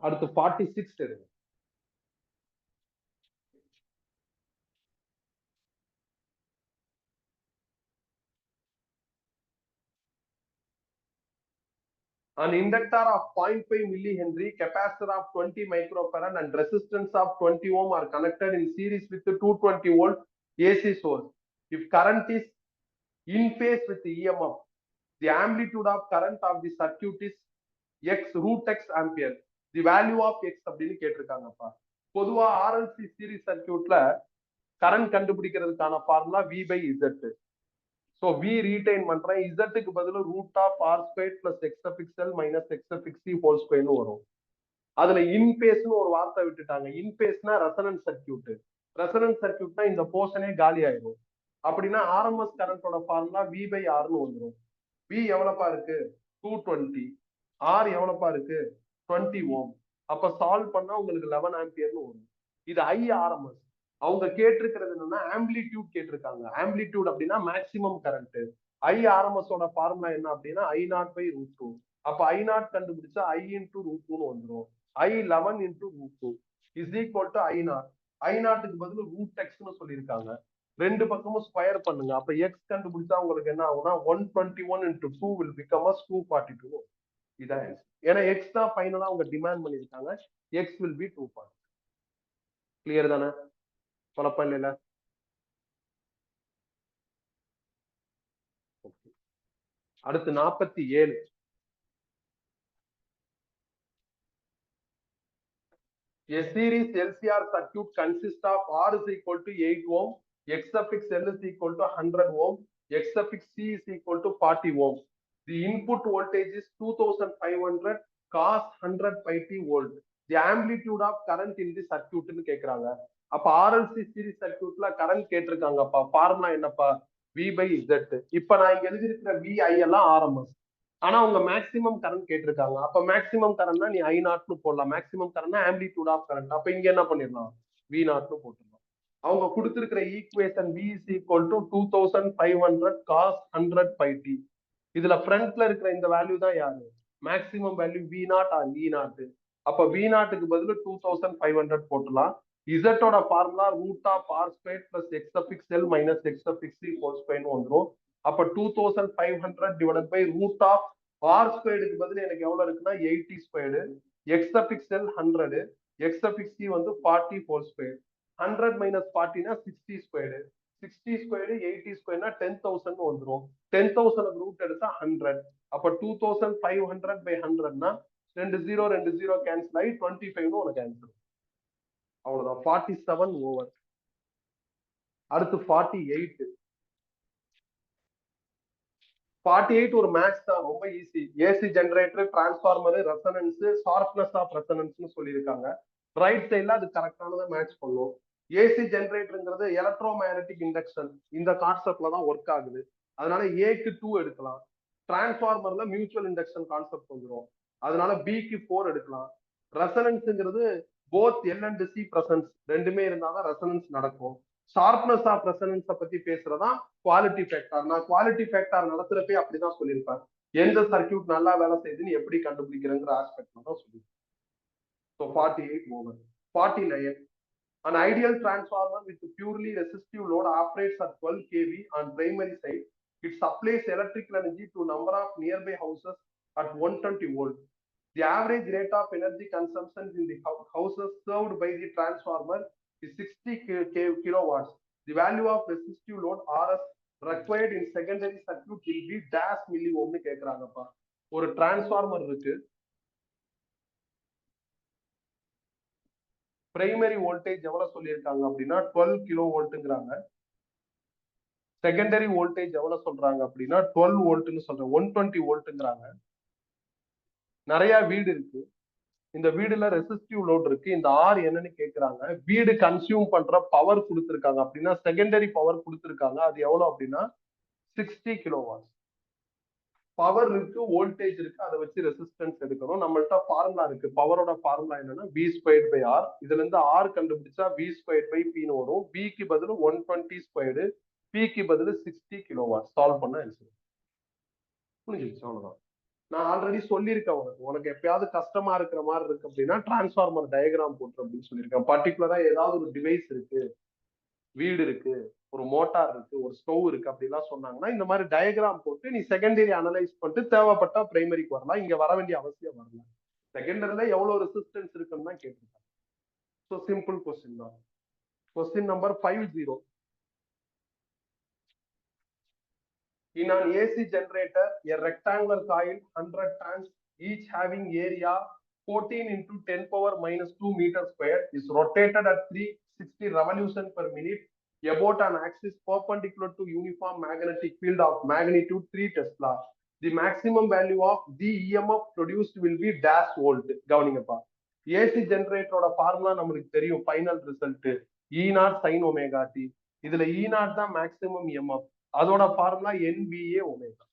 அடுத்து 46 எடுங்க. An inductor of 0.5 millihenry, capacitor of 20 microfarad and resistance of 20 ohm are connected in series with the 220 volt AC source. If current is in phase with the EMF, the amplitude of current of the circuit is x√x ampere. The value of x அப்படின்னு கேட்டிருக்காங்கப்பா. பொதுவா RLC series circuitல current கண்டுபிடிக்கிறதுக்கான formula V/Z. So V retain பண்றேன். Z க்கு பதிலா √R² plus XFXL minus XFXC whole square வரும். அதுல இன் பேஸ்னு ஒரு வார்த்தை விட்டுட்டாங்க. இன் பேஸ்னா ரெசனன்ஸ் சர்க்கியூட். ரெசனன்ஸ் சர்க்கியூட்னா இந்த போர்ஷனே காலி ஆயிடும். அப்படின்னா ஆர்எம்எஸ் கரண்டோட ஃபார்முலா V by Rன்னு வந்துடும். V எவ்வளவுப்பா இருக்கு 220, R எவ்வளவுப்பா இருக்கு 20 ஓம். அப்ப சால்வ் பண்ணா உங்களுக்கு 11 ஆம்பியர்னு வரும். இது IRMS. அவங்க கேட்டிருக்கிறது என்னன்னா ஆம்பிளிடியூட் கேட்டிருக்காங்க. ஆம்பிளிடியூட் அப்படின்னா மேக்சிமம் கரண்ட். IRMS ஓட ஃபார்முலா என்ன அப்படின்னா I0 by √2. அப்ப I0 கண்டுபிடிச்சா I into √2ன்னு வந்துடும். I11 into √2 is equal to I0. I0க்கு பதில் √x சொல்லியிருக்காங்க. ரெண்டு பக்கமும் ஸ்கொயர் பண்ணுங்க. அப்ப எக்ஸ் கண்டுபிடிச்சா உங்களுக்கு என்ன ஆகும்னா 121 into 2 will become as 242. இதான் ஏன்னா எக்ஸ் தான் ஃபைனலா அவங்க டிமாண்ட் பண்ணிருக்காங்க. X will be 240. கிளியர் தானே? குழப்பம் இல்லைல்ல? அடுத்து 47. A series LCR circuit consists of R is equal to 8 ohm, X suffix L is equal to 100 ohm, X suffix C is equal to 40 ohm. The input voltage is 2500 cos 100 pi t volt. The amplitude of current in the circuit ன்னு கேக்குறாங்க. அப்ப RLC series circuitல current கேட்டிருக்காங்கப்பா. Formula என்னப்பா V by Z. இப்ப நான் இங்க எழுதியிருக்கிற VI எல்லாம் RMS. ஆனா உங்க மேக்சிமம் கரண்ட் கேட்டிருக்காங்க. அப்ப மேக்சிமம் கரண்ட்னா நீ I0ன்னு போடலாம். மேக்சிமம் கரண்ட்னா ஆம்பிளிடியூட் ஆஃப் கரண்ட். அப்ப இங்க என்ன பண்ணிடலாம் V0ன்னு போட்டுடலாம். அவங்க கொடுத்திருக்கிற equation V is equal to 2500 cos 100 pi t. இதுல ஃப்ரண்ட்ல இருக்கிற இந்த வேல்யூ தான் யாரு maximum value V0 R E0. அப்ப V0க்கு பதில் 2500 போட்டுலாம். இசட்டோட formula √R² plus X suffix L minus X suffix C whole square வந்துரும். அப்ப 2500 divided by √R²க்கு பதில் எனக்கு எவ்வளவு இருக்குன்னா 80 squared, X suffix L 100, X suffix C வந்து 40 whole square. 100 minus 40னா 60 squared, 60 squared 80 ஸ்கொயர்னா 10,000 வந்துரும். 10,000 ரூட் எடுத்தா 100. அப்ப 2500 by 100னா 2 0 கேன்சல் ஆகி 25ன்னு உனக்கு ஆன்சர். அவ்வளவுதான். 47 ஓவர். அடுத்து 48. 48 ஒரு மேட்ச் தான், ரொம்ப easy. AC generator, transformer, resonance, sharpness of ரெசனன்ஸ்னு சொல்லியிருக்காங்க. ரைட் சைட்ல அது கரெக்டானதை மேட்ச் பண்ணும். ஏசி ஜெனரேட்டருங்கிறது எலக்ட்ரோ மேக்னெட்டிக் இண்டக்ஷன், இந்த கான்செப்ட்ல தான் ஒர்க் ஆகுது. அதனால ஏக்கு 2 எடுக்கலாம். டிரான்ஸ்பார்மர்ல மியூச்சுவல் இண்டக்ஷன் கான்செப்ட் வந்துடும். அதனால பிக்கு 4 எடுக்கலாம். ரெசனன்ஸ்ங்கிறது both L and C presence ரெண்டுமே இருந்தாதான் ரெசனன்ஸ் நடக்கும். ஷார்ப்னஸ் ஆஃப் ரெசனன்ஸை பத்தி பேசுறதா குவாலிட்டி ஃபேக்டர். நான் குவாலிட்டி ஃபேக்டர் நடத்துறப்பே அப்படிதான் சொல்லியிருப்பேன். எந்த சர்க்கியூட் நல்லா வேலை செய்யுதுன்னு எப்படி கண்டுபிடிக்கிறங்கிற ஆஸ்பெக்ட்ல தான் சொல்லியிருப்பேன். So 48 over. 49. An ideal transformer with purely resistive load operates at 12 kV on primary side. It supplies electrical energy to number of nearby houses at 120 volts. The average rate of energy consumption in the houses served by the transformer is 60 kilowatts. The value of resistive load RS required in secondary circuit will be dash milliohm னு கேக்குறாங்கப்பா. ஒரு transformer இருக்கு, primary voltage எவ்வளவு சொல்லியிருக்காங்க அப்படின்னா 12 kilo வோல்ட்ங்கிறாங்க. Secondary voltage எவ்வளவு சொல்றாங்க அப்படின்னா 12 வோல்ட்னு சொல்றேன், 120 வோல்ட்ங்கிறாங்க. நிறைய வீடு இருக்கு, இந்த வீடுல ரெசிஸ்டிவ் லோட் இருக்கு. இந்த ஆர் என்னன்னு கேக்குறாங்க. வீடு கன்சியூம் பண்ற பவர் கொடுத்திருக்காங்க அப்படின்னா செகண்டரி பவர் கொடுத்திருக்காங்க. அது எவ்வளவு அப்படின்னா 60 கிலோவாட். பவர் இருக்கு, வோல்டேஜ் இருக்கு, அதை வச்சு ரெசிஸ்டன்ஸ் எடுக்கணும். நம்மள்ட்ட ஃபார்முலா இருக்கு. பவரோட ஃபார்முலா என்னன்னா V²/R. இதுல இருந்து ஆர் கண்டுபிடிச்சா V²/P வரும். பிக்கு பதில் 120 ஸ்கொயர்டு, பிக்கு பதில் 60 கிலோவாட். சால்வ் பண்ண ஆன்சர் புரிஞ்சிருச்சு. அவ்வளவுதான். நான் ஆல்ரெடி சொல்லியிருக்கேன் உனக்கு எப்பயாவது கஷ்டமா இருக்கிற மாதிரி இருக்கு அப்படின்னா டிரான்ஸ்பார்மர் டயக்ராம் போட்டு அப்படின்னு சொல்லியிருக்கேன். பர்டிகுலரா ஏதாவது ஒரு டிவைஸ் இருக்கு, வீடு இருக்கு, ஒரு மோட்டார் இருக்கு, ஒரு ஸ்டவ் இருக்கு அப்படிலாம் சொன்னாங்கன்னா இந்த மாதிரி டயக்ராம் போட்டு நீ செகண்டரி அனலைஸ் பண்ணிட்டு தேவைப்பட்டா பிரைமரிக்கு வரலாம். இங்க வர வேண்டிய அவசியம் வரல. செகண்டரியில எவ்வளவு ரெசிஸ்டன்ஸ் இருக்குன்னு தான் கேட்டிருக்காங்க. ஸோ சிம்பிள் கொஸ்டின் தான். Question number 50. In an AC generator, a rectangular coil 100 turns, each having area 14 into 10 power minus 2 meters square, is rotated at 360 revolutions per minute about an axis perpendicular to uniform magnetic field of magnitude 3 Tesla. The maximum value of the EMF produced will be dash volt. கவனிங்கப்பா, AC ஜெனரேட்டரோட formula நம்மளுக்கு தெரியும், final result E0 sin omega t. இதுல E0 தான் maximum EMF. அதோட formula NBA omega.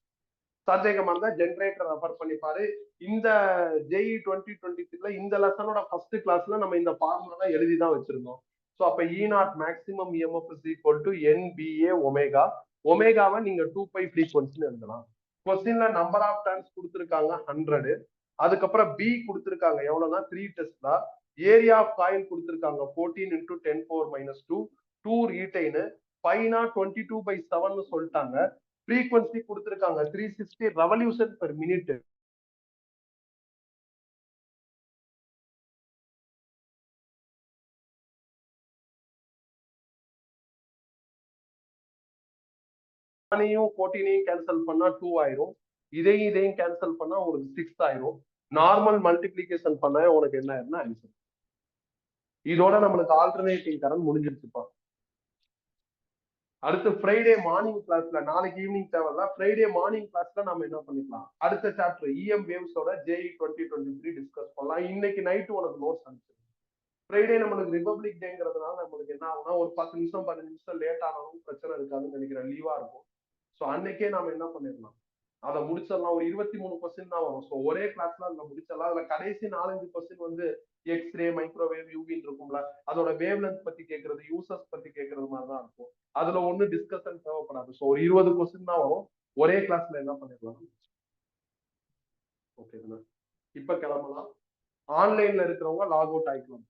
சந்தேகமா இருந்தா generator refer பண்ணி பாரு. இந்த JE 2023 இந்த லெசனோட ஃபர்ஸ்ட் கிளாஸ்ல நம்ம இந்த ஃபார்முலா எழுதி தான் வச்சிருந்தோம். ஸோ அப்ப E0 maximum EMF is equal to NBA omega. ஒமேகாவை நீங்க 2π ஃப்ரீக்வன்சின்னு எழுதலாம். கொஸ்டின்ல நம்பர் ஆஃப் டர்ன்ஸ் கொடுத்துருக்காங்க 100. அதுக்கப்புறம் பி கொடுத்துருக்காங்க எவ்வளவுனா 3 டெஸ்லா. ஏரியா ஆஃப் காயில் கொடுத்துருக்காங்க 14 × 10⁻². 2 ரீடைனு. பைனா 22/7 சொல்லிட்டாங்க. ஃப்ரீக்வன்சி கொடுத்துருக்காங்க 360 ரெவல்யூஷன் பெர் மினிட். இதையும் 14ஐயும் கேன்சல் பண்ணா 2 ஆயிரும். இதையும் கேன்சல் பண்ணா உங்களுக்கு 6 ஆயிரும். நார்மல் மல்டிபிளிகேஷன் பண்ணா உனக்கு என்ன ஆயிரும்னா ஆன்சர். இதோட நம்மளுக்கு ஆல்டர்னேட்டிங் கரண்ட் முடிஞ்சிருச்சுப்பா. அடுத்து ஃப்ரைடே மார்னிங் கிளாஸ்ல, நாளைக்கு ஈவினிங் தேவையில்ல, ஃப்ரைடே மார்னிங் கிளாஸ்ல நம்ம என்ன பண்ணிக்கலாம், அடுத்த சாப்டர் EM வேவ்ஸோட JE 2023 டிஸ்கஸ் பண்ணலாம். இன்னைக்கு நைட்டு உனக்கு நோட்ஸ் அனுப்பிச்சு. ஃப்ரைடே நம்மளுக்கு ரிபப்ளிக் டேங்கிறதுனால நம்மளுக்கு என்ன ஆகும்னா ஒரு 10 நிமிஷம் 15 நிமிஷம் லேட் ஆனாலும் பிரச்சனை இருக்காதுன்னு நினைக்கிறேன், லீவா இருக்கும். ஸோ அன்னைக்கே நாம என்ன பண்ணிடலாம், அதை முடிச்சிடலாம். ஒரு 23% தான் வரும். ஸோ ஒரே கிளாஸ்ல அதை முடிச்சிடலாம். அதுல கடைசி 4-5% வந்து எக்ஸ்ரே, மைக்ரோவேவ், யூவின்னு இருக்கும்ல, அதோட வேவ் லென்த் பத்தி கேட்கறது, யூசர்ஸ் பத்தி கேட்கறது மாதிரி தான் இருக்கும். அதுல ஒண்ணு டிஸ்கஷன் தேவைப்படாது. ஸோ ஒரு 20% தான் வரும். ஒரே கிளாஸ்ல என்ன பண்ணிடலாம். ஓகே, இப்ப கிளம்பலாம். ஆன்லைன்ல இருக்கிறவங்க லாக் அவுட் ஆயிக்கலாம்.